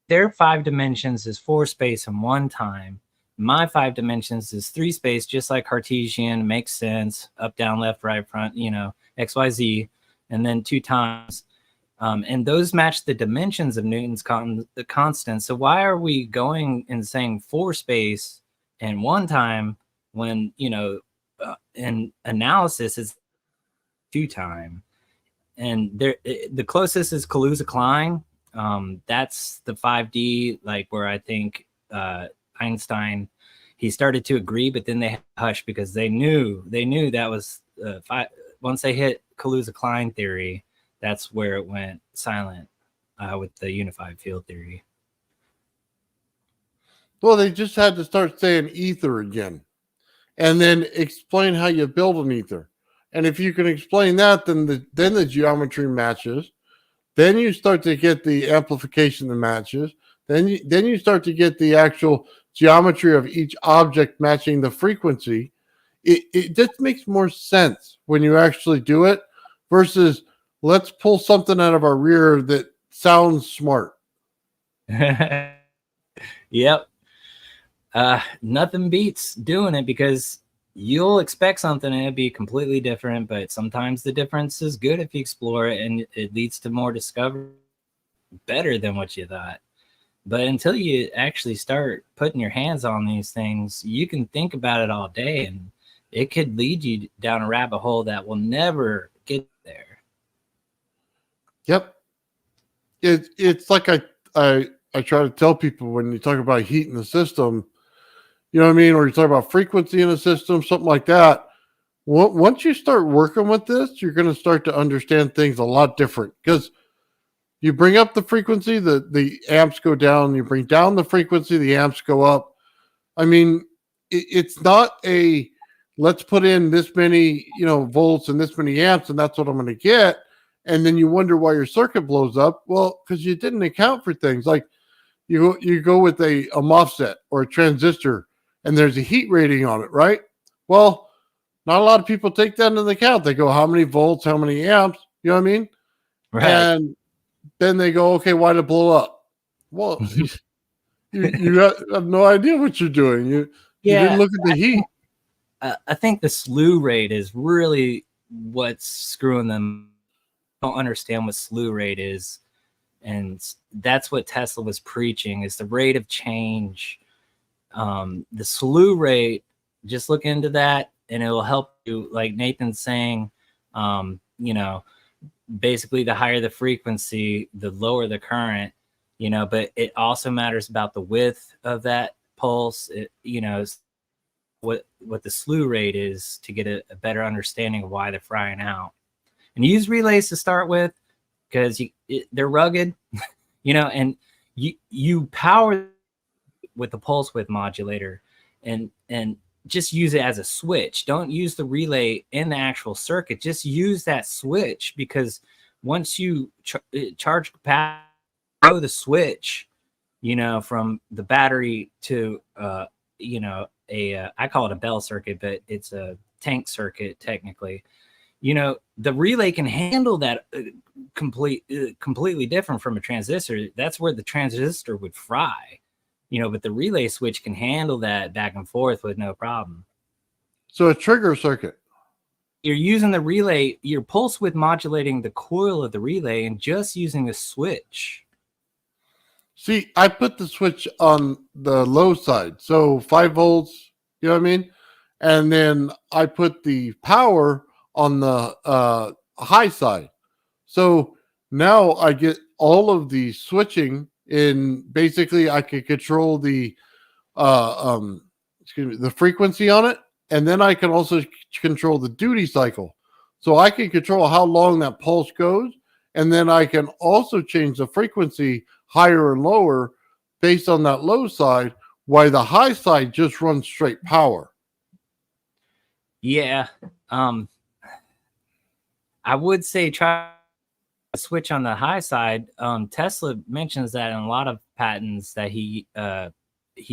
their 5 dimensions is 4 space and 1 time. My 5 dimensions is 3 space, just like Cartesian, makes sense. Up, down, left, right, front, X, Y, Z, and then 2 times. And those match the dimensions of Newton's constant. So why are we going and saying 4 space and 1 time when, in analysis is 2 time? And the closest is Kaluza-Klein. That's the 5D, like where I think Einstein, he started to agree, but then they hushed because they knew that was once they hit Kaluza-Klein theory, that's where it went silent with the unified field theory.
Well, they just had to start saying ether again, and then explain how you build an ether. And if you can explain that, then the geometry matches. Then you start to get the amplification that matches. Then you start to get the actual geometry of each object matching the frequency. It just makes more sense when you actually do it versus let's pull something out of our rear that sounds smart.
Yep. Nothing beats doing it, because you'll expect something and it'll be completely different, but sometimes the difference is good if you explore it, and it leads to more discovery, better than what you thought. But until you actually start putting your hands on these things, you can think about it all day, and it could lead you down a rabbit hole that will never get there.
Yep. It's like I try to tell people when you talk about heat in the system, you know what I mean? Or you talk about frequency in a system, something like that. once you start working with this, you're going to start to understand things a lot different because you bring up the frequency, the amps go down. You bring down the frequency, the amps go up. I mean, it's not a let's put in this many, volts and this many amps, and that's what I'm going to get. And then you wonder why your circuit blows up. Well, because you didn't account for things like you go with a MOSFET or a transistor, and there's a heat rating on it, right? Well, not a lot of people take that into account. They go, how many volts, how many amps? You know what I mean?
Right.
And then they go, okay, why did it blow up? Well, you have no idea what you're doing. You didn't look at the heat.
I think the slew rate is really what's screwing them. Don't understand what slew rate is, and that's what Tesla was preaching: is the rate of change. The slew rate. Just look into that, and it will help you. Like Nathan's saying, basically, the higher the frequency, the lower the current. But it also matters about the width of that pulse. What the slew rate is to get a better understanding of why they're frying out. And use relays to start with because they're rugged, and you power with the pulse width modulator and just use it as a switch. Don't use the relay in the actual circuit. Just use that switch because once you charge capacity, throw the switch, from the battery to, I call it a bell circuit, but it's a tank circuit technically. The relay can handle that completely different from a transistor. That's where the transistor would fry, but the relay switch can handle that back and forth with no problem.
So a trigger circuit.
You're using the relay, you're pulse width modulating the coil of the relay and just using a switch.
See, I put the switch on the low side, so 5 volts, you know what I mean? And then I put the power on the high side. So now I get all of the switching in. Basically, I can control the the frequency on it, and then I can also control the duty cycle. So I can control how long that pulse goes, and then I can also change the frequency higher and lower based on that low side, while the high side just runs straight power.
Yeah. I would say try to switch on the high side. Tesla mentions that in a lot of patents that he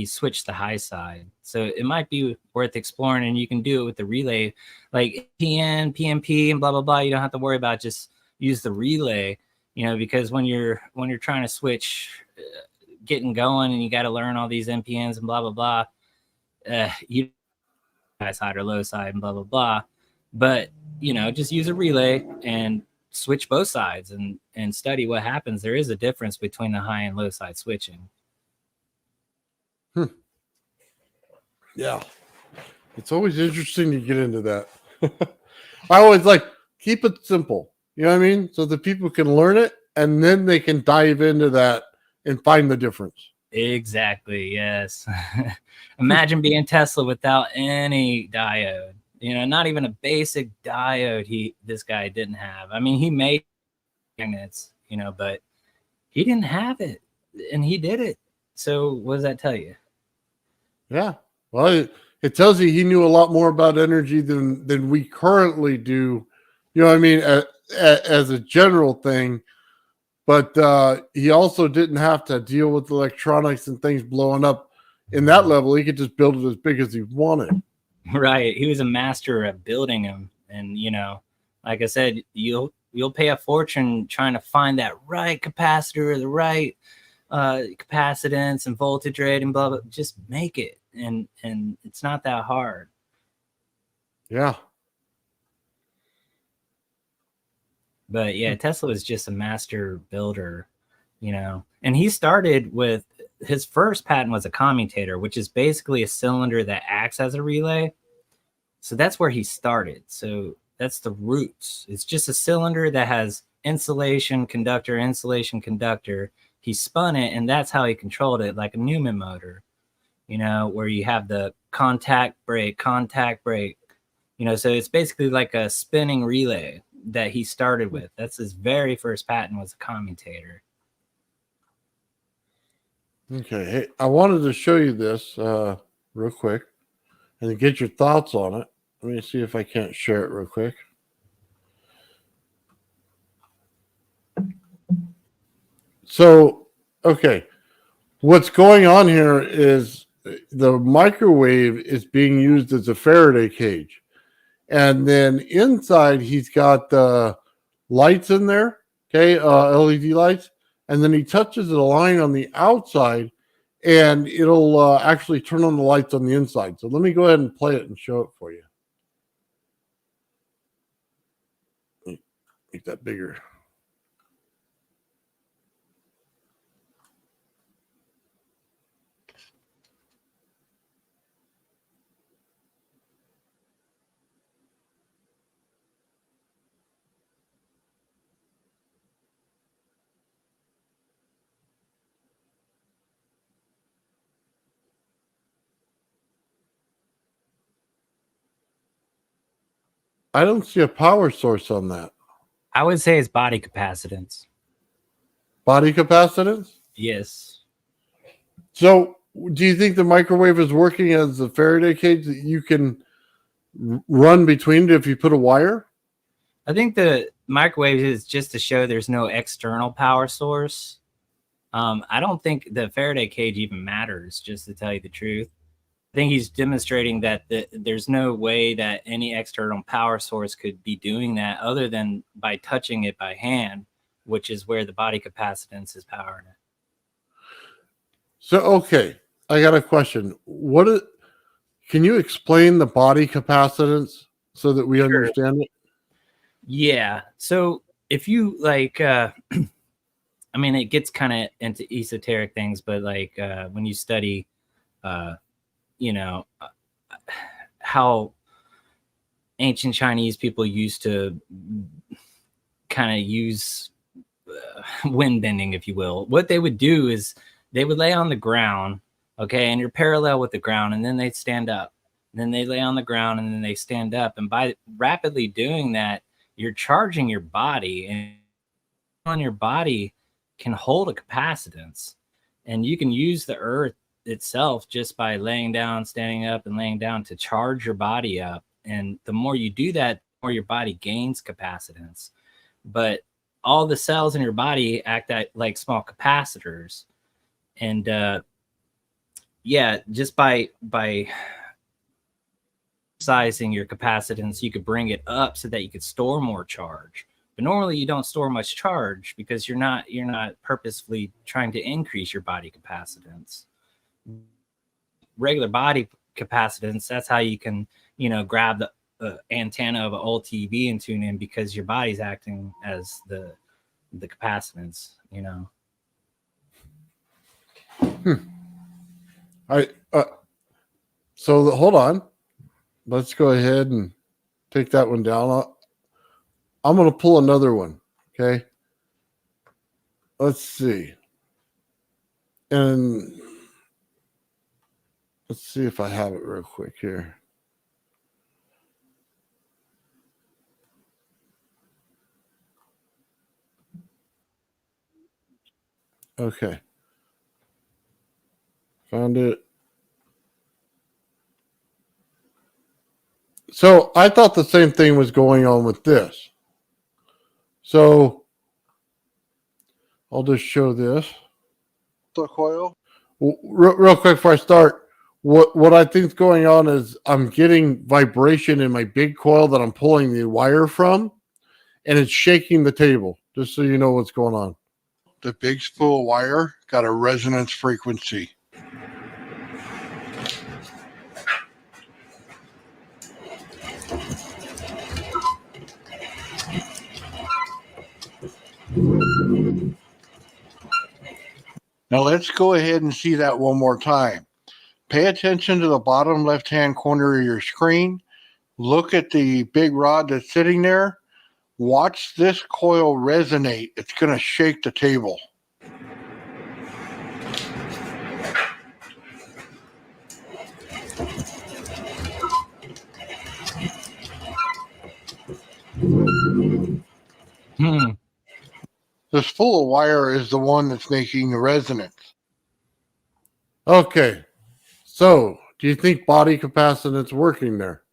switched the high side. So it might be worth exploring, and you can do it with the relay, like PN, PMP, and blah, blah, blah. You don't have to worry about just use the relay, because when you're trying to switch, getting going, and you got to learn all these NPNs and blah, blah, blah, you high side or low side and blah, blah, blah. But, just use a relay and switch both sides and study what happens. There is a difference between the high and low side switching.
Yeah. It's always interesting to get into that. I always keep it simple. You know what I mean? So that people can learn it and then they can dive into that and find the difference.
Exactly. Yes. Imagine being Tesla without any diode. Not even a basic diode. This guy didn't have. I mean, he made magnets, but he didn't have it, and he did it. So what does that tell you?
Yeah. Well, it tells you he knew a lot more about energy than we currently do. You know what I mean? As a general thing. But he also didn't have to deal with electronics and things blowing up in that level. He could just build it as big as he wanted.
Right. He was a master at building them. And, like I said, you'll pay a fortune trying to find that right capacitor, the right capacitance and voltage rate and blah, blah. Just make it. And it's not that hard.
Yeah.
But yeah, Tesla was just a master builder, and he started with his first patent was a commutator, which is basically a cylinder that acts as a relay. So that's where he started. So that's the roots. It's just a cylinder that has insulation, conductor, insulation, conductor. He spun it, and that's how he controlled it, like a Newman motor, where you have the contact brake, So it's basically like a spinning relay that he started with. That's his very first patent, was a commutator.
Okay. Hey, I wanted to show you this real quick and get your thoughts on it. Let me see if I can't share it real quick. So, okay. What's going on here is the microwave is being used as a Faraday cage. And then inside, he's got the lights in there, okay, LED lights. And then he touches a line on the outside, and it'll actually turn on the lights on the inside. So let me go ahead and play it and show it for you. Make that bigger. I don't see a power source on that.
I would say it's body capacitance.
Body capacitance?
Yes.
So do you think the microwave is working as a Faraday cage that you can run between it if you put a wire?
I think the microwave is just to show there's no external power source. I don't think the Faraday cage even matters, just to tell you the truth. I think he's demonstrating that there's no way that any external power source could be doing that other than by touching it by hand, which is where the body capacitance is powering it.
So, okay, I got a question. Can you explain the body capacitance so that we understand it?
Yeah. So if you like, I mean, it gets kind of into esoteric things, but like when you study, how ancient Chinese people used to kind of use wind bending, if you will, what they would do is they would lay on the ground, okay, and you're parallel with the ground, and then they'd stand up. And then they lay on the ground, and then they stand up. And by rapidly doing that, you're charging your body, and on your body can hold a capacitance. And you can use the earth itself just by laying down, standing up, and laying down to charge your body up. And the more you do that, the more your body gains capacitance. But all the cells in your body act like small capacitors. And just by sizing your capacitance, you could bring it up so that you could store more charge. But normally you don't store much charge because you're not purposefully trying to increase your body capacitance. Regular body capacitance, that's how you can, grab the antenna of an old TV and tune in, because your body's acting as the capacitance,
Hold on. Let's go ahead and take that one down. I'm going to pull another one. Okay. Let's see. And let's see if I have it real quick here. Okay. Found it. So I thought the same thing was going on with this. So I'll just show this.
The coil.
Real quick before I start, what I think is going on is I'm getting vibration in my big coil that I'm pulling the wire from, and it's shaking the table, just so you know what's going on.
The big spool of wire got a resonance frequency. Now let's go ahead and see that one more time. Pay attention to the bottom left-hand corner of your screen. Look at the big rod that's sitting there. Watch this coil resonate. It's going to shake the table. This full of wire is the one that's making the resonance.
Okay. So, do you think body capacitance working there?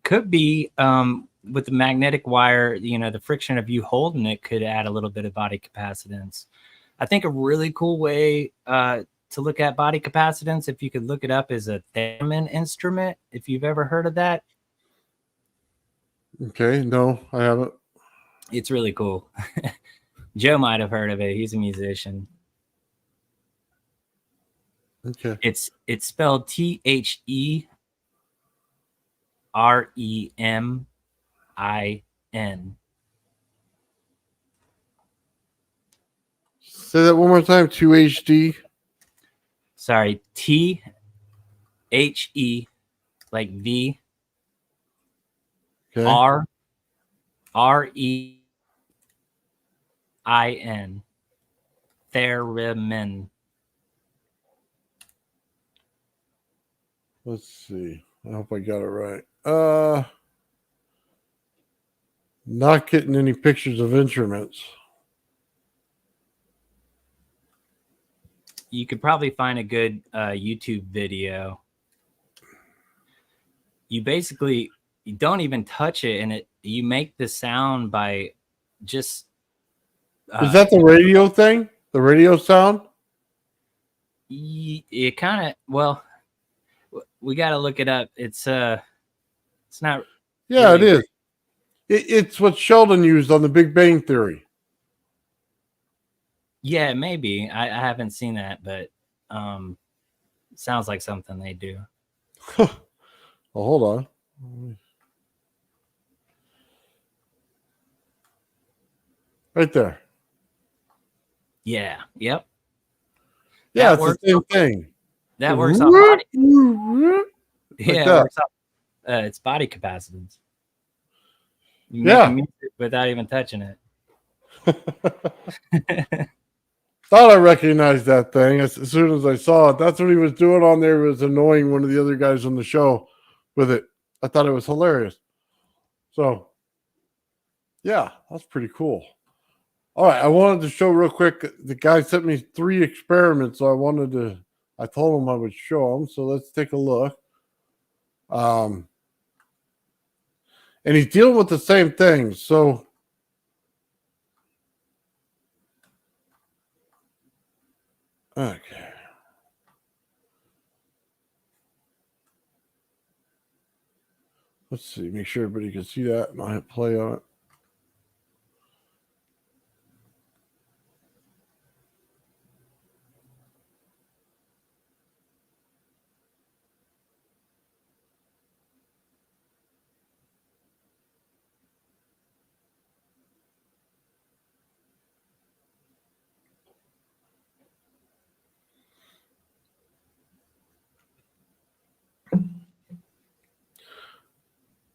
Could be with the magnetic wire, the friction of you holding it could add a little bit of body capacitance. I think a really cool way to look at body capacitance, if you could look it up, is a theremin instrument, if you've ever heard of that.
Okay. No, I haven't.
It's really cool. Joe might have heard of it. He's a musician.
Okay.
It's spelled THEREMIN.
Say that one more time. 2HD.
Sorry, THE like V
Okay.
REIN. Theremin.
Let's see. I hope I got it right. Not getting any pictures of instruments.
You could probably find a good YouTube video. You don't even touch it, and you make the sound by just.
Is that the radio thing? The radio sound?
It kind of, well, we got to look it up. It's not.
Yeah,
really
it is. It's what Sheldon used on The Big Bang Theory.
Yeah, maybe. I haven't seen that, but sounds like something they do.
Oh, hold on. Right there.
Yeah. Yep.
Yeah,
That
it's the same thing.
That works off body.
Like
Yeah, it
that.
works off. It's body capacitance. You
Yeah.
make music without even touching it.
Thought I recognized that thing as soon as I saw it. That's what he was doing on there. He was annoying one of the other guys on the show with it. I thought it was hilarious. So, yeah, that's pretty cool. All right, I wanted to show real quick. The guy sent me 3 experiments, so I told him I would show them. So let's take a look. And he's dealing with the same thing. So, okay. Let's see, make sure everybody can see that, and I'll hit play on it.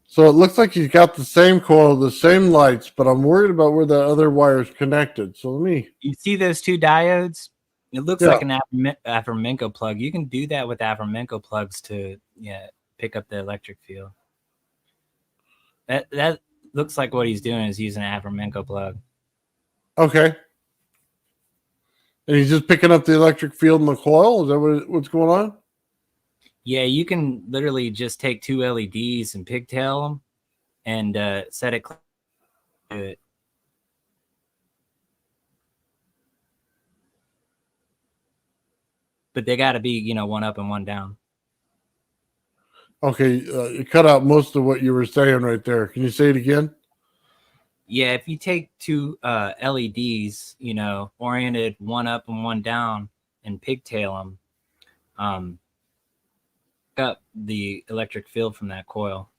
So it looks like he's got the same coil, the same lights, but I'm worried about where the other wire is connected. So let me.
You see those 2 diodes? It looks
Yeah.
like an Avermenko plug. You can do that with Avermenko plugs to pick up the electric field. That looks like what he's doing is using an Avermenko plug.
Okay. And he's just picking up the electric field in the coil? Is that what's going on?
Yeah, you can literally just take 2 LEDs and pigtail them and set it to it. But they got to be, one up and one down.
Okay, you cut out most of what you were saying right there. Can you say it again?
Yeah, if you take 2 LEDs, oriented one up and one down, and pigtail them, up the electric field from that coil.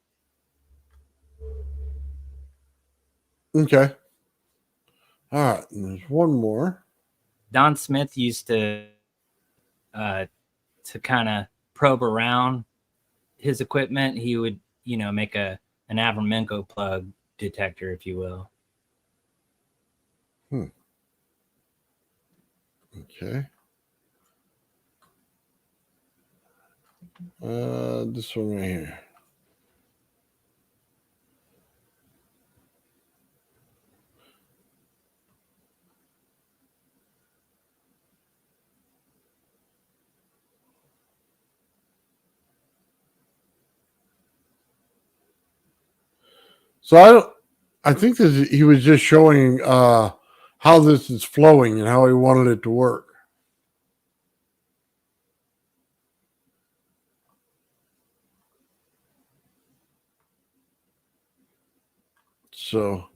Okay. All right, and there's one more.
Don Smith used to kind of probe around his equipment. He would, make an Avermenko plug detector, if you will.
Okay. This one right here. So I think this, he was just showing how this is flowing and how he wanted it to work. So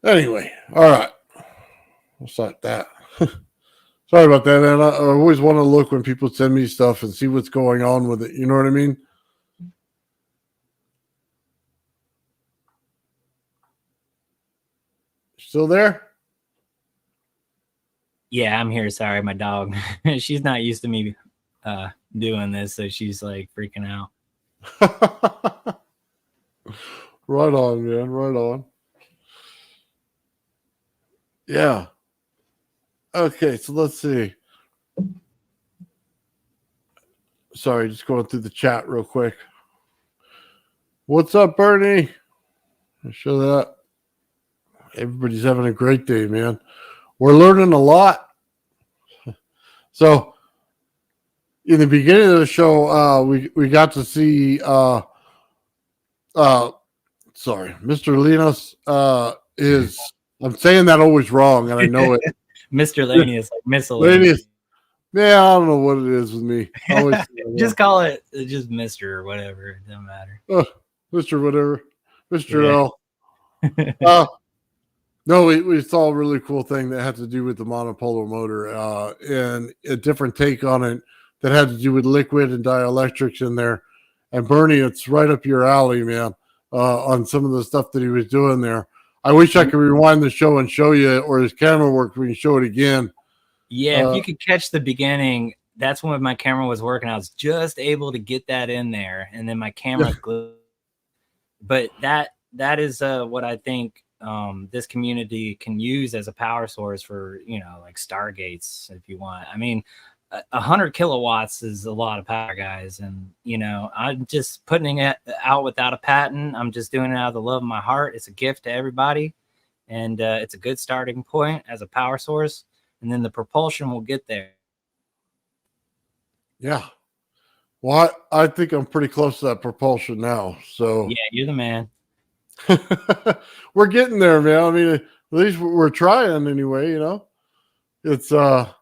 anyway, all right. We'll start that. Sorry about that, man. I always want to look when people send me stuff and see what's going on with it. You know what I mean? Still there?
Yeah, I'm here. Sorry, my dog. She's not used to me doing this, so she's like freaking out.
Right on, man. Right on. Yeah. Okay, so let's see. Sorry, just going through the chat real quick. What's up, Bernie? I'll show that. Everybody's having a great day, man. We're learning a lot. So, in the beginning of the show, we got to see Mr. Linus is, I'm saying that always wrong, and I know it.
Mr. Laney is like miscellaneous.
Laney, yeah, I don't know what it is with me. I always
Just call it just Mr. or whatever. It doesn't matter.
Mr. Whatever, Mr. L. No, we saw a really cool thing that had to do with the monopolar motor and a different take on it that had to do with liquid and dielectrics in there. And Bernie, it's right up your alley, man, on some of the stuff that he was doing there. I wish I could rewind the show and show you, or his camera worked, we can show it again.
Yeah, if you could catch the beginning, that's when my camera was working. I was just able to get that in there, and then my camera glitched. But that is what I think this community can use as a power source for, like Stargates, if you want. I mean, 100 kilowatts is a lot of power, guys. And, I'm just putting it out without a patent. I'm just doing it out of the love of my heart. It's a gift to everybody. And it's a good starting point as a power source. And then the propulsion will get there.
Yeah. Well, I think I'm pretty close to that propulsion now. So
yeah, you're the man.
We're getting there, man. I mean, at least we're trying anyway, It's yeah,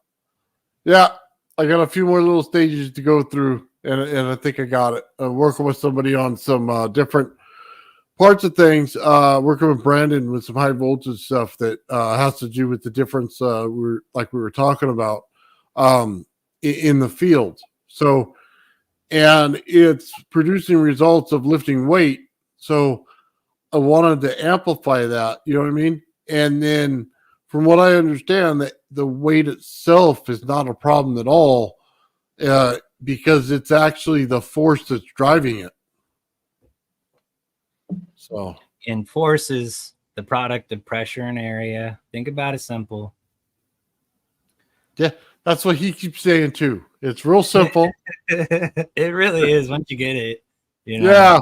I got a few more little stages to go through, and I think I got it. Working with somebody on some different parts of things, working with Brandon with some high voltage stuff that has to do with the difference we were talking about in the field. So, and it's producing results of lifting weight. So I wanted to amplify that, you know what I mean? And then from what I understand, that the weight itself is not a problem at all because it's actually the force that's driving it. So,
and force is the product of pressure and area. Think about it simple.
Yeah, that's what he keeps saying too. It's real simple.
It really is once you get it.
Yeah.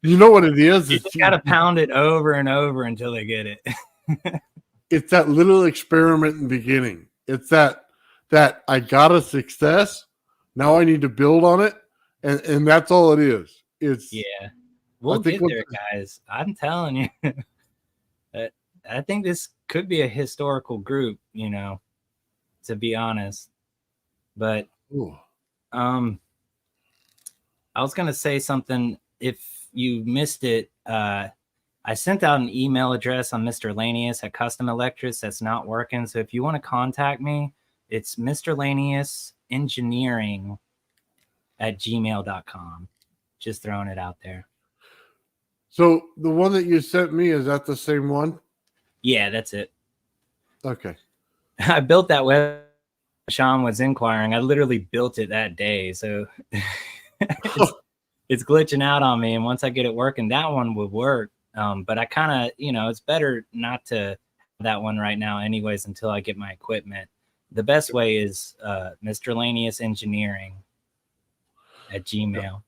You know what it is?
You just got to pound it over and over until they get it.
It's that little experiment in the beginning. It's that I got a success. Now I need to build on it. And that's all it is. It's
we'll get there, guys. I'm telling you. I think this could be a historical group, to be honest. But I was gonna say something. If you missed it, I sent out an email address on Mr. Lanius at Custom Electrics that's not working. So if you want to contact me, it's Mr. Lanius Engineering at gmail.com. Just throwing it out there.
So the one that you sent me, is that the same one?
Yeah, that's it.
Okay.
I built that web. Sean was inquiring. I literally built it that day. So it's glitching out on me. And once I get it working, that one would work. But I kind of, it's better not to have that one right now anyways until I get my equipment. The best way is Mr. Lanius Engineering at Gmail.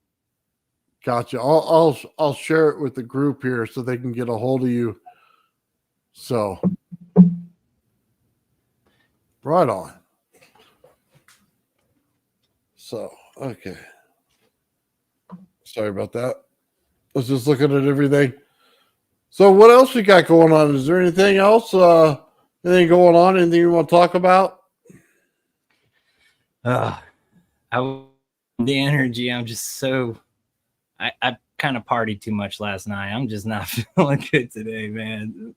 Gotcha. I'll share it with the group here so they can get a hold of you. So right on. So, okay. Sorry about that. was just looking at everything. So what else we got going on? Is there anything else? Anything going on? Anything you want to talk about?
I the energy. I'm just so. I kind of partied too much last night. I'm just not feeling good today, man.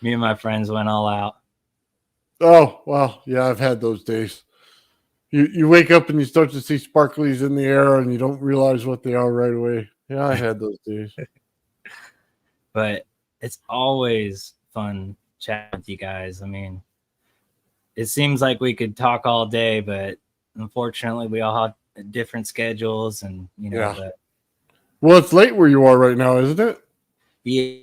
Me and my friends went all out.
Oh, well, yeah, I've had those days. You wake up and you start to see sparklies in the air and you don't realize what they are right away. Yeah, I had those days.
But it's always fun chatting with you guys. I mean, it seems like we could talk all day, but unfortunately we all have different schedules and, you know,
Yeah.
but
Well, it's late where you are right now, isn't it?
yeah,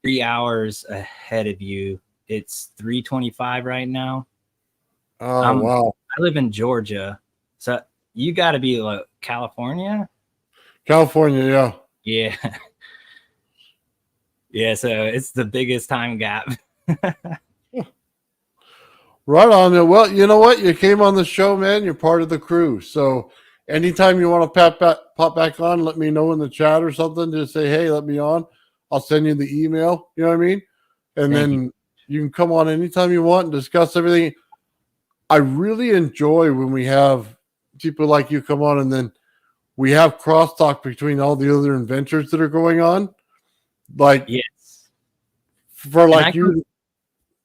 3 hours ahead of you. It's 3:25 right now.
Oh, wow.
I live in Georgia, so you got to be like California.
California, yeah.
Yeah, yeah. So it's the biggest time gap.
Right on there. Well, you know what? You came on the show, man. You're part of the crew. So anytime you want to pop back on, let me know in the chat or something. Just say, hey, let me on. I'll send you the email. You know what I mean? And
Thank
then you can come on anytime you want and discuss everything. I really enjoy when we have people like you come on and then we have crosstalk between all the other adventures that are going on. Like,
Yes.
for like you,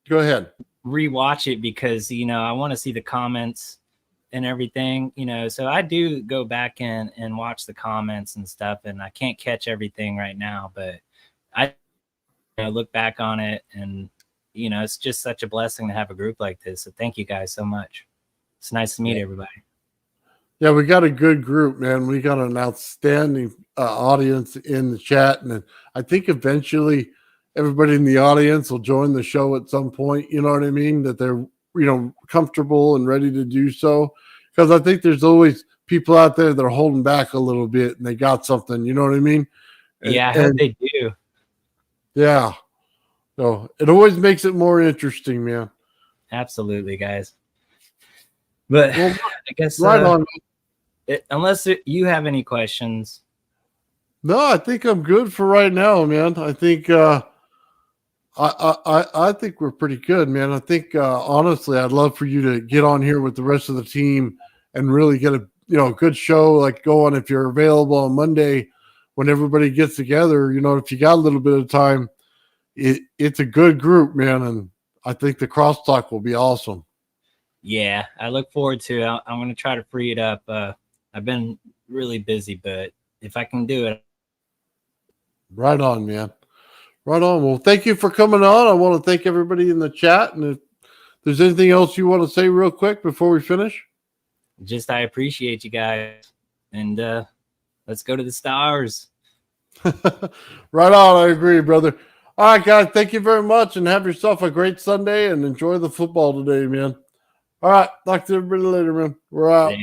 go ahead.
Rewatch it because, you know, I want to see the comments and everything, you know, so I do go back in and watch the comments and stuff, and I can't catch everything right now, but I look back on it, and, you know, it's just such a blessing to have a group like this. So thank you guys so much. It's nice to meet everybody.
Yeah, we got a good group, man. We got an outstanding audience in the chat, and I think eventually everybody in the audience will join the show at some point. You know what I mean? That they're comfortable and ready to do so. Because I think there's always people out there that are holding back a little bit, and they got something. You know what I mean?
Yeah, I hope they do.
Yeah. So it always makes it more interesting, man.
Absolutely, guys. But
Well,
I guess
right on.
Unless you have any questions.
No, I think I'm good for right now, man. I think I think we're pretty good, man. I think honestly, I'd love for you to get on here with the rest of the team and really get a good show like going if you're available on Monday when everybody gets together. If you got a little bit of time, it's a good group, man, and I think the crosstalk will be awesome.
Yeah, I look forward to it. I'm going to try to free it up. I've been really busy, but if I can do it.
Right on, man. Right on. Well, thank you for coming on. I want to thank everybody in the chat. And if there's anything else you want to say real quick before we finish?
Just I appreciate you guys. And let's go to the stars.
Right on. I agree, brother. All right, guys. Thank you very much. And have yourself a great Sunday and enjoy the football today, man. All right. Talk to everybody later, man. We're out.